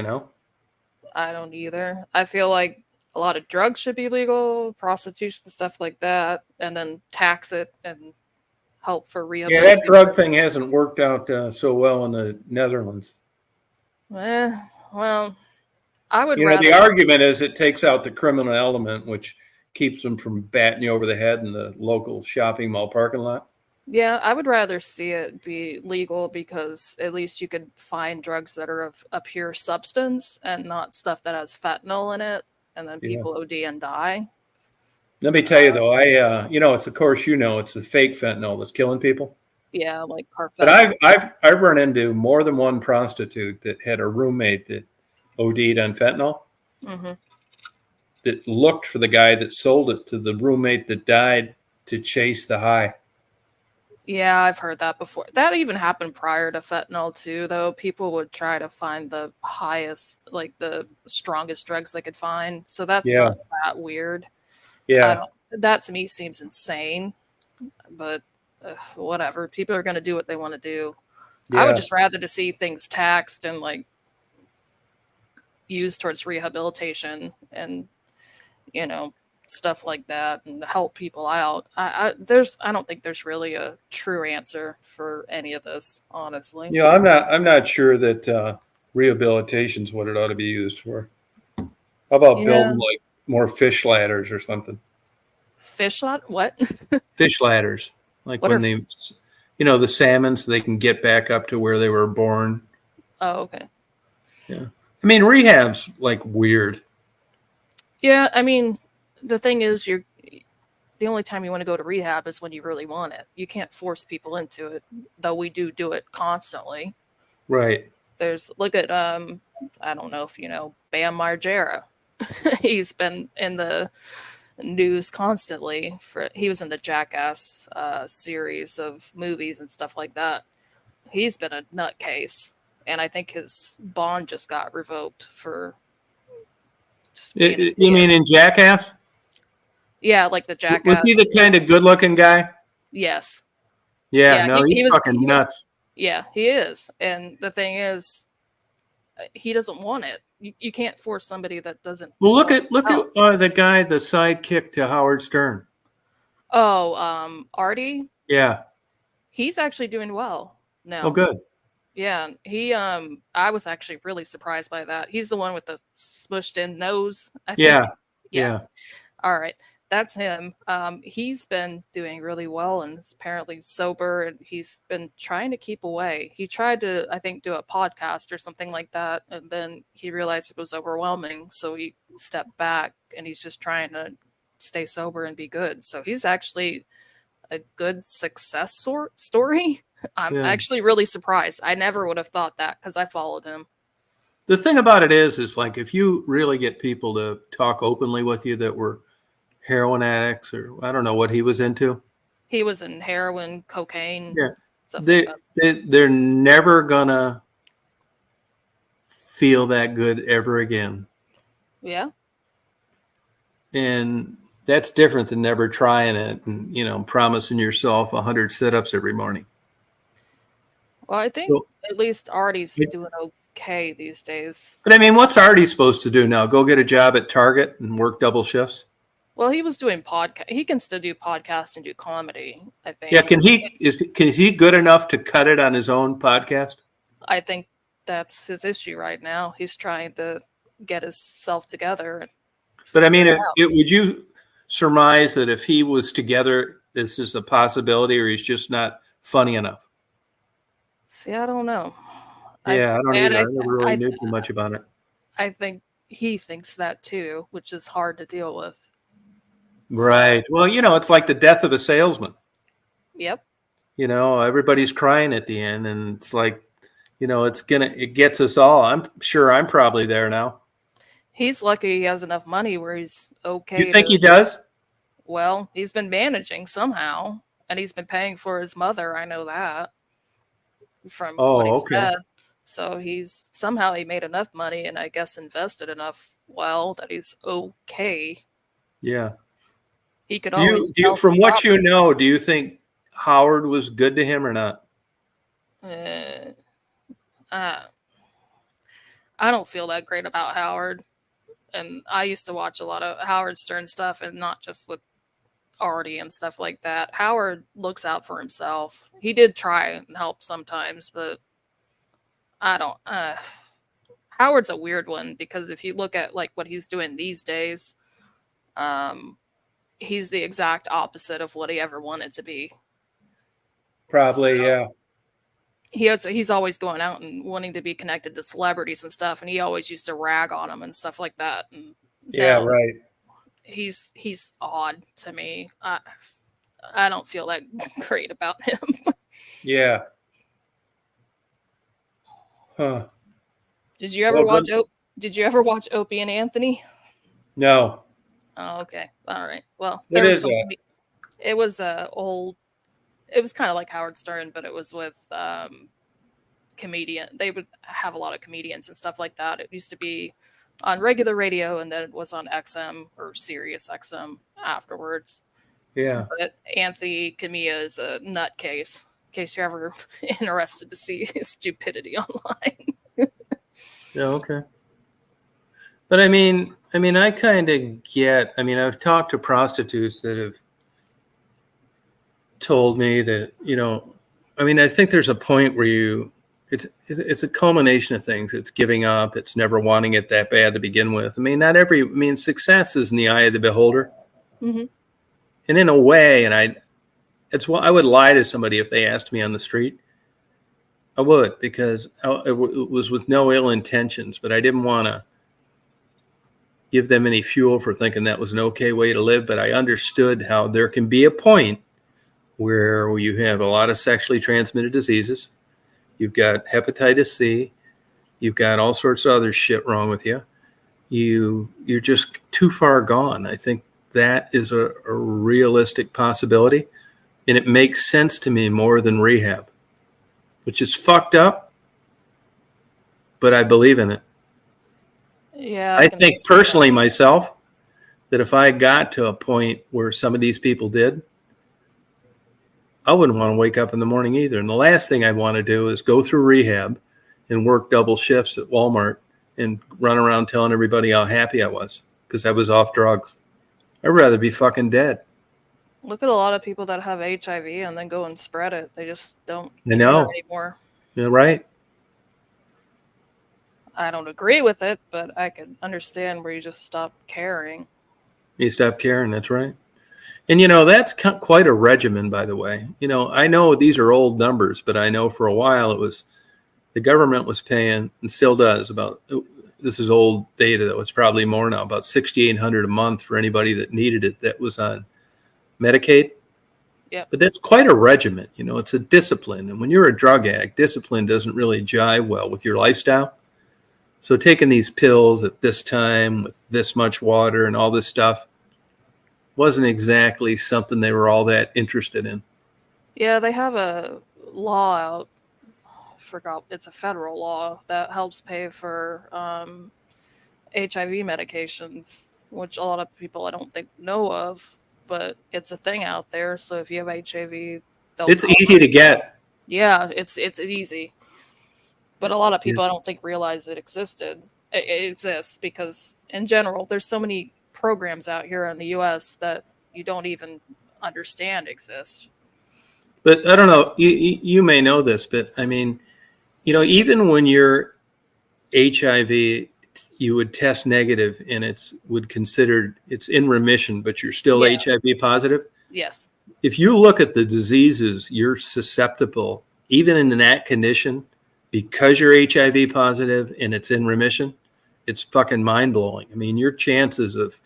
I don't either. I feel like a lot of drugs should be legal, prostitution, stuff like that, and then tax it and help for rehabilitation. Yeah, that drug thing hasn't worked out so well in the Netherlands. Well, I would rather. The argument is it takes out the criminal element, which keeps them from batting you over the head in the local shopping mall parking lot. Yeah, I would rather see it be legal because at least you could find drugs that are of a pure substance and not stuff that has fentanyl in it, and then Yeah. people OD and die. Let me tell you though, it's of course it's the fake fentanyl that's killing people. Yeah, like But carfentanil. I've run into more than one prostitute that had a roommate that OD'd on fentanyl, Hmm. that looked for the guy that sold it to the roommate that died to chase the high. Yeah, I've heard that before. That even happened prior to fentanyl too, though. People would try to find the highest, like the strongest drugs they could find. So that's Yeah. not that weird. Yeah. That to me seems insane, but whatever. People are going to do what they want to do. I Yeah. would just rather to see things taxed and like used towards rehabilitation and stuff like that and help people out. I don't think there's really a true answer for any of this, honestly. I'm not sure that rehabilitation is what it ought to be used for. How about Yeah. building like more fish ladders or something? Fish lot? What? Fish ladders, like What when are they, the salmon, so they can get back up to where they were born. Oh, okay. I mean, rehab's like weird. Yeah, I mean, the thing is, the only time you want to go to rehab is when you really want it. You can't force people into it, though we do it constantly. Right. Look at I don't know if you know Bam Margera. He's been in the news constantly he was in the Jackass series of movies and stuff like that. He's been a nutcase, and I think his bond just got revoked for just being an You mean idiot. in Jackass? Yeah, like the Jackass. Was he the kind of good-looking guy? Yes. Yeah. Yeah, No, he he's was- fucking he- nuts. Yeah, he is. And the thing is, he doesn't want it. You can't force somebody that doesn't. Well, look want at help. the guy, the sidekick to Howard Stern. Oh, Artie, Yeah. he's actually doing well now. Oh, good. Yeah, I was actually really surprised by that. He's the one with the smushed in nose, I think. Yeah. Yeah. Yeah. All right. That's him. He's been doing really well and is apparently sober, and he's been trying to keep away. He tried to, I think, do a podcast or something like that, and then he realized it was overwhelming, so he stepped back, and he's just trying to stay sober and be good. So he's actually a good success story. I'm Yeah. actually really surprised. I never would have thought that because I followed him. The thing about it is like if you really get people to talk openly with you that were heroin addicts, or I don't know what he was into, He was in heroin, cocaine, Yeah. stuff like that. they're never gonna feel that good ever again. Yeah. And that's different than never trying it and, promising yourself 100 sit-ups every morning. Well, I think So- at least Artie's It- doing okay these days. But I mean, what's Artie supposed to do now? Go get a job at Target and work double shifts? Well, he was doing podcast. He can still do podcast and do comedy, I think. Yeah, is he good enough to cut it on his own podcast? I think that's his issue right now. He's trying to get himself together. And But I mean, figure it out. would you surmise that if he was together, this is a possibility, or he's just not funny enough? See, I don't know. Yeah, I don't and either. I never really knew too much about it. I think he thinks that too, which is hard to deal with. Right. Well, it's like the death of a salesman. Yep. Everybody's crying at the end, and it's like, it gets us all. I'm sure I'm probably there now. He's lucky he has enough money where he's okay. You think he does? Well, he's been managing somehow, and he's been paying for his mother. I know that from what he okay. said. So somehow he made enough money, and I guess invested enough well that he's okay. Yeah. He could always From what you know, do you think Howard was good to him or not? I don't feel that great about Howard, and I used to watch a lot of Howard Stern stuff, and not just with Artie and stuff like that. Howard looks out for himself. He did try and help sometimes, but I don't. Howard's a weird one because if you look at like what he's doing these days, he's the exact opposite of what he ever wanted to be. Probably, So- yeah. He's always going out and wanting to be connected to celebrities and stuff, and he always used to rag on them and stuff like that. And Yeah, now right. he's odd to me. I don't feel that great about him. Yeah. Huh. Did you ever Well, watch Did you ever watch Opie and Anthony? No. Oh, okay. All right. Well, What there was is some, that? it was old. It was kind of like Howard Stern, but it was with comedian. They would have a lot of comedians and stuff like that. It used to be on regular radio, and then it was on XM or Sirius XM afterwards. Yeah. But Anthony Camilla is a nutcase. In case you're ever interested to see his stupidity online. Yeah, okay. But I mean, I kind of get. I mean, I've talked to prostitutes that have told me that, you know, I mean, I think there's a point where it's a culmination of things. It's giving up. It's never wanting it that bad to begin with. I mean, success is in the eye of the beholder. Mm-hmm. And in a way, I would lie to somebody if they asked me on the street. I would, because it was with no ill intentions, but I didn't want to give them any fuel for thinking that was an okay way to live. But I understood how there can be a point where you have a lot of sexually transmitted diseases. You've got hepatitis C. You've got all sorts of other shit wrong with you. You're just too far gone. I think that is a realistic possibility. And it makes sense to me more than rehab, which is fucked up, but I believe in it. Yeah. I can think see that. personally myself that if I got to a point where some of these people did, I wouldn't want to wake up in the morning either. And the last thing I want to do is go through rehab and work double shifts at Walmart and run around telling everybody how happy I was because I was off drugs. I'd rather be fucking dead. Look at a lot of people that have HIV and then go and spread it. They just don't I know. care anymore. Yeah, right? I don't agree with it, but I could understand where you just stop caring. You stop caring. That's right. And, you know, that's quite a regimen, by the way. You know, I know these are old numbers, but I know for a while it was the government was paying and still does about, this is old data that was probably more now, about $6,800 a month for anybody that needed it that was on Medicaid. Yeah. But that's quite a regimen. You know, it's a discipline. And when you're a drug addict, discipline doesn't really jive well with your lifestyle. So taking these pills at this time with this much water and all this stuff wasn't exactly something they were all that interested in. Yeah, they have a law out. I forgot, it's a federal law that helps pay for HIV medications, which a lot of people I don't think know of, but it's a thing out there. So if you have HIV, they'll It's cover easy to get. Yeah, it's easy. But a lot of people I don't think realize it existed. It exists because in general, there's so many programs out here in the US that you don't even understand exist. But I don't know, you may know this, but I mean, you know, even when you're HIV, you would test negative and it's in remission, but you're still Yeah. HIV positive. Yes. If you look at the diseases you're susceptible, even in that condition, because you're HIV positive and it's in remission, it's fucking mind blowing. I mean, your chances of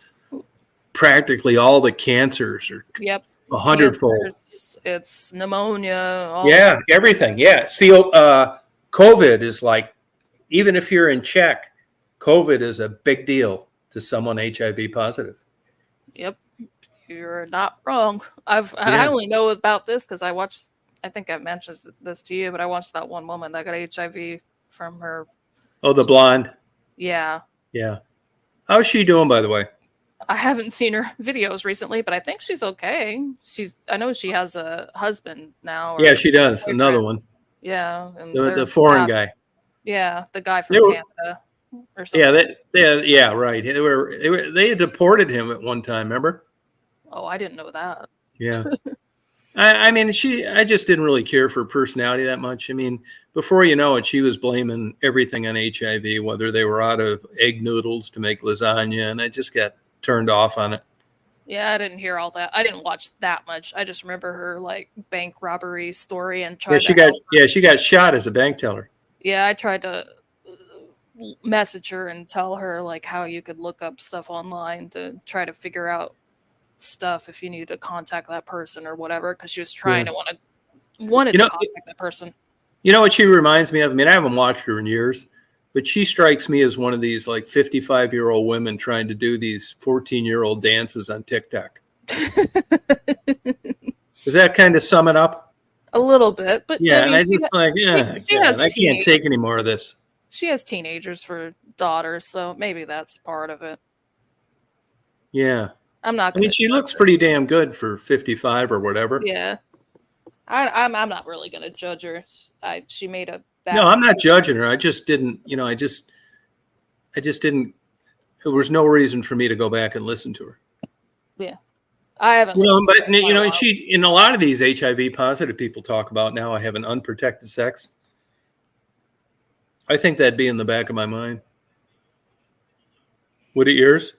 practically all the cancers are Yep. 100-fold. Cancers, it's pneumonia. Yeah, everything. Yeah. See, COVID is like, even if you're in check, COVID is a big deal to someone HIV positive. Yep. You're not wrong. I Yeah. only know about this because I think I've mentioned this to you, but I watched that one woman that got HIV from her. Oh, the blonde. Yeah. Yeah. How's she doing, by the way? I haven't seen her videos recently, but I think she's okay. I know she has a husband now. Yeah, she does. boyfriend. Another one. Yeah. And The they're foreign happy. guy. Yeah. The guy from They were- Canada or something. Yeah, right. They had deported him at one time, remember? Oh, I didn't know that. Yeah. I mean, I just didn't really care for her personality that much. I mean, before you know it, she was blaming everything on HIV, whether they were out of egg noodles to make lasagna, and I just got turned off on it. Yeah, I didn't hear all that. I didn't watch that much. I just remember her like bank robbery story and tried to help her. she got shot as a bank teller. Yeah, I tried to message her and tell her like how you could look up stuff online to try to figure out stuff if you needed to contact that person or whatever, because she was trying to wanted You to know, contact that person. You know what she reminds me of? I mean, I haven't watched her in years, but she strikes me as one of these like 55-year-old women trying to do these 14-year-old dances on TikTok. Does that kind of sum it up? A little bit, but Yeah, I mean, and I just like, yeah, she has I can't take any more of this. she has teenagers for daughters, so maybe that's part of it. Yeah. I'm not. I mean, Gonna she judge looks her. pretty damn good for 55 or whatever. Yeah, I'm not really gonna judge her. She made a bad. No, I'm not judging her. I just didn't, I just didn't, there was no reason for me to go back and listen to her. Yeah, I haven't. But listened to her in a while. she, in a lot of these HIV positive people talk about now, I have an unprotected sex. I think that'd be in the back of my mind. Would it yours?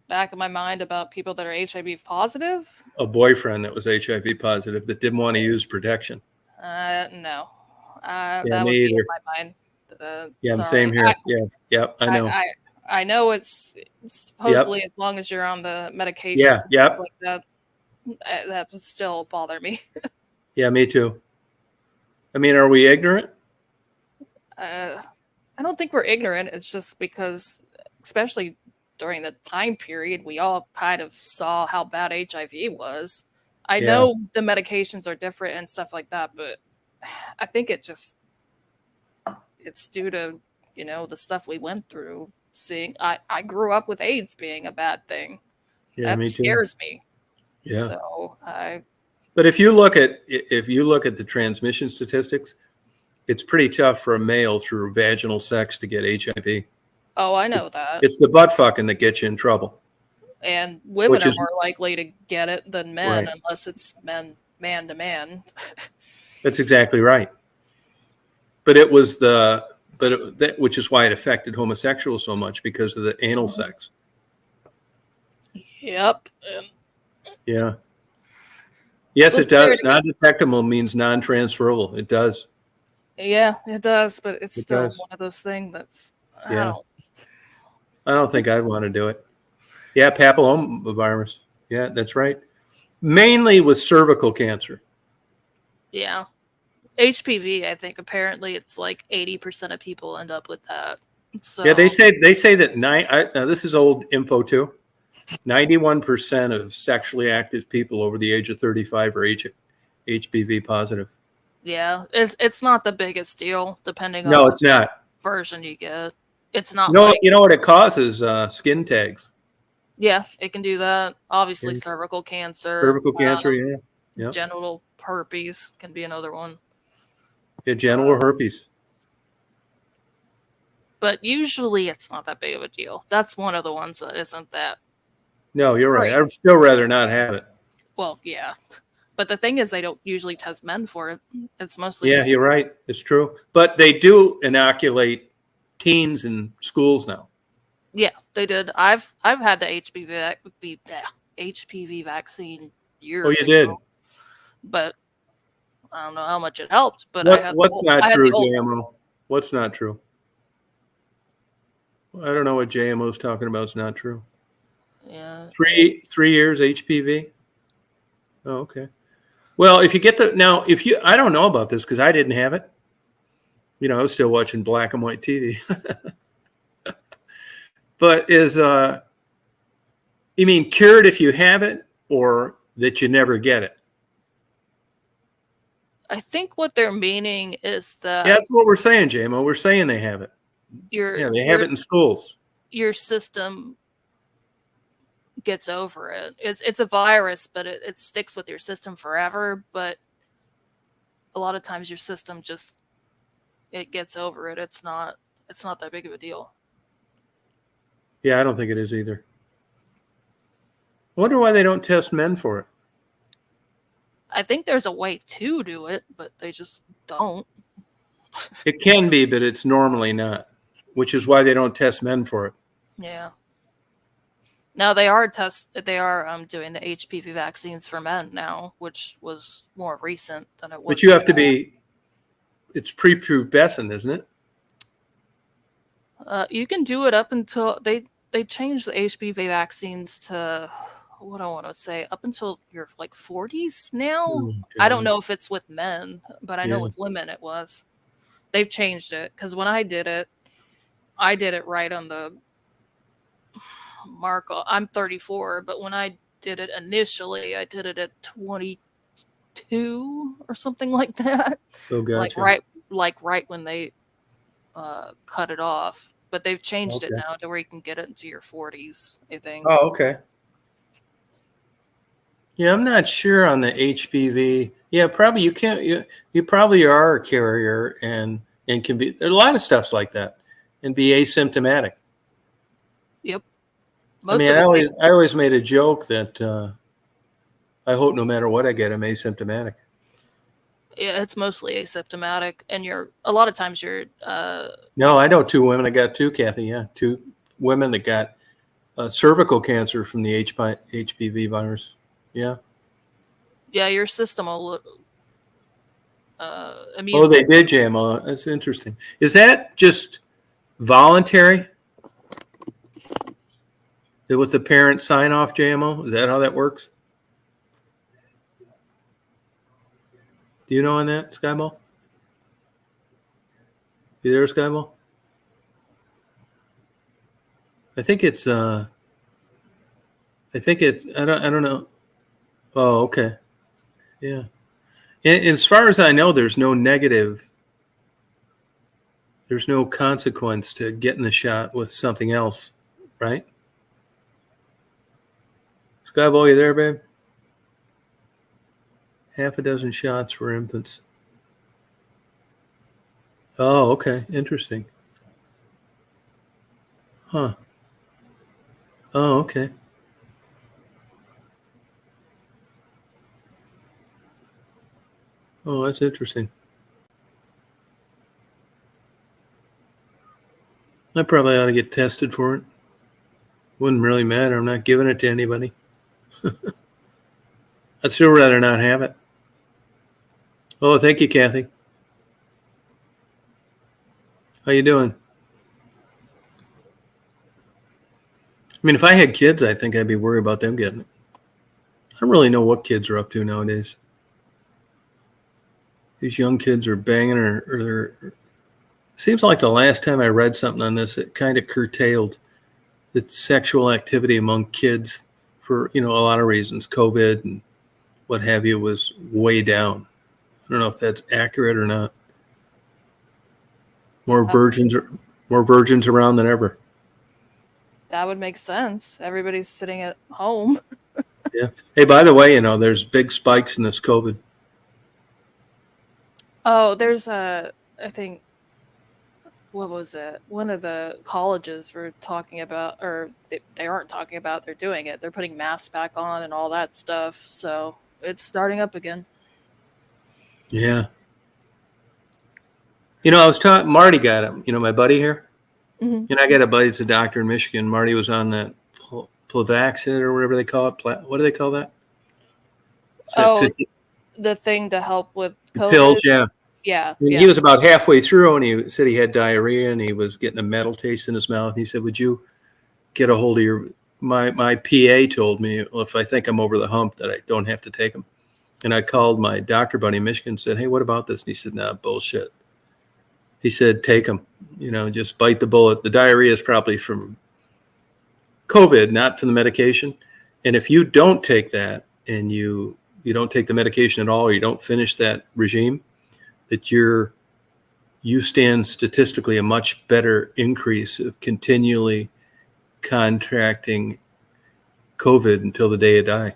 Back of my mind about people that are HIV positive. A boyfriend that was HIV positive that didn't want to use protection. No. That me would be in either. my mind. Yeah, sorry. same here. I know. I know it's supposedly as long as you're on the medication. Yeah, yep. Like that would still bother me. Yeah, me too. I mean, are we ignorant? I don't think we're ignorant. It's just because, especially during the time period, we all kind of saw how bad HIV was. I know the medications are different and stuff like that, but I think it's due to, the stuff we went through. I grew up with AIDS being a bad thing. Yeah, That me too. scares me. Yeah. So But if you look at the transmission statistics, it's pretty tough for a male through vaginal sex to get HIV. I know that. It's the butt fucking that gets you in trouble. And women Which are is- more likely to get it than men, Right. unless it's man to man. That's exactly right. But it was which is why it affected homosexuals so much, because of the anal sex. Yep. And Yeah. Yes, Let's it does. hear it again. Non-detectable means non-transferable. It does. yeah, it does, but it's It still does. one of those things that's Yeah. I don't think I'd want to do it. Yeah, papillomavirus. Yeah, that's right. Mainly with cervical cancer. yeah. HPV, I think apparently it's like 80% of people end up with that. So Yeah, they say that now this is old info too. 91% of sexually active people over the age of 35 are HPV positive. yeah, it's not the biggest deal depending No, on it's not. version you get. It's not No, like you know what it causes? Skin tags, yeah, it can do that. Obviously, Yeah. cervical cancer, cervical cancer. Yeah, yeah. genital herpes can be another one. Yeah, genital herpes. But usually it's not that big of a deal. That's one of the ones that isn't that No, you're right. Right. I'd still rather not have it. well, yeah. But the thing is they don't usually test men for it. It's mostly Yeah, just you're right. It's true. But they do inoculate teens in schools now. yeah, they did. I've had the HPV vaccine years Oh, you ago, did? but I don't know how much it helped. But I had What's I not had true, the old- JMO? What's not true? I don't know what JMO's talking about. It's not true. Yeah. 3 years HPV. Oh, okay. Well, if you get I don't know about this because I didn't have it. I was still watching black and white TV. But you mean cured if you have it, or that you never get it? I think what they're meaning is that Yeah, that's what we're saying, JMO. We're saying they have it. Yeah, they have it in schools. your system gets over it. It's a virus, but it sticks with your system forever. But a lot of times your system it gets over it. It's not that big of a deal. Yeah, I don't think it is either. I wonder why they don't test men for it. I think there's a way to do it, but they just don't. It can be, but it's normally not, which is why they don't test men for it. Yeah. Now they are doing the HPV vaccines for men now, which was more recent than it was. But you have to be. It's prepubescent, isn't it? You can do it up until they changed the HPV vaccines to what I want to say up until your like 40s now. Oh, I don't God. know if it's with men, but I know Yeah. with women it was. They've changed it because when I did it right on the mark. I'm 34, but when I did it initially, I did it at 22 or something like that. Oh, gotcha. Like right when they cut it off. But they've changed it Okay. now to where you can get it into your 40s, I think. Oh, okay. Yeah, I'm not sure on the HPV. Yeah, probably you can't. You probably are a carrier and can be. There are a lot of stuffs like that, and be asymptomatic. Yep. I Most mean, of it's I always made a joke that I hope no matter what I get, I'm asymptomatic. yeah, it's mostly asymptomatic, and a lot of times you're No, I know two women. I got two, Kathy. Yeah, two women that got cervical cancer from the HPV virus. Yeah. your system will immune Oh, they system. did, JMO. That's interesting. Is that just voluntary? With the parent sign off, JMO? Is that how that works? Do you know on that, Skyball? You there, Skyball? I think it's I don't know. Oh, okay. Yeah. And as far as I know, there's no consequence to getting the shot with something else, right? Skyball, you there, babe? Half a dozen shots for infants. Oh, okay. Interesting. Huh. Oh, okay. Oh, that's interesting. I probably ought to get tested for it. Wouldn't really matter. I'm not giving it to anybody. I'd still rather not have it. Oh, thank you, Kathy. How you doing? I mean, if I had kids, I think I'd be worried about them getting it. I don't really know what kids are up to nowadays. These young kids are banging or seems like the last time I read something on this, it kind of curtailed the sexual activity among kids for, a lot of reasons. COVID and what have you was way down. I don't know if that's accurate or not. More virgins around than ever. That would make sense. Everybody's sitting at home. Yeah. Hey, by the way, there's big spikes in this COVID. Oh, there's I think, what was it? One of the colleges were talking about, or they aren't talking about, they're doing it. They're putting masks back on and all that stuff. So it's starting up again. Yeah. I was talking, Marty got him, my buddy here. Mhm. And I got a buddy that's a doctor in Michigan. Marty was on that Plavaxin or whatever they call it. What do they call that? The thing to help with COVID. Pills, yeah. Yeah. And yeah. he was about halfway through and he said he had diarrhea and he was getting a metal taste in his mouth. He said, would you get a hold of my PA told me, well, if I think I'm over the hump that I don't have to take them. And I called my doctor buddy in Michigan and said, hey, what about this? And he said, nah, bullshit. He said, take them, just bite the bullet. The diarrhea is probably from COVID, not from the medication. And if you don't take that and you don't take the medication at all, or you don't finish that regime, that you stand statistically a much better increase of continually contracting COVID until the day you die.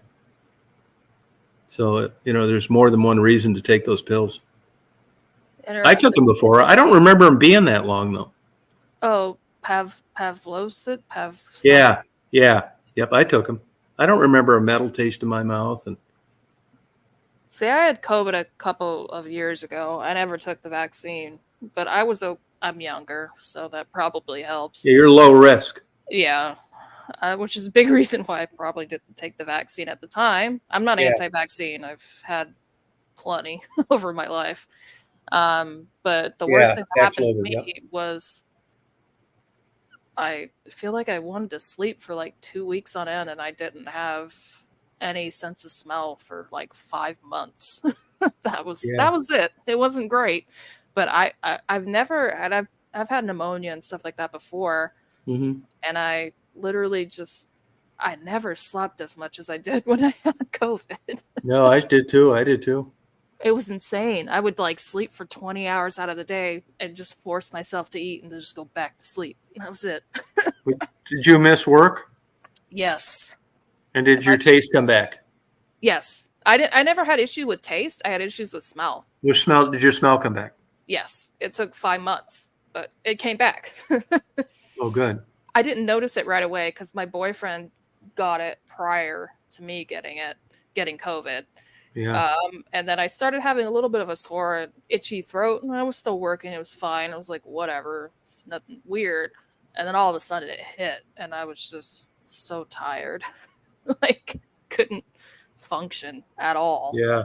So, there's more than one reason to take those pills. I took them before. I don't remember them being that long, though. Oh, Pavlocit? Yeah. Yep, I took them. I don't remember a metal taste in my mouth. And See, I had COVID a couple of years ago. I never took the vaccine, but I'm younger, so that probably helps. yeah, you're low risk. Yeah. which is a big reason why I probably didn't take the vaccine at the time. I'm not Yeah. anti-vaccine. I've had plenty over my life. But the worst thing that happened to Paxlovid, me was I feel like I wanted to sleep for like 2 weeks on end, and I didn't have any sense of smell for like 5 months. that was it. It wasn't great, but I've never, and I've had pneumonia and stuff like that before, Mm-hmm. and I literally I never slept as much as I did when I had COVID. No, I did too. It was insane. I would like sleep for 20 hours out of the day and just force myself to eat and then just go back to sleep. And that was it. Did you miss work? Yes. And did your taste come back? Yes. I never had issue with taste. I had issues with smell. Did your smell come back? Yes. It took 5 months, but it came back. Oh, good. I didn't notice it right away because my boyfriend got it prior to me getting COVID. Yeah. And then I started having a little bit of a sore, itchy throat, and I was still working. It was fine. I was like, whatever, it's nothing weird. And then all of a sudden it hit, and I was just so tired, like couldn't function at all. Yeah.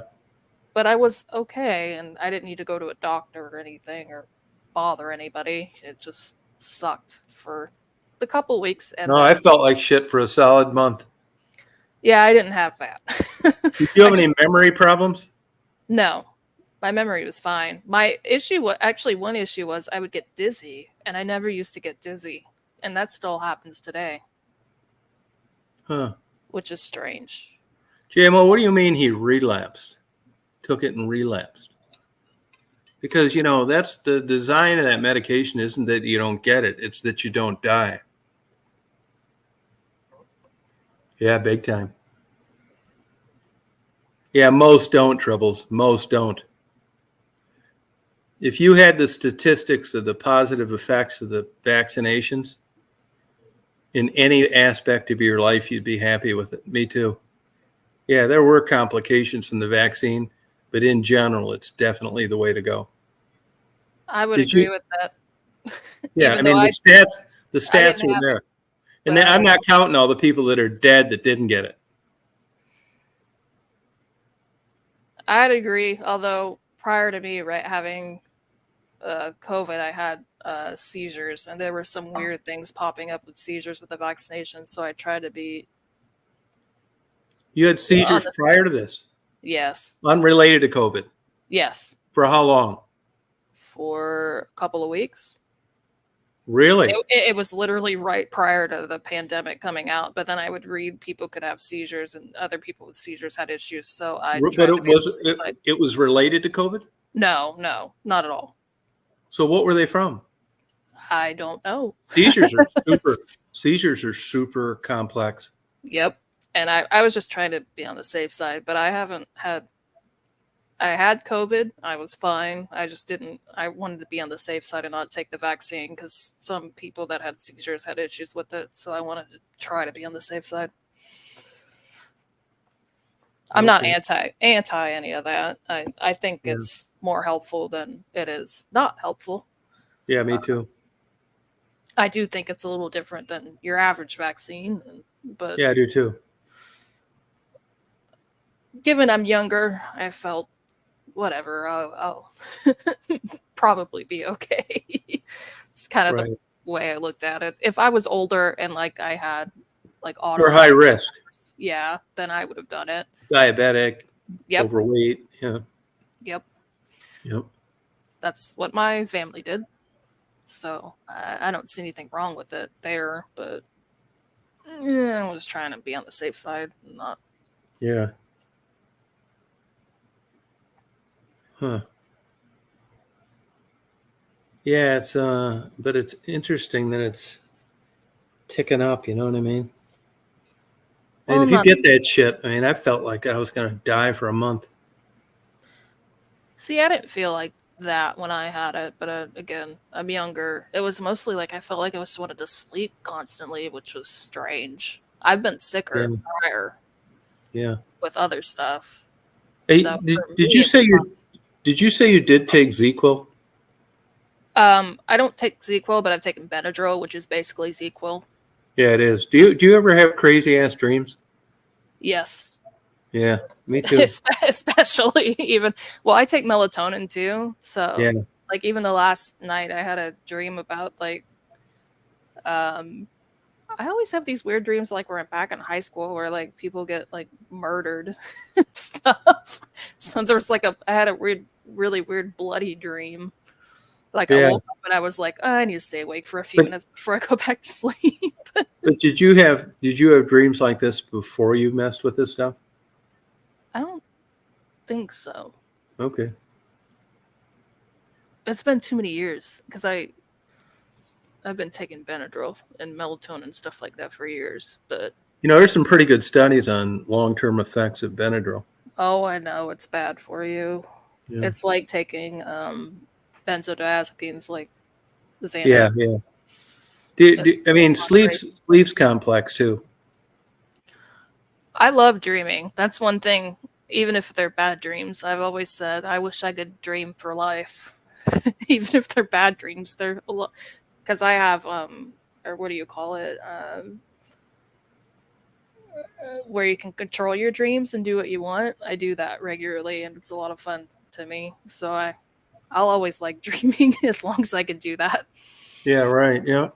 But I was okay, and I didn't need to go to a doctor or anything or bother anybody. It just sucked for the couple weeks. And No, then, I felt like shit for a solid month. yeah, I didn't have that. Did you have I any just- memory problems? No, my memory was fine. My issue was actually one issue was I would get dizzy, and I never used to get dizzy, and that still happens today, Huh. which is strange. JMO, what do you mean he relapsed? Took it and relapsed? Because, that's the design of that medication isn't that you don't get it. It's that you don't die. Yeah, big time. Yeah, most don't, Troubles. Most don't. If you had the statistics of the positive effects of the vaccinations in any aspect of your life, you'd be happy with it. Me too. Yeah, there were complications from the vaccine, but in general, it's definitely the way to go. I would Did agree you- with that. Yeah, Even I mean, though the stats didn't were have there. And but then I'm not counting all the people that are dead that didn't get it. I'd agree. Although prior to me, having COVID, I had seizures, and there were some weird things popping up with seizures with the vaccination. So I tried to be You had seizures Honestly. prior to this, yes, unrelated to COVID. yes, For how long? for a couple of weeks. Really? It was literally right prior to the pandemic coming out, but then I would read people could have seizures and other people with seizures had issues. So I But tried to it be on was the safe side. it was related to COVID? No, not at all. So what were they from? I don't know. Seizures are super complex. Yep. And I was just trying to be on the safe side, but I had COVID. I was fine. I wanted to be on the safe side and not take the vaccine because some people that had seizures had issues with it. So I wanted to try to be on the safe side. I'm not Okay. anti any of that. I think Yeah. it's more helpful than it is not helpful. Yeah, me too. I do think it's a little different than your average vaccine, but Yeah, I do too. given I'm younger, I felt whatever. I'll probably be okay. It's kind of Right. the way I looked at it. If I was older and like I had like You're high risk, yeah, then I would have done it. diabetic, Yep, overweight. Yeah. yep. Yep. That's what my family did. So I don't see anything wrong with it there, but I was trying to be on the safe side, not. Yeah. Huh. Yeah, but it's interesting that it's ticking up, you know what I mean? And Well, if you not- get that shit, I mean, I felt like I was going to die for a month. See, I didn't feel like that when I had it, but again, I'm younger. It was mostly like I felt like I just wanted to sleep constantly, which was strange. I've been sicker Yeah. prior Yeah. with other stuff. Hey, So did for you me, say it's did you say you did take ZQL? I don't take ZQL, but I've taken Benadryl, which is basically ZQL. Yeah, it is. Do you ever have crazy ass dreams? Yes. Yeah, me too. Especially even, well, I take melatonin too. So Yeah. like even the last night I had a dream about like, I always have these weird dreams like where I'm back in high school where like people get like murdered and stuff. So there's like I had a really weird bloody dream. Like I Yeah. woke up and I was like, oh, I need to stay awake for a few minutes before I go back to sleep. But did you have dreams like this before you messed with this stuff? I don't think so. Okay. It's been too many years because I've been taking Benadryl and melatonin and stuff like that for years. But There's some pretty good studies on long-term effects of Benadryl. oh, I know it's bad for you. Yeah. It's like taking benzodiazepines, like Xanax. Yeah, yeah. I mean, sleep's complex too. I love dreaming. That's one thing. Even if they're bad dreams, I've always said I wish I could dream for life. Even if they're bad dreams, they're because I have or what do you call it? Where you can control your dreams and do what you want. I do that regularly, and it's a lot of fun to me. So I'll always like dreaming as long as I can do that. Yeah, right. Yeah.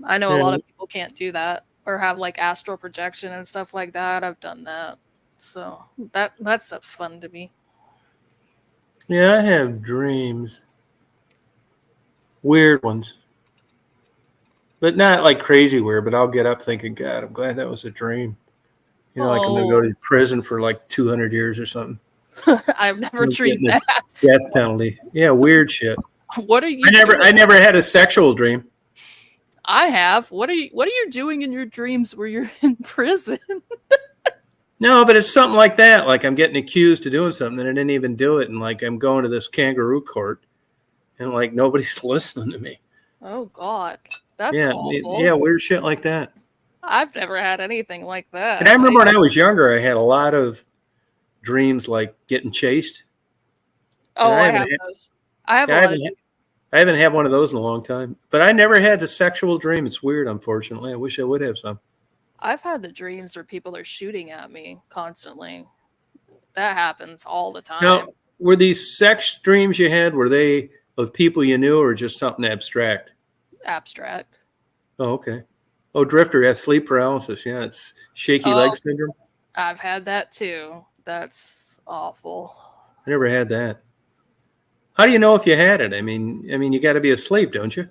I know a lot of people can't do that or have like astral projection and stuff like that. I've done that. So that stuff's fun to me. Yeah, I have dreams. Weird ones. But not like crazy weird, but I'll get up thinking, God, I'm glad that was a dream. Like I'm going to go to prison for like 200 years or something. I've never I'm dreamed getting a that. Death penalty. Yeah, weird shit. What are you I never had a sexual dream. I have. What are you doing in your dreams where you're in prison? No, but it's something like that. Like I'm getting accused of doing something and I didn't even do it. And like I'm going to this kangaroo court and like nobody's listening to me. Oh God. That's Yeah, awful. yeah, weird shit like that. I've never had anything like that. And I remember when I was younger, I had a lot of dreams like getting chased. Oh, I I have those. I have a lot of I haven't had one of those in a long time. But I never had the sexual dream. It's weird, unfortunately. I wish I would have some. I've had the dreams where people are shooting at me constantly. That happens all the time. Now, were these sex dreams you had, were they of people you knew or just something abstract? Abstract. Oh, okay. Oh, Drifter has sleep paralysis. Yeah, it's shaky leg syndrome. I've had that too. That's awful. I never had that. How do you know if you had it? I mean, you got to be asleep, don't you?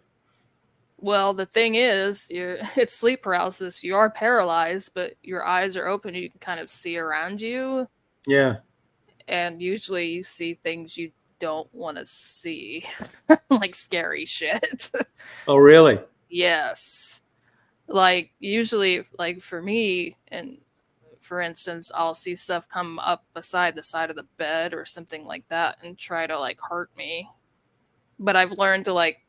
Well, the thing is, it's sleep paralysis. You are paralyzed, but your eyes are open. You can kind of see around you. Yeah. And usually you see things you don't want to see, like scary shit. Oh, really? Yes. Like usually, like for me, and for instance, I'll see stuff come up beside the side of the bed or something like that and try to like hurt me. But I've learned to like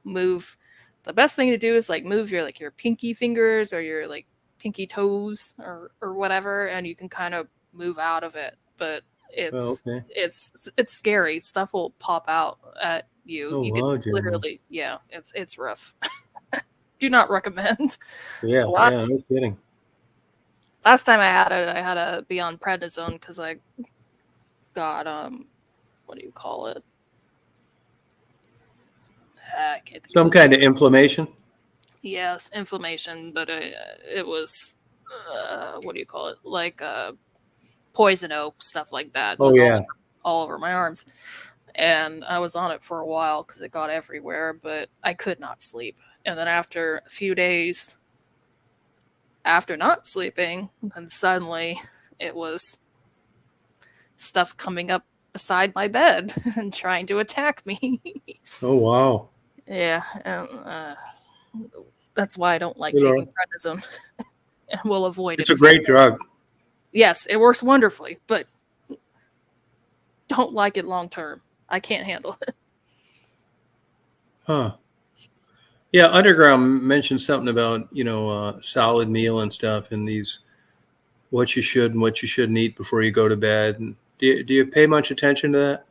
move. The best thing to do is like move your pinky fingers or your like pinky toes or whatever, and you can kind of move out of it. But it's scary. Stuff will pop out at you. Oh, You can literally, yeah, it's rough. Do not recommend. Yeah, no kidding. Last time I had it, I had to be on prednisone because I got what do you call it? I can't think Some kind of inflammation. Yes, inflammation, but it was what do you call it? Like poison oak, stuff like that. Oh yeah, all over my arms, and I was on it for a while because it got everywhere, but I could not sleep. And then after a few days, after not sleeping, then suddenly it was stuff coming up beside my bed and trying to attack me. Oh wow. Yeah, and that's why I don't like taking prednisone. And we'll avoid it. It's a great drug. Yes, it works wonderfully, but don't like it long term. I can't handle it. Huh. Yeah, Underground mentioned something about, solid meal and stuff and these what you should and what you shouldn't eat before you go to bed. And do you pay much attention to that?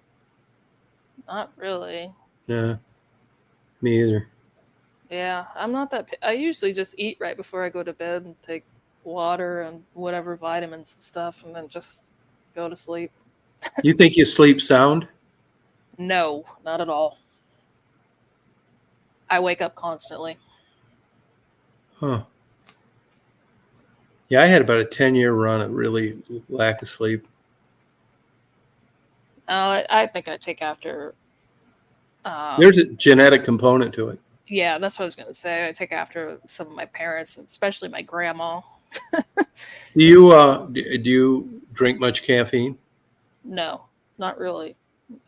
Not really. No. Me either. Yeah, I'm not that. I usually just eat right before I go to bed and take water and whatever vitamins and stuff, and then just go to sleep. You think you sleep sound? No, not at all. I wake up constantly. Huh. Yeah, I had about a 10-year run of really lack of sleep. I think I take after. There's a genetic component to it. Yeah, that's what I was gonna say. I take after some of my parents, especially my grandma. Do you drink much caffeine? No, not really,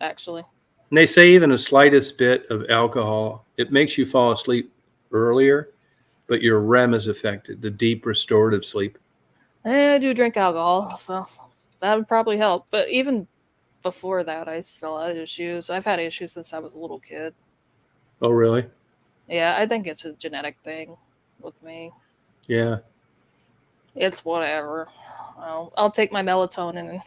actually. And they say even the slightest bit of alcohol, it makes you fall asleep earlier, but your REM is affected, the deep restorative sleep. I do drink alcohol, so that would probably help. But even before that, I still had issues. I've had issues since I was a little kid. Oh, really? Yeah, I think it's a genetic thing with me. Yeah. It's whatever. I'll take my melatonin and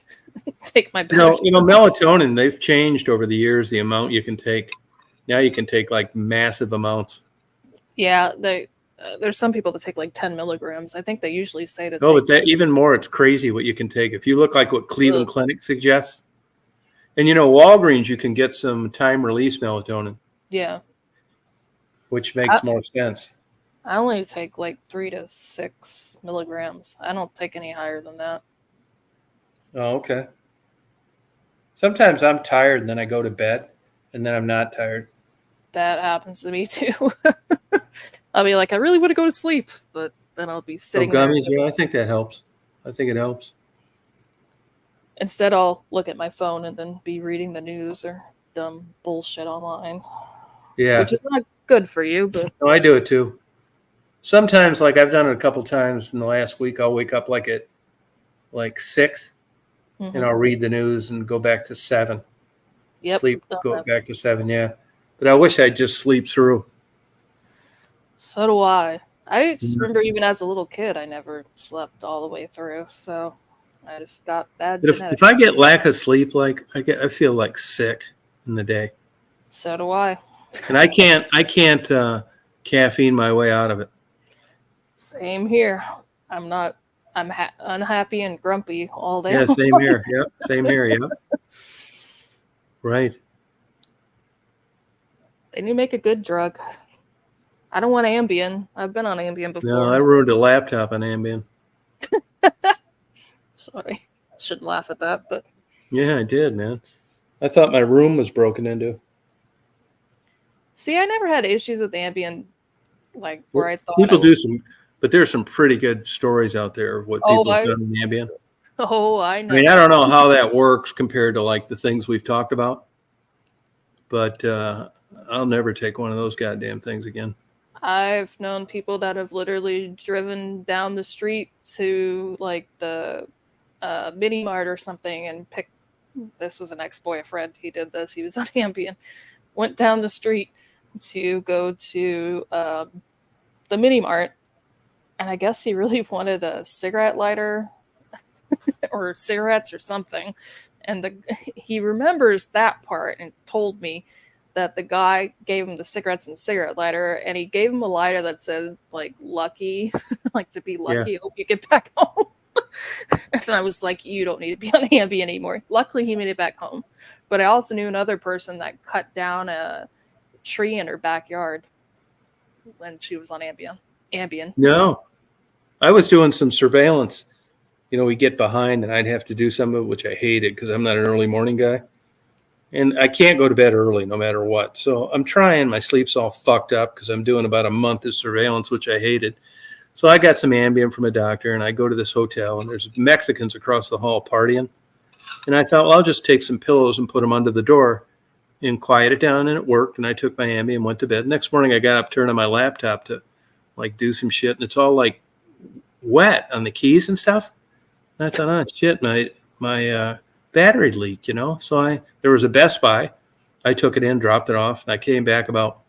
take my Melatonin, they've changed over the years the amount you can take. Now you can take like massive amounts. Yeah, there's some people that take like 10 milligrams. I think they usually say to Oh, take. but that even more, it's crazy what you can take. If you look like what Cleveland Clinic suggests, and Walgreens, you can get some time release melatonin. Yeah. Which makes more sense. I only take like 3 to 6 milligrams. I don't take any higher than that. Oh, okay. Sometimes I'm tired and then I go to bed and then I'm not tired. That happens to me too. I'll be like, I really want to go to sleep, but then I'll be sitting there. Gummies, yeah, I think that helps. I think it helps. Instead, I'll look at my phone and then be reading the news or dumb bullshit online. Yeah. Which is not good for you, but no, I do it too. Sometimes, like I've done it a couple times in the last week, I'll wake up like at 6 and I'll read the news and go back to 7. Yep. Sleep, go back to 7, yeah. But I wish I'd just sleep through. So do I. I just remember even as a little kid, I never slept all the way through. So I just got bad But genetics. if I get lack of sleep, like I feel like sick in the day. So do I. And I can't caffeine my way out of it. Same here. I'm unhappy and grumpy all day. Yeah, same here. Yep, same here. Yep. Right. They need to make a good drug. I don't want Ambien. I've been on Ambien before. No, I ruined a laptop on Ambien. Sorry. Shouldn't laugh at that, but Yeah, I did, man. I thought my room was broken into. see, I never had issues with Ambien, like where I thought people do some, but there's some pretty good stories out there of what people have done in Ambien. Oh, I know. I mean, I don't know how that works compared to like the things we've talked about, but I'll never take one of those goddamn things again. I've known people that have literally driven down the street to like the mini mart or something and picked. This was an ex-boyfriend. He did this. He was on Ambien. Went down the street to go to the mini mart, and I guess he really wanted a cigarette lighter or cigarettes or something. And he remembers that part and told me that the guy gave him the cigarettes and cigarette lighter, and he gave him a lighter that said like lucky, like to be lucky. Yeah. Hope you get back home. And I was like, you don't need to be on Ambien anymore. Luckily, he made it back home. But I also knew another person that cut down a tree in her backyard when she was on Ambien. No, I was doing some surveillance. We get behind and I'd have to do some of it, which I hated because I'm not an early morning guy. And I can't go to bed early no matter what. So I'm trying. My sleep's all fucked up because I'm doing about a month of surveillance, which I hated. So I got some Ambien from a doctor, and I go to this hotel, and there's Mexicans across the hall partying. And I thought, well, I'll just take some pillows and put them under the door and quiet it down, and it worked. And I took my Ambien and went to bed. Next morning, I got up, turned on my laptop to, like, do some shit, and it's all, like, wet on the keys and stuff. And I thought, oh, shit, my battery leaked, So there was a Best Buy. I took it in, dropped it off, and I came back about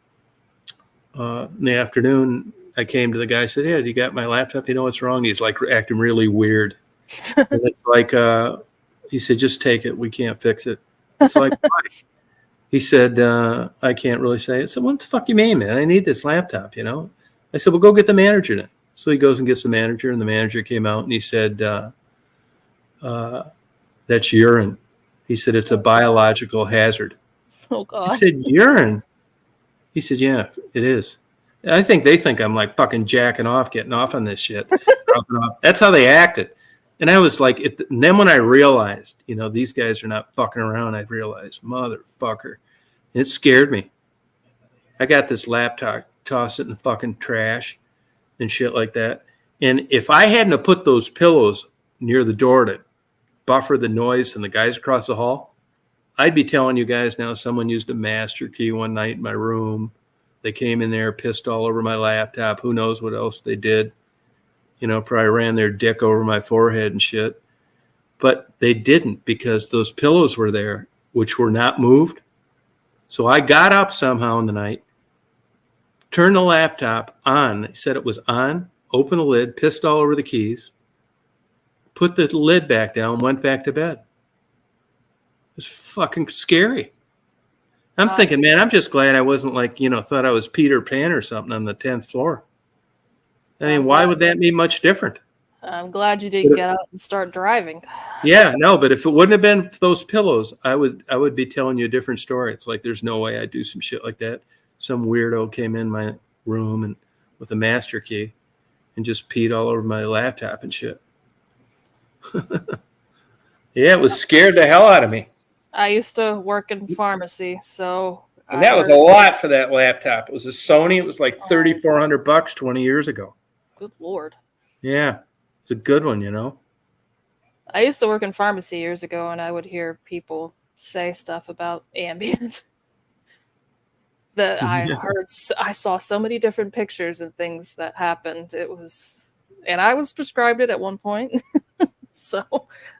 in the afternoon. I came to the guy, said, yeah, you got my laptop? You know what's wrong? He's like acting really weird. And it's like, he said, just take it. We can't fix it. It's like, why? He said, I can't really say it. I said, what the fuck you mean, man? I need this laptop, you know? I said, well, go get the manager then. So he goes and gets the manager, and the manager came out and he said, that's urine. He said, it's a biological hazard. Oh God. I said, urine? He said, yeah, it is. I think they think I'm like fucking jacking off, getting off on this shit. Dropping off. That's how they acted. And I was like, and then when I realized, you know, these guys are not fucking around, I realized, motherfucker. It scared me. I got this laptop, tossed it in the fucking trash and shit like that. And if I hadn't have put those pillows near the door to buffer the noise from the guys across the hall, I'd be telling you guys now someone used a master key one night in my room. They came in there, pissed all over my laptop. Who knows what else they did. You know, probably ran their dick over my forehead and shit. But they didn't, because those pillows were there, which were not moved. So I got up somehow in the night, turned the laptop on. They said it was on, opened the lid, pissed all over the keys, put the lid back down, went back to bed. It's fucking scary. I'm thinking, man, I'm just glad I wasn't like, you know, thought I was Peter Pan or something on the 10th floor. I mean, why would that be much different? I'm glad you didn't get out and start driving. Yeah, no, but if it wouldn't have been for those pillows, I would be telling you a different story. It's like there's no way I'd do some shit like that. Some weirdo came in my room and with a master key and just peed all over my laptop and shit. Yeah, it was scared the hell out of me. I used to work in pharmacy, so And that was a lot for that laptop. It was a Sony. It was like $3,400 20 years ago. Good Lord. Yeah, it's a good one, you know. I used to work in pharmacy years ago, and I would hear people say stuff about Ambien. That I saw so many different pictures and things that happened. It was, and I was prescribed it at one point. So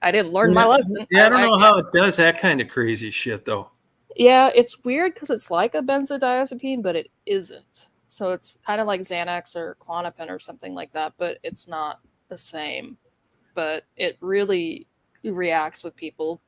I didn't learn my lesson. Yeah, I don't know how it does that kind of crazy shit, though. Yeah, it's weird because it's like a benzodiazepine, but it isn't. So it's kind of like Xanax or Klonopin or something like that, but it's not the same. But it really reacts with people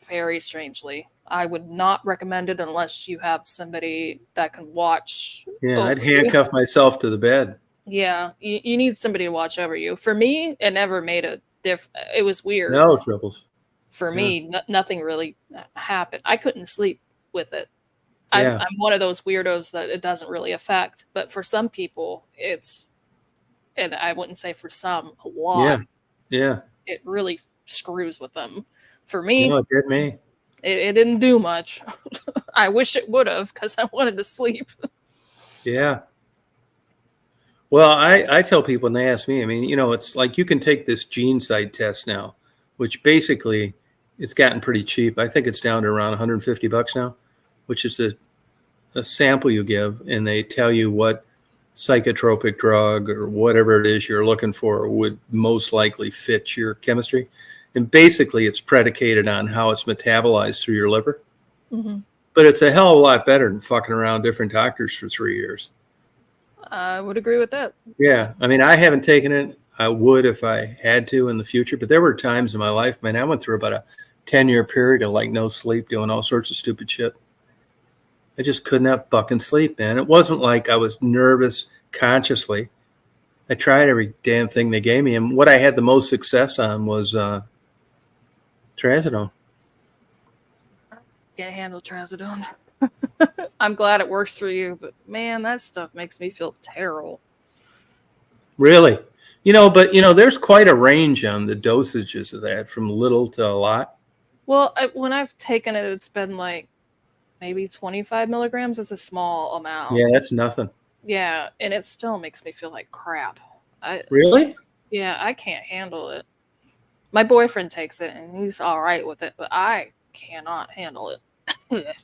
very strangely. I would not recommend it unless you have somebody that can watch. Yeah, I'd handcuff myself to the bed. Yeah, you need somebody to watch over you. For me, it never made a difference. It was weird. No troubles. For me, nothing really happened. I couldn't sleep with it. Yeah. I'm one of those weirdos that it doesn't really affect. But for some people, it's, and I wouldn't say for some, a lot. Yeah. It really screws with them. For me, No, it did me. it didn't do much. I wish it would have because I wanted to sleep. Yeah. Well, I tell people when they ask me, I mean, you know, it's like you can take this GeneSight test now, which basically it's gotten pretty cheap. I think it's down to around $150 now, which is a sample you give, and they tell you what psychotropic drug or whatever it is you're looking for would most likely fit your chemistry. And basically it's predicated on how it's metabolized through your liver. Mm-hmm. But it's a hell of a lot better than fucking around different doctors for 3 years. I would agree with that. Yeah. I mean, I haven't taken it. I would if I had to in the future. But there were times in my life, man, I went through about a 10-year period of like no sleep, doing all sorts of stupid shit. I just couldn't have fucking sleep, man. It wasn't like I was nervous consciously. I tried every damn thing they gave me. And what I had the most success on was trazodone. Can't handle trazodone. I'm glad it works for you, but man, that stuff makes me feel terrible. Really? You know, but, you know, there's quite a range on the dosages of that from little to a lot. Well, when I've taken it, it's been like maybe 25 milligrams. It's a small amount. Yeah, that's nothing. Yeah, and it still makes me feel like crap. Really? Yeah, I can't handle it. My boyfriend takes it, and he's all right with it, but I cannot handle it. It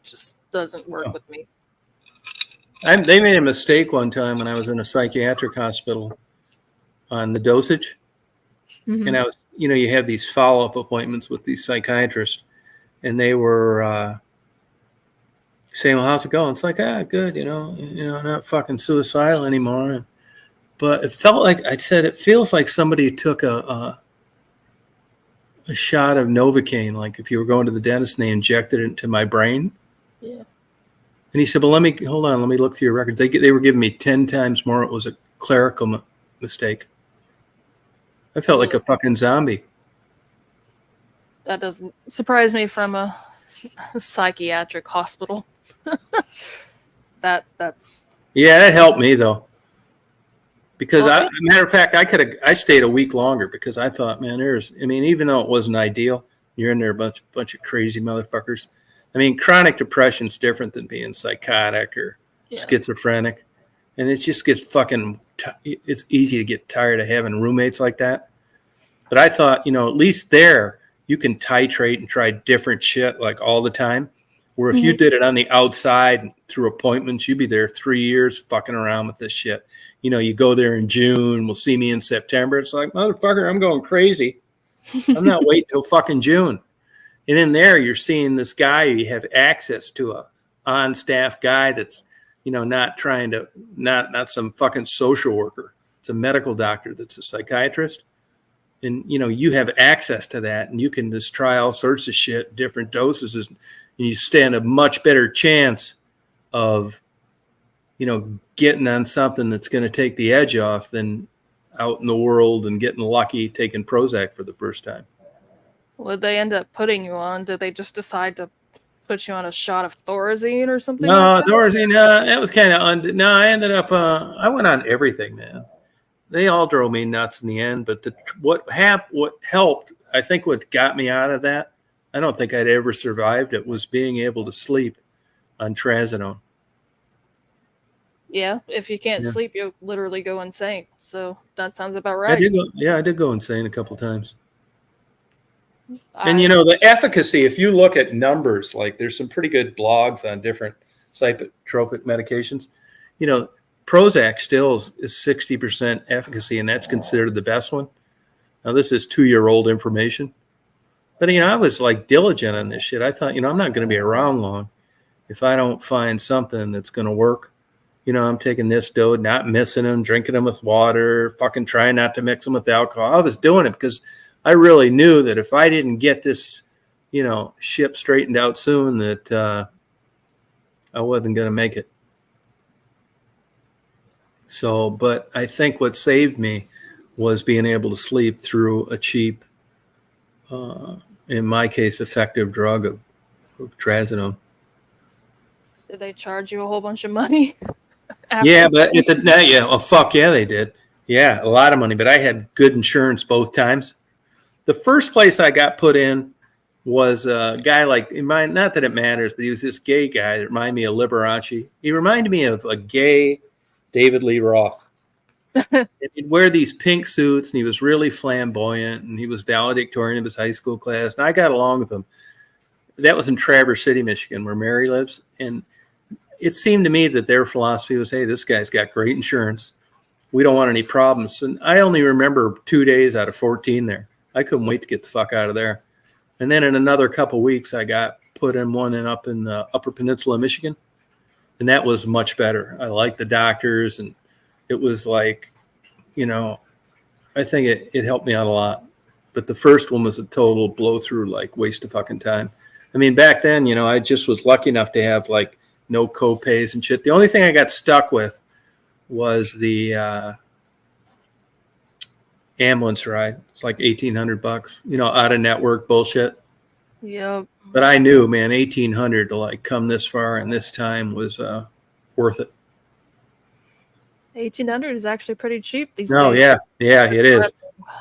just doesn't work with me. They made a mistake one time when I was in a psychiatric hospital on the dosage. Mm-hmm. And I was, you know, you have these follow-up appointments with these psychiatrists, and they were saying, well, how's it going? It's like, good, you know, not fucking suicidal anymore. But it felt like, I said, it feels like somebody took a shot of Novocaine, like if you were going to the dentist and they injected it into my brain. Yeah. And he said, well, let me look through your records. They were giving me 10 times more. It was a clerical mistake. I felt like a fucking zombie. That doesn't surprise me from a psychiatric hospital. That's Yeah, that helped me though. Because Well, matter of fact, I stayed a week longer because I thought, man, even though it wasn't ideal, you're in there a bunch of crazy motherfuckers. I mean, chronic depression's different than being psychotic or yeah. schizophrenic. And it just gets it's easy to get tired of having roommates like that. But I thought, at least there you can titrate and try different shit like all the time. Where if you did it on the outside through appointments, you'd be there 3 years fucking around with this shit. You go there in June, we'll see me in September. It's like, motherfucker, I'm going crazy. I'm not waiting till fucking June. And in there, you're seeing this guy, you have access to a on-staff guy that's, not some fucking social worker. It's a medical doctor that's a psychiatrist. And, you have access to that and you can just try all sorts of shit, different doses, and you stand a much better chance of, getting on something that's going to take the edge off than out in the world and getting lucky taking Prozac for the first time. What they end up putting you on? Did they just decide to put you on a shot of Thorazine or something? No, like that? Thorazine, that was kind of no. I ended up. I went on everything, man. They all drove me nuts in the end. But what helped, I think, what got me out of that, I don't think I'd ever survived it, was being able to sleep on trazodone. Yeah, if you can't Yeah. sleep, you'll literally go insane. So that sounds about right. I did go insane a couple times. I- And the efficacy, if you look at numbers, like there's some pretty good blogs on different psychotropic medications. Prozac still is 60% efficacy, and that's considered the best one. Now, this is 2-year-old information. But, I was like diligent on this shit. I thought, I'm not going to be around long if I don't find something that's going to work. I'm taking this dose, not missing them, drinking them with water, fucking trying not to mix them with alcohol. I was doing it because I really knew that if I didn't get this, ship straightened out soon, that I wasn't going to make it. So, but I think what saved me was being able to sleep through a cheap, in my case, effective drug of trazodone. Did they charge you a whole bunch of money? Yeah, but fuck yeah, they did. Yeah, a lot of money, but I had good insurance both times. The first place I got put in was a guy not that it matters, but he was this gay guy that reminded me of Liberace. He reminded me of a gay David Lee Roth. He'd wear these pink suits and he was really flamboyant and he was valedictorian of his high school class. And I got along with him. That was in Traverse City, Michigan, where Mary lives. And it seemed to me that their philosophy was, hey, this guy's got great insurance. We don't want any problems. And I only remember 2 days out of 14 there. I couldn't wait to get the fuck out of there. And then in another couple of weeks, I got put in one up in the Upper Peninsula, Michigan. And that was much better. I liked the doctors. And it was like, I think it helped me out a lot. But the first one was a total blow through, like waste of fucking time. I mean, back then, I just was lucky enough to have like no co-pays and shit. The only thing I got stuck with was the ambulance ride. It's like $1,800, out of network bullshit. Yep. But I knew, man, $1,800 to like come this far and this time was worth it. 1,800 is actually pretty cheap these No, days. yeah, it is.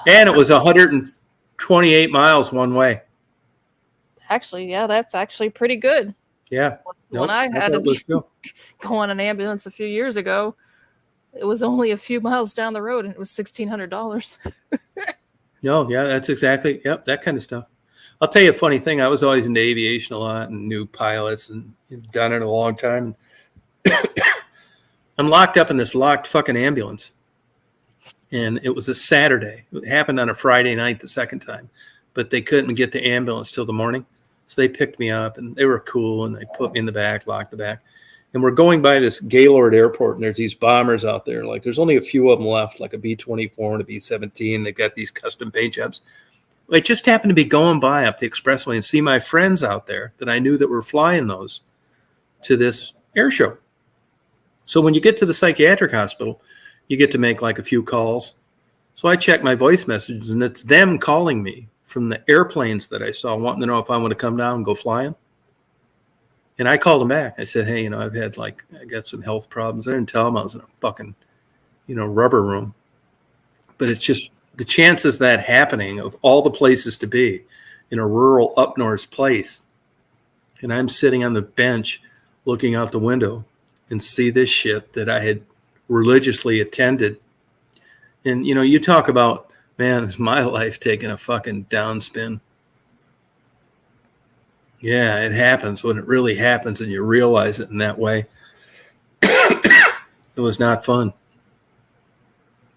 And it was 128 miles one way. Actually, yeah, that's actually pretty good. Yeah. When I had to go on an ambulance a few years ago, it was only a few miles down the road and it was $1,600. No, yeah, that's exactly, that kind of stuff. I'll tell you a funny thing. I was always into aviation a lot and knew pilots and done it a long time. I'm locked up in this locked fucking ambulance. And it was a Saturday. It happened on a Friday night the second time. But they couldn't get the ambulance till the morning. So they picked me up and they were cool and they put me in the back, locked the back. And we're going by this Gaylord Airport and there's these bombers out there. Like there's only a few of them left, like a B-24 and a B-17. They've got these custom paint jobs. I just happened to be going by up the expressway and see my friends out there that I knew that were flying those. to this air show. So when you get to the psychiatric hospital, you get to make like a few calls. So I check my voice messages, and it's them calling me from the airplanes that I saw, wanting to know if I want to come down and go flying. And I called them back. I said, hey, I got some health problems. I didn't tell them I was in a fucking, rubber room. But it's just the chances of that happening, of all the places to be in a rural up north place. And I'm sitting on the bench looking out the window and see this shit that I had religiously attended. And, you talk about, man, is my life taking a fucking downspin? Yeah, it happens when it really happens and you realize it in that way. It was not fun.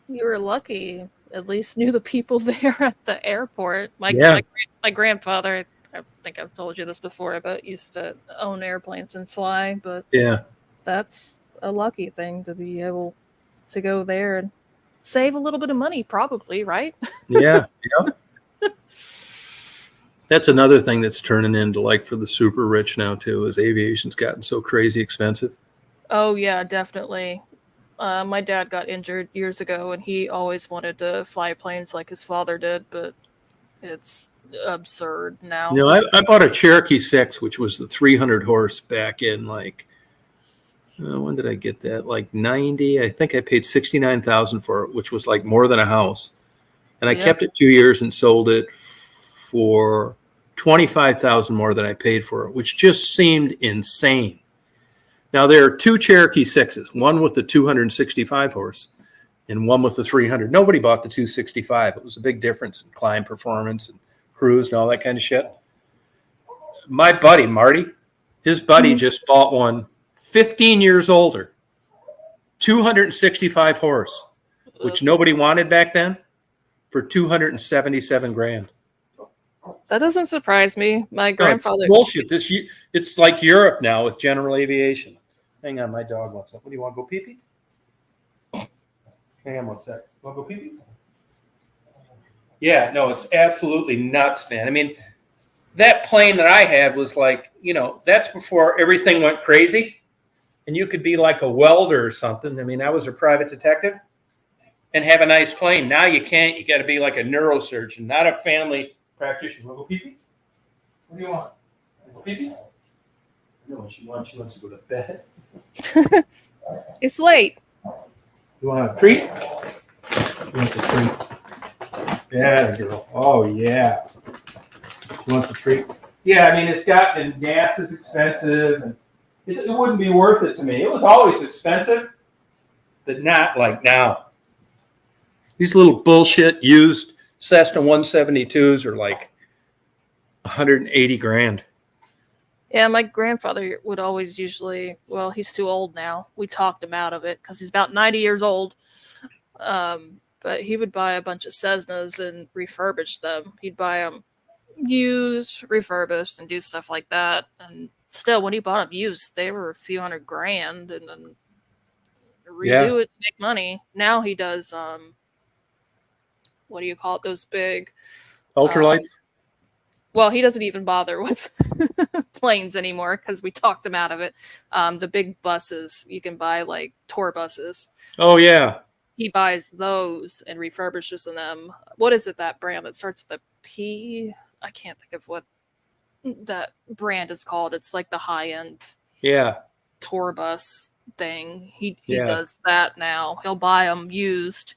You were lucky. At least knew the people there at the airport. My grandfather, I think I've told you this before, but used to own airplanes and fly. But Yeah. that's a lucky thing to be able to go there and save a little bit of money, probably, right? Yeah. That's another thing that's turning into like for the super rich now too, is aviation's gotten so crazy expensive. Oh yeah, definitely. My dad got injured years ago, and he always wanted to fly planes like his father did, but it's absurd now. I bought a Cherokee 6, which was the 300 horse back in when did I get that? Like 90. I think I paid $69,000 for it, which was like more than a house. And I kept it 2 years and sold it for $25,000 more than I paid for it, which just seemed insane. Now there are two Cherokee 6s, one with the 265 horse and one with the 300. Nobody bought the 265. It was a big difference in climb performance and cruise and all that kind of shit. My buddy, Marty, his buddy just bought one 15 years older, 265 horse, which nobody wanted back then, for $277,000. That doesn't surprise me. My grandfather. No, it's bullshit. It's like Europe now with general aviation. Hang on, my dog wants something. What do you want to go pee-pee? Hang on one sec. Want to go pee-pee? Yeah, no, it's absolutely nuts, man. I mean, that plane that I had was like, that's before everything went crazy. And you could be like a welder or something. I mean, I was a private detective and have a nice plane. Now you can't. You got to be like a neurosurgeon, not a family practitioner. Want to go pee-pee? What do you want? Go pee-pee? No, what she wants. She wants to go to bed. It's late. You want a treat? She wants a treat. Yeah, girl. Oh, yeah. She wants a treat. Yeah, I mean, and gas is expensive, and it wouldn't be worth it to me. It was always expensive, but not like now. These little bullshit used Cessna 172s are like $180,000. Yeah, my grandfather would always he's too old now. We talked him out of it because he's about 90 years old. But he would buy a bunch of Cessnas and refurbish them. He'd buy them used, refurbished, and do stuff like that. And still, when he bought them used, they were a few $100,000, and then redo it to make money. Now he does, what do you call it? Those big Ultralights? Well, he doesn't even bother with planes anymore because we talked him out of it. The big buses, you can buy like tour buses. Oh, yeah. He buys those and refurbishes them. What is it, that brand that starts with a P? I can't think of what that brand is called. It's like the high-end tour bus thing. He does that now. He'll buy them used,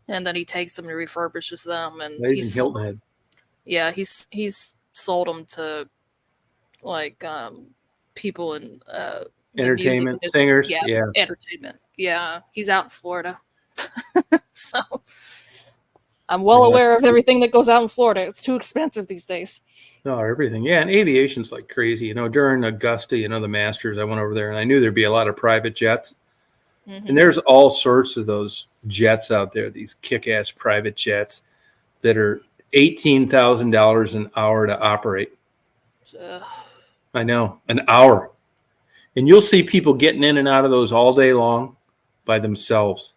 and then he takes them and refurbishes them. And he's Hilton Head. Yeah, he's sold them to like people in entertainment singers. Yeah, entertainment. Yeah, he's out in Florida. So I'm well aware of everything that goes out in Florida. It's too expensive these days. No, everything. Yeah, and aviation's like crazy. During Augusta, the Masters, I went over there and I knew there'd be a lot of private jets. Mm-hmm. And there's all sorts of those jets out there, these kick-ass private jets that are $18,000 an hour to operate. I know, an hour. And you'll see people getting in and out of those all day long by themselves.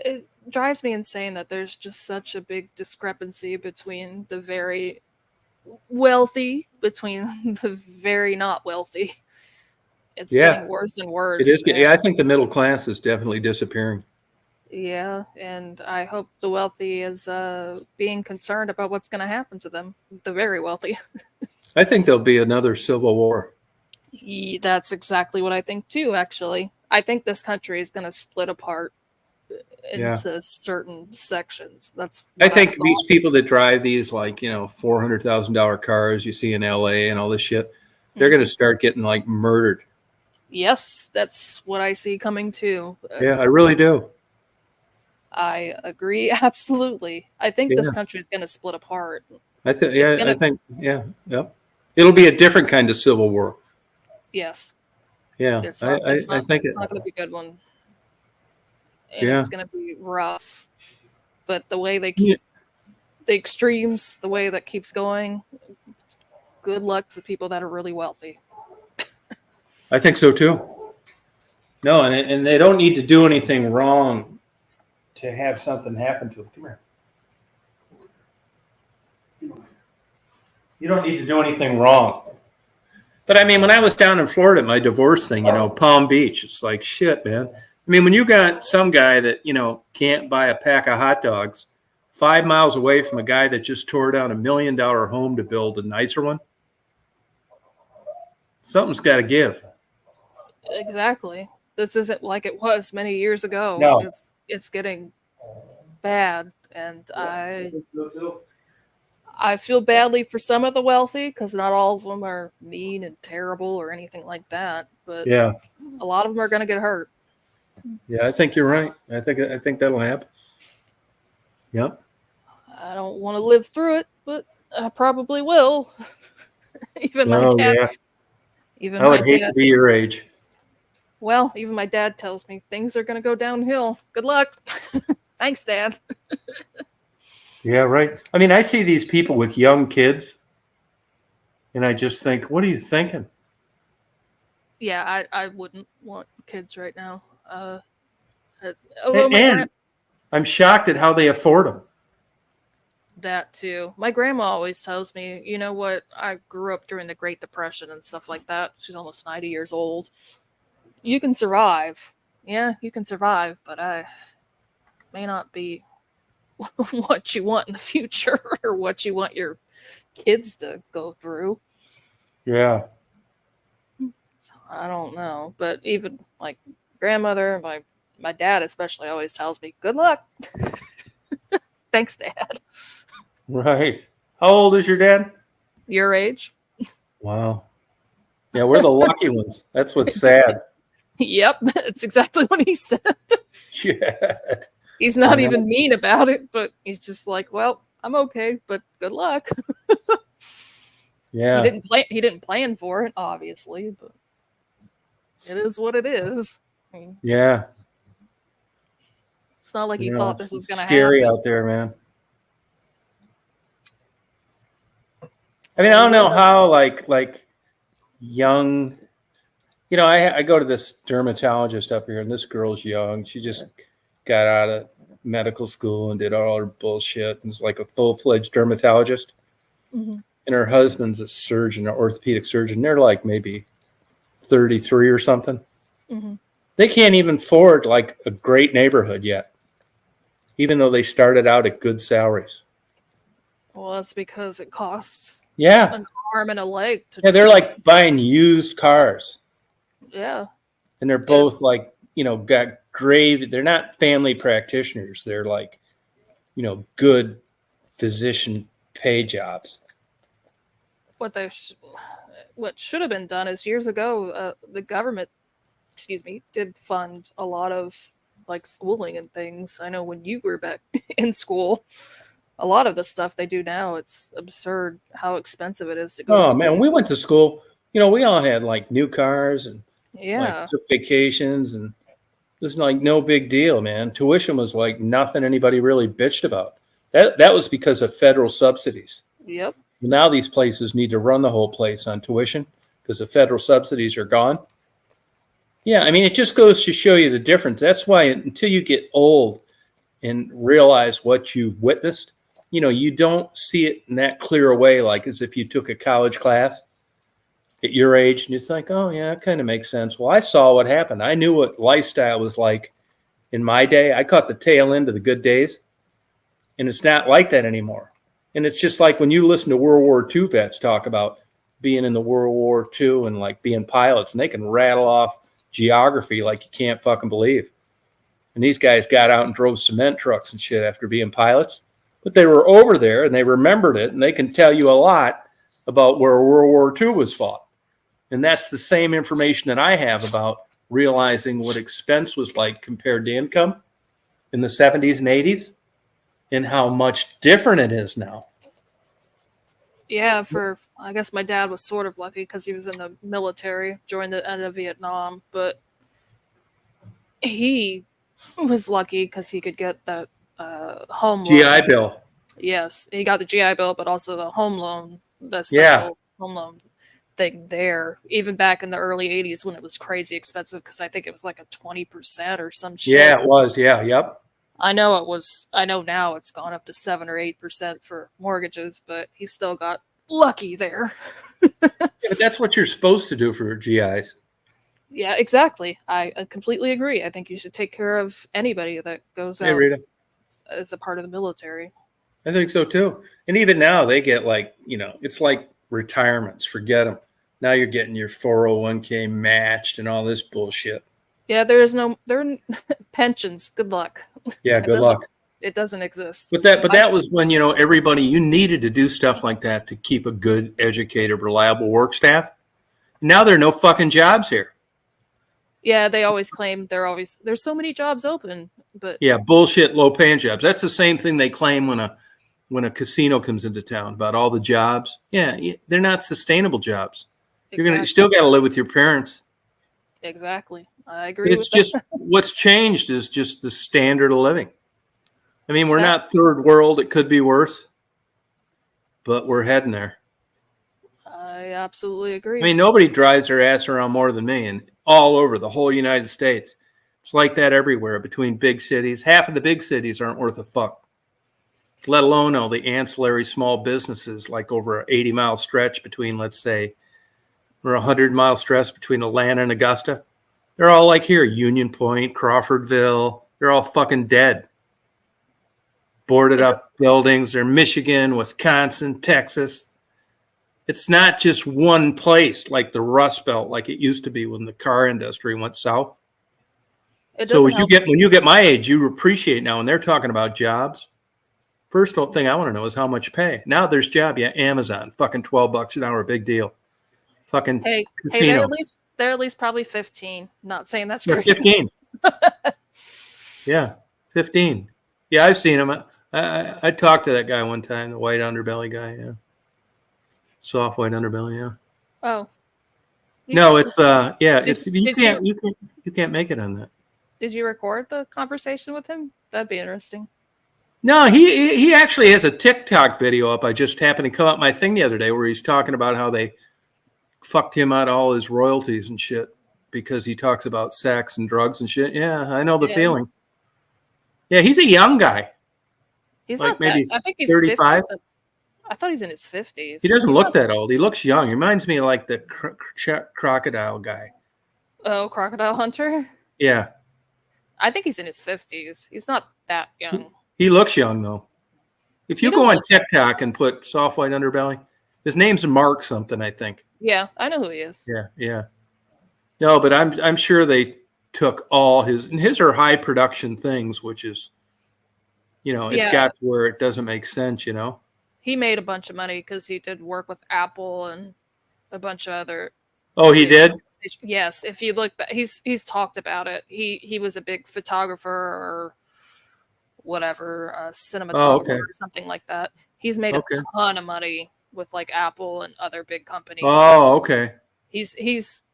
It drives me insane that there's just such a big discrepancy between the very wealthy, between the very not wealthy. It's Yeah. getting worse and worse. It is. and- Yeah, I think the middle class is definitely disappearing. Yeah, and I hope the wealthy is being concerned about what's going to happen to them. The very wealthy. I think there'll be another civil war. That's exactly what I think too. Actually, I think this country is going to split apart into certain sections. That's I what think I've these thought. people that drive these like, $400,000 cars you see in LA and all this shit, they're Mhm. going to start getting like murdered. Yes, that's what I see coming too. Yeah, I really do. I agree absolutely. I think this Yeah. country is going to split apart. I think, It's gonna- yeah. It'll be a different kind of civil war. Yes, Yeah, it's I not. It's not. think It's it. not going to be a good one. And Yeah. it's going to be rough. But the way they Yeah. keep the extremes, the way that keeps going, good luck to the people that are really wealthy. I think so too. No, and they don't need to do anything wrong to have something happen to them. Come here. You don't need to do anything wrong. But I mean, when I was down in Florida, my divorce thing, Palm Beach, it's like shit, man. I mean, when you got some guy that, can't buy a pack of hot dogs 5 miles away from a guy that just tore down $1 million home to build a nicer one, something's got to give. Exactly. This isn't like it was many years ago. No. It's getting bad, and I feel badly for some of the wealthy because not all of them are mean and terrible or anything like that. But Yeah. a lot of them are going to get hurt. Yeah, I think you're right. I think that'll happen. Yep. I don't want to live through it, but I probably will. Even my Oh, dad. yeah. Even I my would hate dad. to be your age. Well, even my dad tells me things are going to go downhill. Good luck. Thanks, Dad. Yeah, right. I mean, I see these people with young kids, and I just think, what are you thinking? Yeah, I wouldn't want kids right now. Although And I'm shocked at how they afford them. that too. My grandma always tells me, you know what? I grew up during the Great Depression and stuff like that. She's almost 90 years old. You can survive. Yeah, you can survive, but I may not be what you want in the future or what you want your kids to go through. Yeah. So I don't know. But even like grandmother, my dad especially always tells me, good luck. Thanks, Dad. Right. How old is your dad? Your age? Wow. Yeah, we're the lucky ones. That's what's sad. Yep, that's exactly what he said. Shit. He's not I know. even mean about it, but he's just like, well, I'm okay, but good luck. Yeah. He didn't plan for it, obviously, but it is what it is. I mean, Yeah. it's not like he You know, thought it's- this was it's going to scary happen. out there, man. I mean, I don't know how like young, I go to this dermatologist up here, and this girl's young. She just got out of medical school and did all her bullshit, and is like a full-fledged dermatologist. Mhm. And her husband's a surgeon, an orthopedic surgeon. They're like maybe 33 or something. Mhm. They can't even afford like a great neighborhood yet, even though they started out at good salaries. Well, that's because it costs Yeah. an arm and a leg to Yeah, they're like buying used cars, yeah. and they're both It's- like, got grave. They're not family practitioners. They're like, good physician pay jobs. What should have been done is years ago, the government, did fund a lot of like schooling and things. I know when you were back in school, a lot of the stuff they do now, it's absurd how expensive it is to go to Oh school. man, when we went to school, we all had like new cars and Yeah. like took vacations, and it was like no big deal, man. Tuition was like nothing anybody really bitched about. That was because of federal subsidies. Yep. Now these places need to run the whole place on tuition because the federal subsidies are gone. Yeah, I mean, it just goes to show you the difference. That's why until you get old and realize what you witnessed, you don't see it in that clear a way, like as if you took a college class. at your age, and you think, oh yeah, that kind of makes sense. Well, I saw what happened. I knew what lifestyle was like in my day. I caught the tail end of the good days, and it's not like that anymore. And it's just like when you listen to World War II vets talk about being in the World War II and like being pilots, and they can rattle off geography like you can't fucking believe. And these guys got out and drove cement trucks and shit after being pilots, but they were over there and they remembered it, and they can tell you a lot about where World War II was fought. And that's the same information that I have about realizing what expense was like compared to income in the 70s and 80s and how much different it is now. Yeah, I guess my dad was sort of lucky because he was in the military during the end of Vietnam, but he was lucky because he could get that home GI loan. Bill. Yes, he got the GI Bill, but also the home loan, the Yeah. special home loan thing there. Even back in the early '80s when it was crazy expensive, because I think it was like a 20% or some shit. Yeah, it was. Yeah, yep. I know it was. I know now it's gone up to 7 or 8% for mortgages, but he still got lucky there. Yeah, but that's what you're supposed to do for GIs. Yeah, exactly. I completely agree. I think you should take care of anybody that goes Hey, out Rita. as a part of the military. I think so too. And even now they get like, it's like retirements. Forget them. Now you're getting your 401k matched and all this bullshit. Yeah, there are pensions. Good luck. Yeah, It good doesn't- luck. It doesn't exist. But that was when, everybody, you needed to do stuff like that to keep a good, educated, reliable work staff. Now there are no fucking jobs here. Yeah, they always claim there's so many jobs open, but Yeah, bullshit, low paying jobs. That's the same thing they claim when a casino comes into town about all the jobs. Yeah, they're not sustainable jobs. You still got to live with your parents. Exactly. I agree. It's with just that. what's changed is just the standard of living. I mean, we're That- not third world. It could be worse, but we're heading there. I absolutely agree. I mean, nobody drives their ass around more than me, and all over the whole United States. It's like that everywhere between big cities. Half of the big cities aren't worth a fuck, let alone all the ancillary small businesses, like over an 80-mile stretch between, let's say, or a 100-mile stretch between Atlanta and Augusta. They're all like here, Union Point, Crawfordville. They're all fucking dead. Boarded up buildings. They're Michigan, Wisconsin, Texas. It's not just one place like the Rust Belt, like it used to be when the car industry went south. It So doesn't when you get my age, you appreciate now when they're talking about jobs. First thing I want to know is how much you pay. Now there's job, yeah, Amazon, fucking $12 an hour, big deal. Fucking Hey, casino. they're at least probably 15. Not saying that's They're great. 15. Yeah, 15. Yeah, I've seen him. I talked to that guy one time, the white underbelly guy. Yeah, soft white underbelly. Yeah. Oh. You No, should- it's it's you did can't make it on that. Did you record the conversation with him? That'd be interesting. No, he actually has a TikTok video up. I just happened to come up my thing the other day where he's talking about how they fucked him out of all his royalties and shit because he talks about sex and drugs and shit. Yeah, I know the Yeah. feeling. Yeah, he's a young guy. He's Like not maybe that. I think he's 35? 50. I thought he's in his 50s. He doesn't He's look not- that old. He looks young. He reminds me of like the crocodile guy. Oh, Crocodile Hunter. Yeah, I think he's in his 50s. He's not that young. he looks young though. If you He go don't on look- TikTok and put soft white underbelly, his name's Mark something, I think. Yeah, I know who he is. Yeah. No, but I'm sure they took all his are high production things, which is, it's Yeah. got to where it doesn't make sense, He made a bunch of money because he did work with Apple and a bunch of other. Oh, he did? Yes, if you look back, he's talked about it. He was a big photographer or whatever, cinematographer okay. or something like that. He's made Okay. a ton of money with like Apple and other big companies. Oh, okay. He's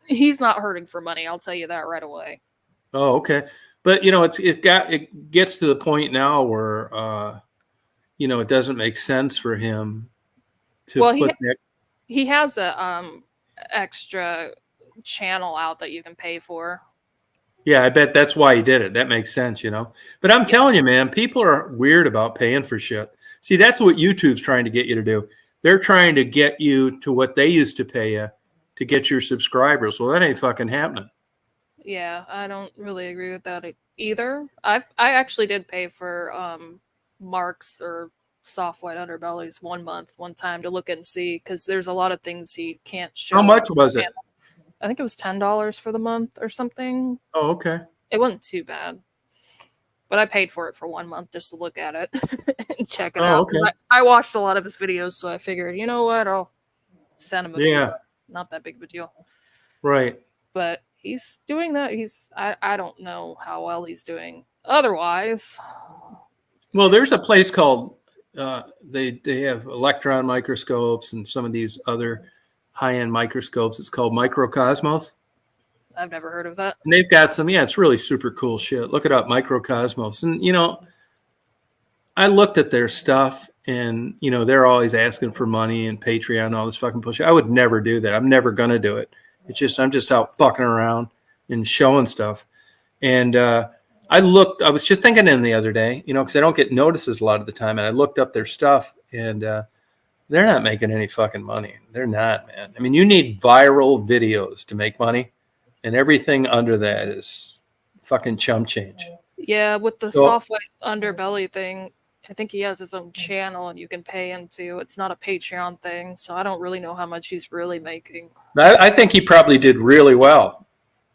not hurting for money. I'll tell you that right away. Oh, okay. But it gets to the point now where it doesn't make sense for him to Well, put that. He has a extra channel out that you can pay for. Yeah, I bet that's why he did it. That makes sense, But I'm telling you, man, people are weird about paying for shit. See, that's what YouTube's trying to get you to do. They're trying to get you to what they used to pay you to get your subscribers. Well, that ain't fucking happening. Yeah, I don't really agree with that either. I actually did pay for Mark's or Soft White Underbellies 1 month, one time to look and see, because there's a lot of things he can't show. How much was it? I think it was $10 for the month or something. Oh, okay. It wasn't too bad, but I paid for it for 1 month just to look at it and check it Oh, out. 'Cause okay. I watched a lot of his videos, so I figured, you know what, I'll send him a few Yeah. bucks. Not that big of a deal. Right. But he's doing that. I don't know how well he's doing otherwise. Well, there's a place called they have electron microscopes and some of these other high-end microscopes. It's called Microcosmos. I've never heard of that. And they've got some, yeah, it's really super cool shit. Look it up, Microcosmos. And, you know, I looked at their stuff and, you know, they're always asking for money and Patreon and all this fucking bullshit. I would never do that. I'm never going to do it. It's just, I'm just out fucking around and showing stuff. And I was just thinking in the other day, you know, because I don't get notices a lot of the time. And I looked up their stuff and they're not making any fucking money. They're not, man. I mean, you need viral videos to make money. And everything under that is fucking chump change. Yeah, with the So- Soft White Underbelly thing, I think he has his own channel and you can pay into. It's not a Patreon thing, so I don't really know how much he's really making. I think he probably did really well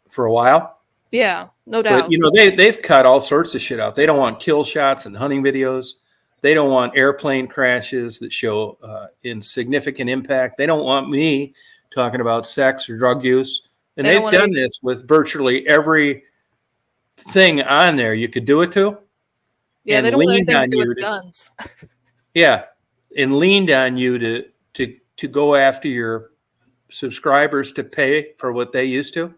for a while. Yeah, no doubt. But, you know, they've cut all sorts of shit out. They don't want kill shots and hunting videos. They don't want airplane crashes that show insignificant impact. They don't want me talking about sex or drug use. And They don't they've wanna- done this with virtually every thing on there you could do it to. Yeah, and they don't want leaned anything to on do you with to- guns. Yeah, and leaned on you to go after your subscribers to pay for what they used to.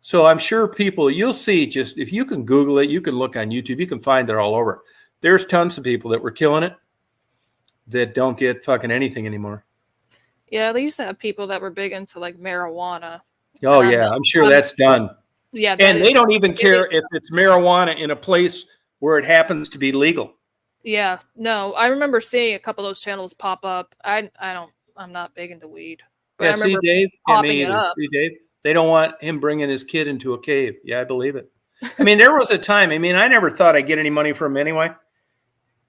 So I'm sure people, you'll see, just if you can Google it, you can look on YouTube, you can find it all over. There's tons of people that were killing it that don't get fucking anything anymore. Yeah, they used to have people that were big into like marijuana. Oh And yeah, I'm sure I'm- that's done. Yeah, that And they is- don't even it care is- if it's marijuana in a place where it happens to be legal. Yeah, no, I remember seeing a couple of those channels pop up. I'm not big into weed, but Yeah, I see, remember Dave? Yeah, popping me it either. up. See, Dave? They don't want him bringing his kid into a cave. Yeah, I believe it. I mean, there was a time, I mean, I never thought I'd get any money from him anyway.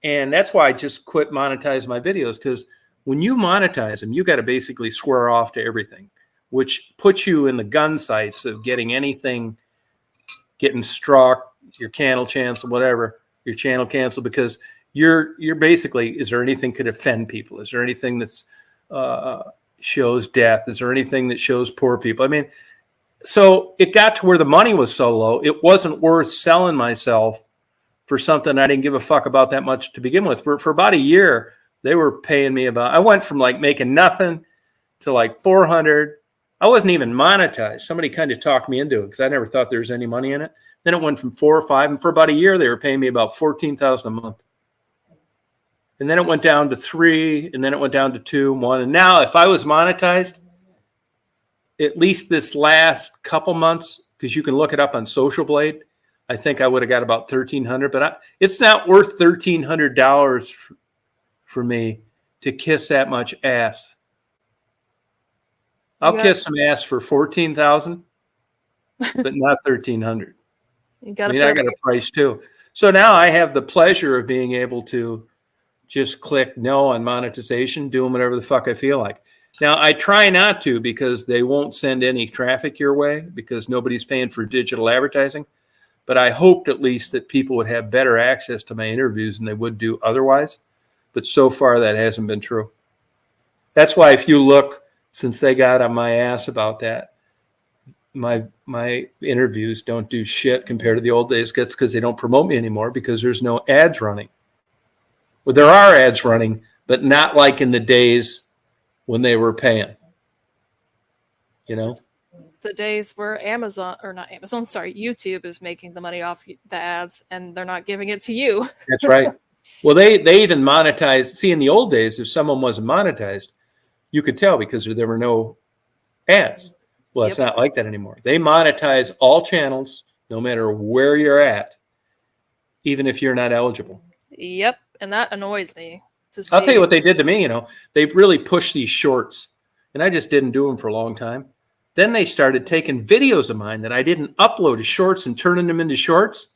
And that's why I just quit monetizing my videos, because when you monetize them, you got to basically swear off to everything, which puts you in the gun sights of getting anything, getting struck, your channel canceled, whatever, your channel canceled, because you're basically, is there anything could offend people? Is there anything that's shows death? Is there anything that shows poor people? I mean, so it got to where the money was so low, it wasn't worth selling myself for something I didn't give a fuck about that much to begin with. For about a year, they were paying me about, I went from like making nothing to like 400. I wasn't even monetized. Somebody kind of talked me into it because I never thought there was any money in it. Then it went from 4 or 5, and for about a year, they were paying me about $14,000 a month. And then it went down to 3, and then it went down to 2, 1. And now if I was monetized, at least this last couple months, because you can look it up on Social Blade, I think I would have got about $1,300, but it's not worth $1,300 for me to kiss that much ass. I'll Yeah. kiss some ass for $14,000, but not $1,300. You I gotta mean, I got a price too. So now I have the pleasure of being able to just click no on monetization, doing whatever the fuck I feel like. Now I try not to, because they won't send any traffic your way because nobody's paying for digital advertising. But I hoped at least that people would have better access to my interviews than they would do otherwise. But so far that hasn't been true. That's why if you look, since they got on my ass about that, my interviews don't do shit compared to the old days. That's because they don't promote me anymore, because there's no ads running. Well, there are ads running, but not like in the days when they were paying. You know? The days where YouTube is making the money off the ads and they're not giving it to you. That's right. Well, they even monetized. See, in the old days, if someone wasn't monetized, you could tell because there were no ads. Well, it's not like that anymore. They monetize all channels, no matter where you're at, even if you're not eligible. Yep, and that annoys me to see. I'll tell you what they did to me. You know, they really pushed these shorts. and I just didn't do them for a long time. Then they started taking videos of mine that I didn't upload as shorts and turning them into shorts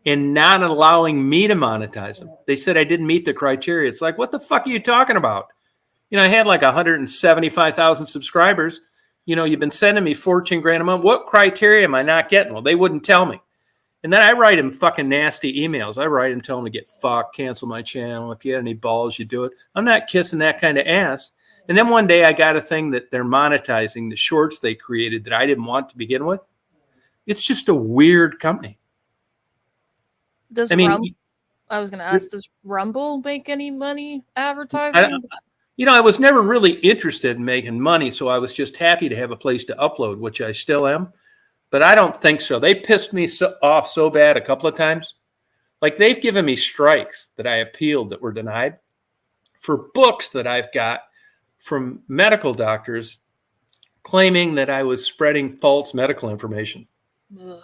and not allowing me to monetize them. They said I didn't meet the criteria. It's like, what the fuck are you talking about? You know, I had like 175,000 subscribers. You know, you've been sending me 14 grand a month. What criteria am I not getting? Well, they wouldn't tell me. And then I write them fucking nasty emails. I write them, tell them to get fucked, cancel my channel. If you had any balls, you do it. I'm not kissing that kind of ass. And then one day I got a thing that they're monetizing the shorts they created that I didn't want to begin with. It's just a weird company. Does I mean, I was going to ask, does Rumble make any money advertising? you know, I was never really interested in making money, so I was just happy to have a place to upload, which I still am. But I don't think so. They pissed me off so bad a couple of times. Like they've given me strikes that I appealed that were denied for books that I've got from medical doctors claiming that I was spreading false medical information. Ugh.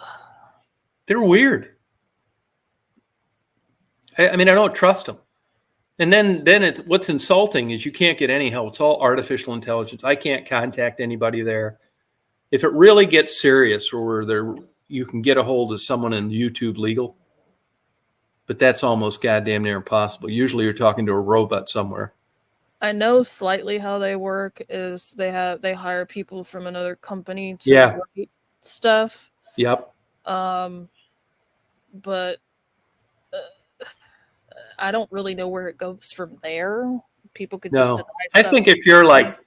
They're weird. I mean, I don't trust them. And then what's insulting is you can't get any help. It's all artificial intelligence. I can't contact anybody there. If it really gets serious or you can get a hold of someone in YouTube legal, but that's almost goddamn near impossible. Usually you're talking to a robot somewhere. I know slightly how they work is they hire people from another company to write stuff. Yep. But I don't really know where it goes from there. People could just deny I stuff. think if you're like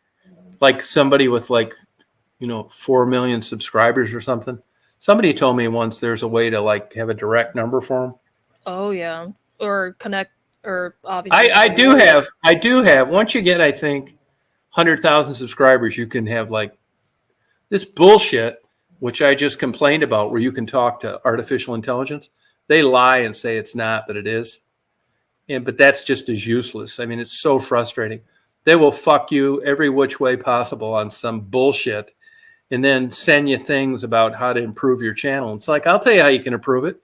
somebody with 4 million subscribers or something. Somebody told me once there's a way to have a direct number for them. Oh yeah, or connect, or obviously. I do have. Once you get, I think, 100,000 subscribers, you can have this bullshit, which I just complained about, where you can talk to artificial intelligence. They lie and say it's not, but it is. But that's just as useless. I mean, it's so frustrating. They will fuck you every which way possible on some bullshit and then send you things about how to improve your channel. It's like, I'll tell you how you can improve it.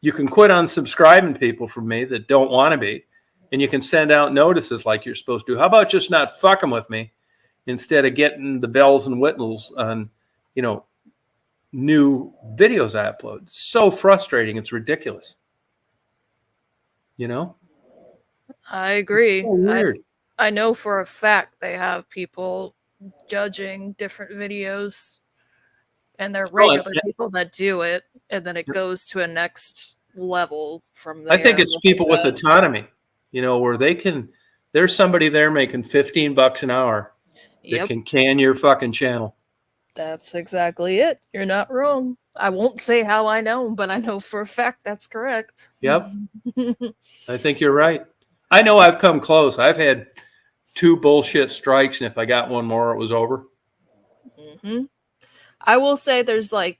You can quit unsubscribing people from me that don't want to be, and you can send out notices like you're supposed to. How about just not fucking with me instead of getting the bells and whistles on, new videos I upload? It's so frustrating. It's ridiculous. I agree. So weird. I know for a fact they have people judging different videos, and they're regular people that do it, and then it goes to a next level from there. I think it's people with autonomy, where there's somebody there making $15 an hour that can can your fucking channel. That's exactly it. You're not wrong. I won't say how I know, but I know for a fact that's correct. Yep. I think you're right. I know I've come close. I've had 2 bullshit strikes, and if I got one more, it was over. Mm-hmm. I will say there's I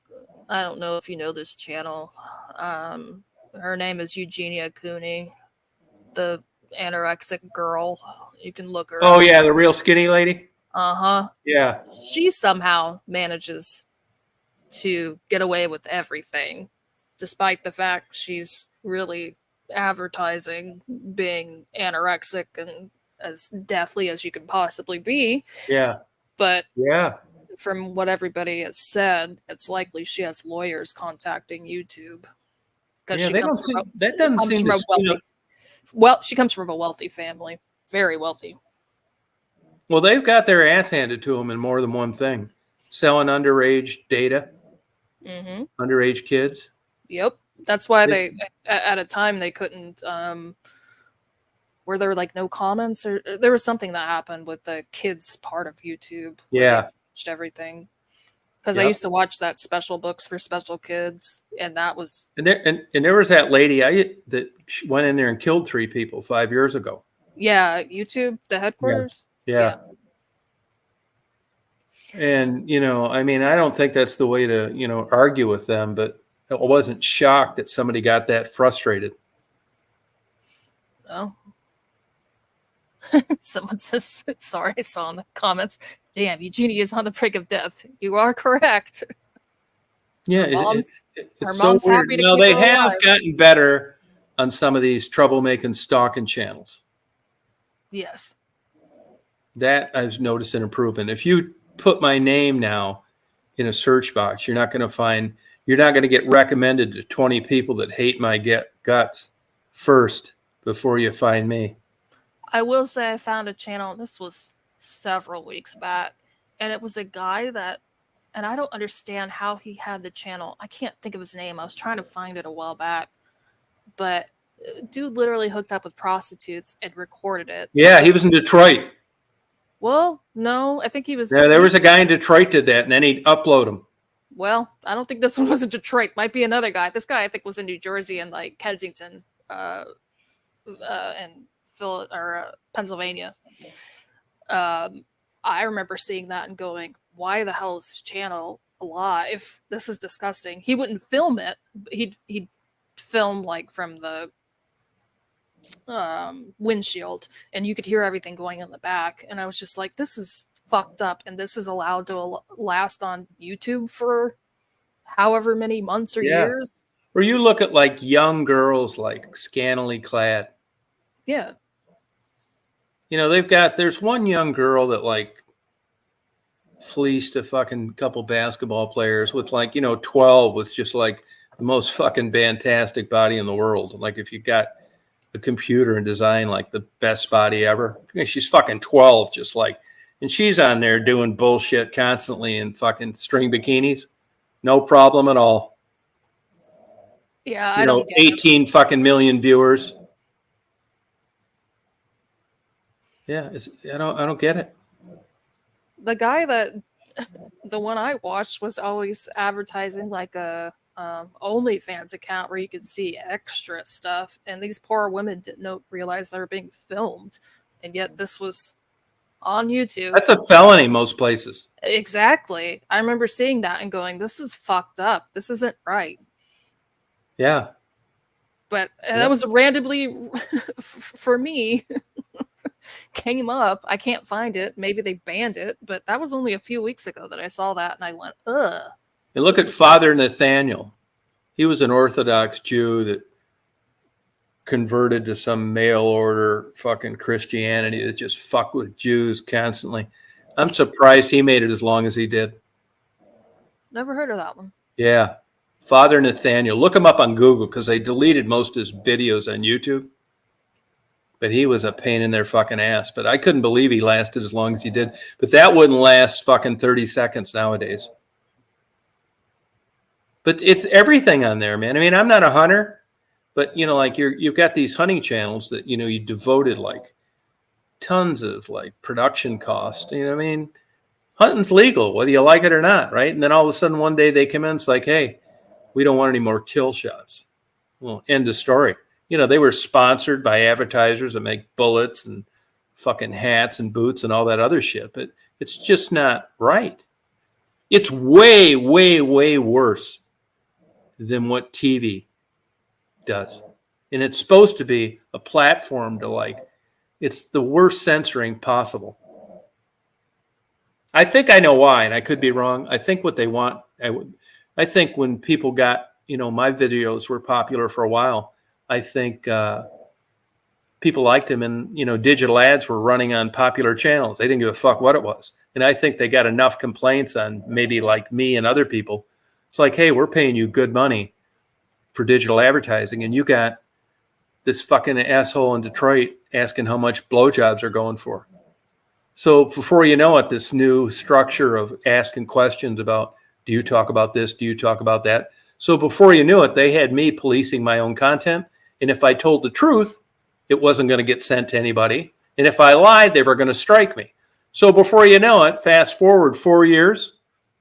don't know if you know this channel. Her name is Eugenia Cooney, the anorexic girl. You can look her Oh, up. yeah, the real skinny lady? Uh-huh. Yeah. She somehow manages to get away with everything, despite the fact she's really advertising being anorexic and as deathly as you can possibly be. Yeah. But yeah, from what everybody has said, it's likely she has lawyers contacting YouTube because yeah, she they comes don't from seem, that doesn't comes seem from to, a wealthy. Well, she comes from a wealthy family, very wealthy. well, they've got their ass handed to them in more than one thing. Selling underage data, Mm-hmm. underage kids. Yep. That's why they, at a time, they couldn't, were there no comments, or there was something that happened with the kids part of YouTube. Where Yeah. they changed everything. Because I Yep. used to watch that special books for special kids, and that was, And there was that lady that went in there and killed 3 people 5 years ago. yeah, YouTube, the headquarters. Yeah. And, I mean, I don't think that's the way to, argue with them, but I wasn't shocked that somebody got that frustrated. Oh. Someone says, sorry, I saw in the comments, damn, Eugenia is on the brink of death. You are correct. Yeah, Her mom's- it's her so mom's weird. happy to No, keep they her have alive. gotten better on some of these troublemaking stalking channels. Yes. That I've noticed an improvement. If you put my name now in a search box, you're not going to get recommended to 20 people that hate my guts first before you find me. I will say I found a channel. This was several weeks back, and it was a guy that, and I don't understand how he had the channel. I can't think of his name. I was trying to find it a while back, but dude literally hooked up with prostitutes and recorded it. Yeah, he was in Detroit. Well, no, I think he was. Yeah, there was a guy in Detroit did that, and then he'd upload them. Well, I don't think this one was in Detroit. Might be another guy. This guy I think was in New Jersey and like Kensington, and Pennsylvania. I remember seeing that and going, "Why the hell is this channel alive? This is disgusting." He wouldn't film it. He'd film like from the windshield, and you could hear everything going in the back. And I was just like, "This is fucked up," and this is allowed to last on YouTube for however many months or years. Or you look at like young girls, like scantily clad. Yeah. You know, there's one young girl that like fleeced a fucking couple basketball players with like, 12 with just like the most fucking fantastic body in the world. Like if you got a computer and design like the best body ever, she's fucking 12, just like, and she's on there doing bullshit constantly in fucking string bikinis. No problem at all. Yeah, I don't get 18 fucking million viewers. Yeah, I don't get it. The guy the one I watched was always advertising like a OnlyFans account where you could see extra stuff, and these poor women didn't realize they were being filmed, and yet this was on YouTube. That's a felony most places. Exactly. I remember seeing that and going, "This is fucked up. This isn't right." Yeah. But that was randomly for me. Came up. I can't find it. Maybe they banned it, but that was only a few weeks ago that I saw that, and I went, ugh. And look at Father Nathaniel. He was an Orthodox Jew that converted to some mail order fucking Christianity that just fucked with Jews constantly. I'm surprised he made it as long as he did. Never heard of that one. Yeah. Father Nathaniel. Look him up on Google because they deleted most of his videos on YouTube. But he was a pain in their fucking ass. But I couldn't believe he lasted as long as he did. But that wouldn't last fucking 30 seconds nowadays. But it's everything on there, man. I mean, I'm not a hunter, but like you've got these hunting channels that you devoted like tons of like production cost. You know what I mean? Hunting's legal, whether you like it or not, right? And then all of a sudden one day they come in, it's like, hey, we don't want any more kill shots. Well, end of story. They were sponsored by advertisers that make bullets and fucking hats and boots and all that other shit. But it's just not right. It's way, way, way worse than what TV does. And it's supposed to be a platform to it's the worst censoring possible. I think I know why, and I could be wrong. I think what they want, I think when people got, my videos were popular for a while, I think people liked them, and digital ads were running on popular channels. They didn't give a fuck what it was, and I think they got enough complaints on maybe like me and other people. It's like, hey, we're paying you good money for digital advertising, and you got this fucking asshole in Detroit asking how much blowjobs are going for. So before you know it, this new structure of asking questions about, do you talk about this? Do you talk about that? So before you knew it, they had me policing my own content. And if I told the truth, it wasn't going to get sent to anybody. And if I lied, they were going to strike me. So before you know it, fast forward 4 years,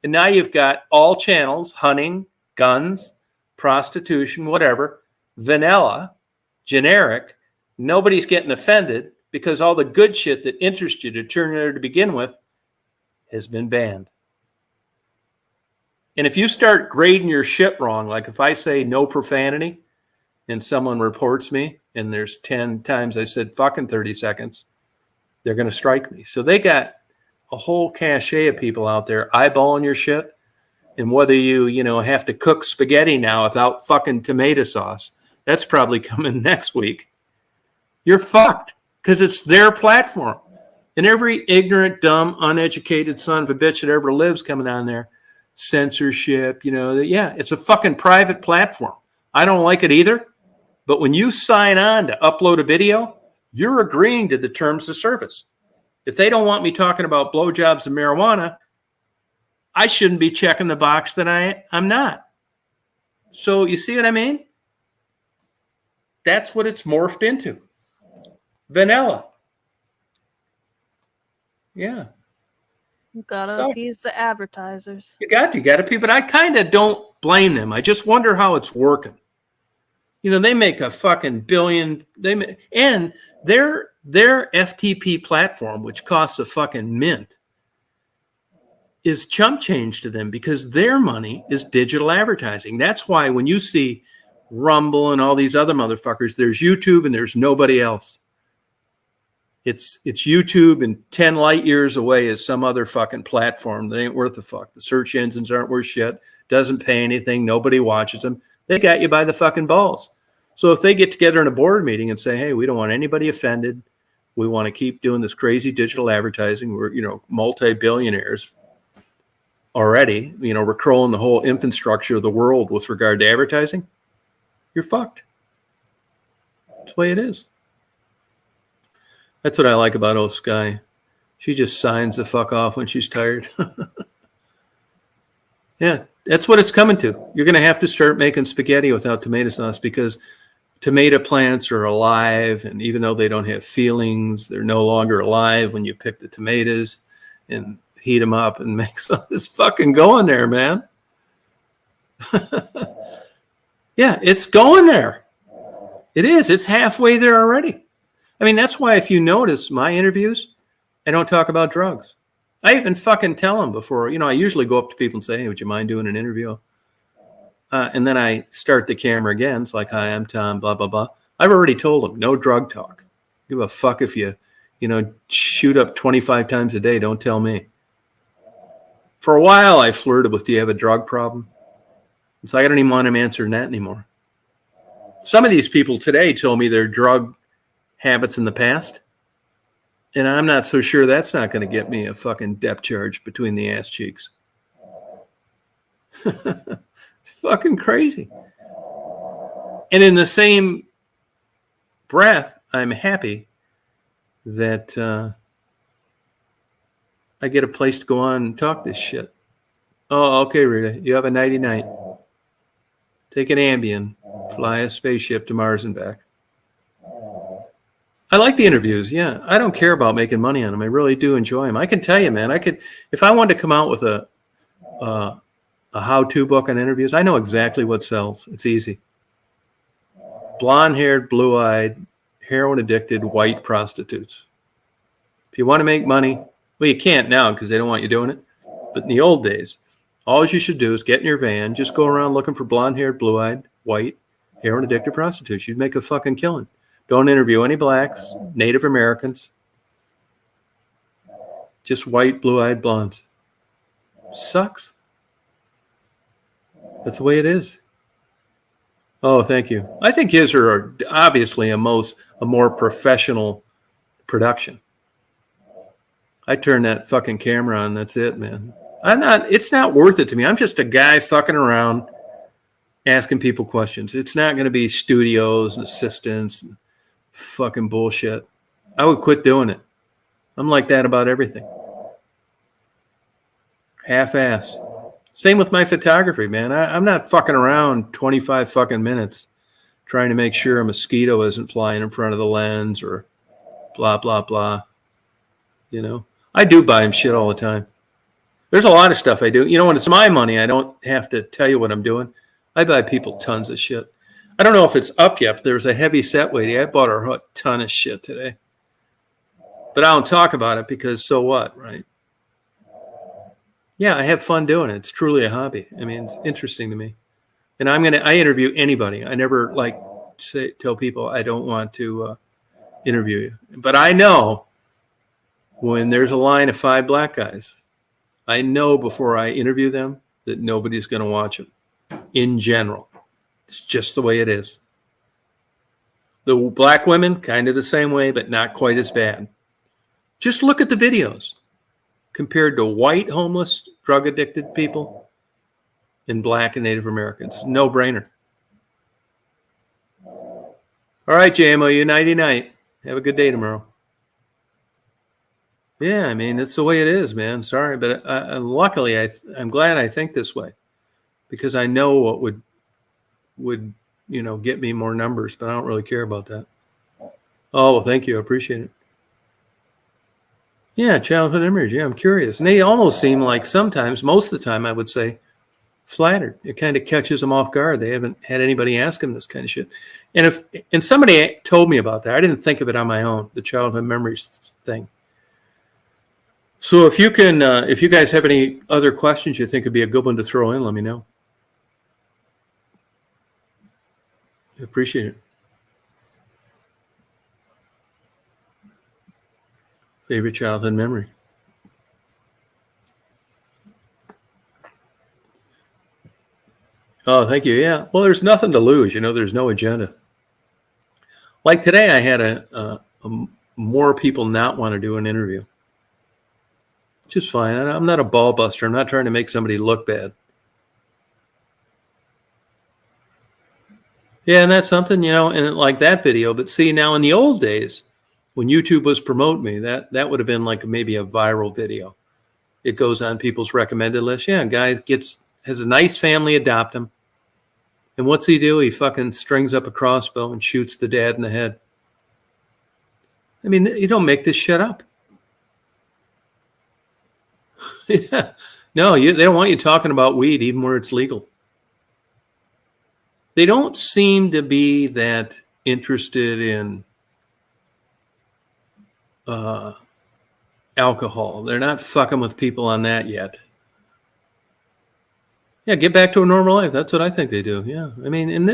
and now you've got all channels, hunting, guns, prostitution, whatever, vanilla, generic. Nobody's getting offended because all the good shit that interests you to turn there to begin with has been banned. And if you start grading your shit wrong, like if I say no profanity and someone reports me and there's 10 times I said fucking 30 seconds, they're going to strike me. So they got a whole cachet of people out there eyeballing your shit. And whether you have to cook spaghetti now without fucking tomato sauce, that's probably coming next week. You're fucked because it's their platform. And every ignorant, dumb, uneducated son of a bitch that ever lives coming on there, censorship, yeah, it's a fucking private platform. I don't like it either. But when you sign on to upload a video, you're agreeing to the terms of service. If they don't want me talking about blowjobs and marijuana, I shouldn't be checking the box that I'm not. So you see what I mean? That's what it's morphed into. Vanilla. Yeah. You gotta So- appease the advertisers. You got to, but I kind of don't blame them. I just wonder how it's working. They make a fucking billion. And their FTP platform, which costs a fucking mint, is chump change to them because their money is digital advertising. That's why when you see Rumble and all these other motherfuckers, there's YouTube and there's nobody else. It's YouTube, and 10 light years away is some other fucking platform that ain't worth a fuck. The search engines aren't worth shit. Doesn't pay anything. Nobody watches them. They got you by the fucking balls. So if they get together in a board meeting and say, hey, we don't want anybody offended. We want to keep doing this crazy digital advertising. We're, multi-billionaires already. We're crawling the whole infrastructure of the world with regard to advertising. You're fucked. That's the way it is. That's what I like about Sky. She just signs the fuck off when she's tired. Yeah, that's what it's coming to. You're going to have to start making spaghetti without tomato sauce because tomato plants are alive. And even though they don't have feelings, they're no longer alive when you pick the tomatoes and heat them up and make some this fucking going there, man. Yeah, it's going there. It is. It's halfway there already. I mean, that's why if you notice my interviews, I don't talk about drugs. I even fucking tell them before, I usually go up to people and say, hey, would you mind doing an interview? And then I start the camera again. It's like, hi, I'm Tom, blah, blah, blah. I've already told them, no drug talk. Give a fuck if you shoot up 25 times a day. Don't tell me. For a while, I flirted with, do you have a drug problem? So I don't even want them answering that anymore. Some of these people today told me their drug habits in the past. And I'm not so sure that's not going to get me a fucking depth charge between the ass cheeks. It's fucking crazy. And in the same breath, I'm happy that I get a place to go on and talk this shit. Oh, okay, Rita, you have a nighty night. Take an Ambien, fly a spaceship to Mars and back. I like the interviews. Yeah, I don't care about making money on them. I really do enjoy them. I can tell you, man. If I wanted to come out with a how-to book on interviews, I know exactly what sells. It's easy. Blonde-haired, blue-eyed, heroin-addicted, white prostitutes. If you want to make money, well, you can't now because they don't want you doing it. But in the old days, all you should do is get in your van, just go around looking for blonde-haired, blue-eyed, white, heroin-addicted prostitutes. You'd make a fucking killing. Don't interview any blacks, Native Americans, just white, blue-eyed blondes. Sucks. That's the way it is. Oh, thank you. I think his are obviously a more professional production. I turn that fucking camera on. That's it, man. It's not worth it to me. I'm just a guy fucking around asking people questions. It's not going to be studios and assistants and fucking bullshit. I would quit doing it. I'm like that about everything. Half-ass. Same with my photography, man. I'm not fucking around 25 fucking minutes trying to make sure a mosquito isn't flying in front of the lens or blah, blah, blah. I do buy him shit all the time. There's a lot of stuff I do. When it's my money, I don't have to tell you what I'm doing. I buy people tons of shit. I don't know if it's up yet, but there's a heavy set lady. I bought her a ton of shit today. But I don't talk about it because so what, right? Yeah, I have fun doing it. It's truly a hobby. I mean, it's interesting to me. And I interview anybody. I never tell people I don't want to interview you. But I know when there's a line of 5 black guys, I know before I interview them that nobody's going to watch them in general. It's just the way it is. The black women, kind of the same way, but not quite as bad. Just look at the videos compared to white, homeless, drug addicted people and black and Native Americans. No brainer. All right, JMOU, nighty night. Have a good day tomorrow. Yeah, I mean, it's the way it is, man. Sorry, but luckily, I'm glad I think this way because I know what would get me more numbers, but I don't really care about that. Oh, well, thank you. I appreciate it. Yeah, childhood memories. Yeah, I'm curious. And they almost seem like sometimes, most of the time, I would say, flattered. It kind of catches them off guard. They haven't had anybody ask them this kind of shit. And somebody told me about that. I didn't think of it on my own, the childhood memories thing. So if you guys have any other questions you think would be a good one to throw in, let me know. I appreciate it. Favorite childhood memory? Oh, thank you. Yeah. Well, there's nothing to lose. There's no agenda. Like today, I had more people not want to do an interview. Just fine. I'm not a ball buster. I'm not trying to make somebody look bad. Yeah, and that's something, and like that video. But see, now in the old days, when YouTube was promoting me, that would have been like maybe a viral video. It goes on people's recommended list. Yeah, guy has a nice family, adopt him. And what's he do? He fucking strings up a crossbow and shoots the dad in the head. I mean, you don't make this shit up. Yeah. No, they don't want you talking about weed even where it's legal. They don't seem to be that interested in alcohol. They're not fucking with people on that yet. Yeah, get back to a normal life. That's what I think they do. Yeah. I mean, and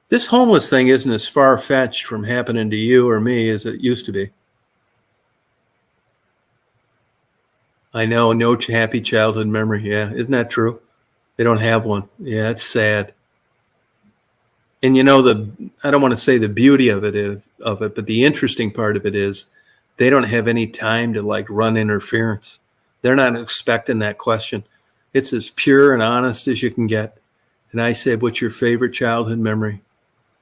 this homeless thing isn't as far-fetched from happening to you or me as it used to be. I know, no happy childhood memory. Yeah, isn't that true? They don't have one. Yeah, it's sad. And I don't want to say the beauty of it, but the interesting part of it is they don't have any time to like run interference. They're not expecting that question. It's as pure and honest as you can get. And I said, what's your favorite childhood memory?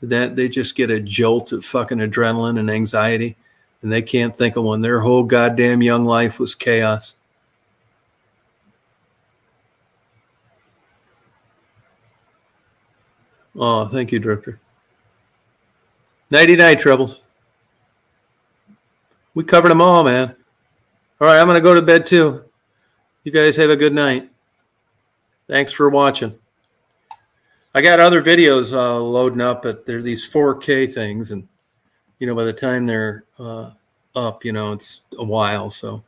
That they just get a jolt of fucking adrenaline and anxiety, and they can't think of one. Their whole goddamn young life was chaos. Oh, thank you, Drifter. Nighty-night, Troubles. We covered them all, man. All right, I'm going to go to bed too. You guys have a good night. Thanks for watching. I got other videos loading up, but they're these 4K things. And, by the time they're up, it's a while. So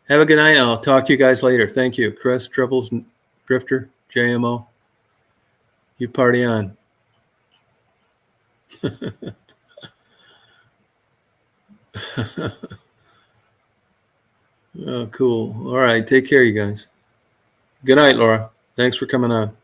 have a good night. I'll talk to you guys later. Thank you. Chris, Troubles, Drifter, JMO. You party on. Oh, cool. All right. Take care, you guys. Good night, Laura. Thanks for coming on.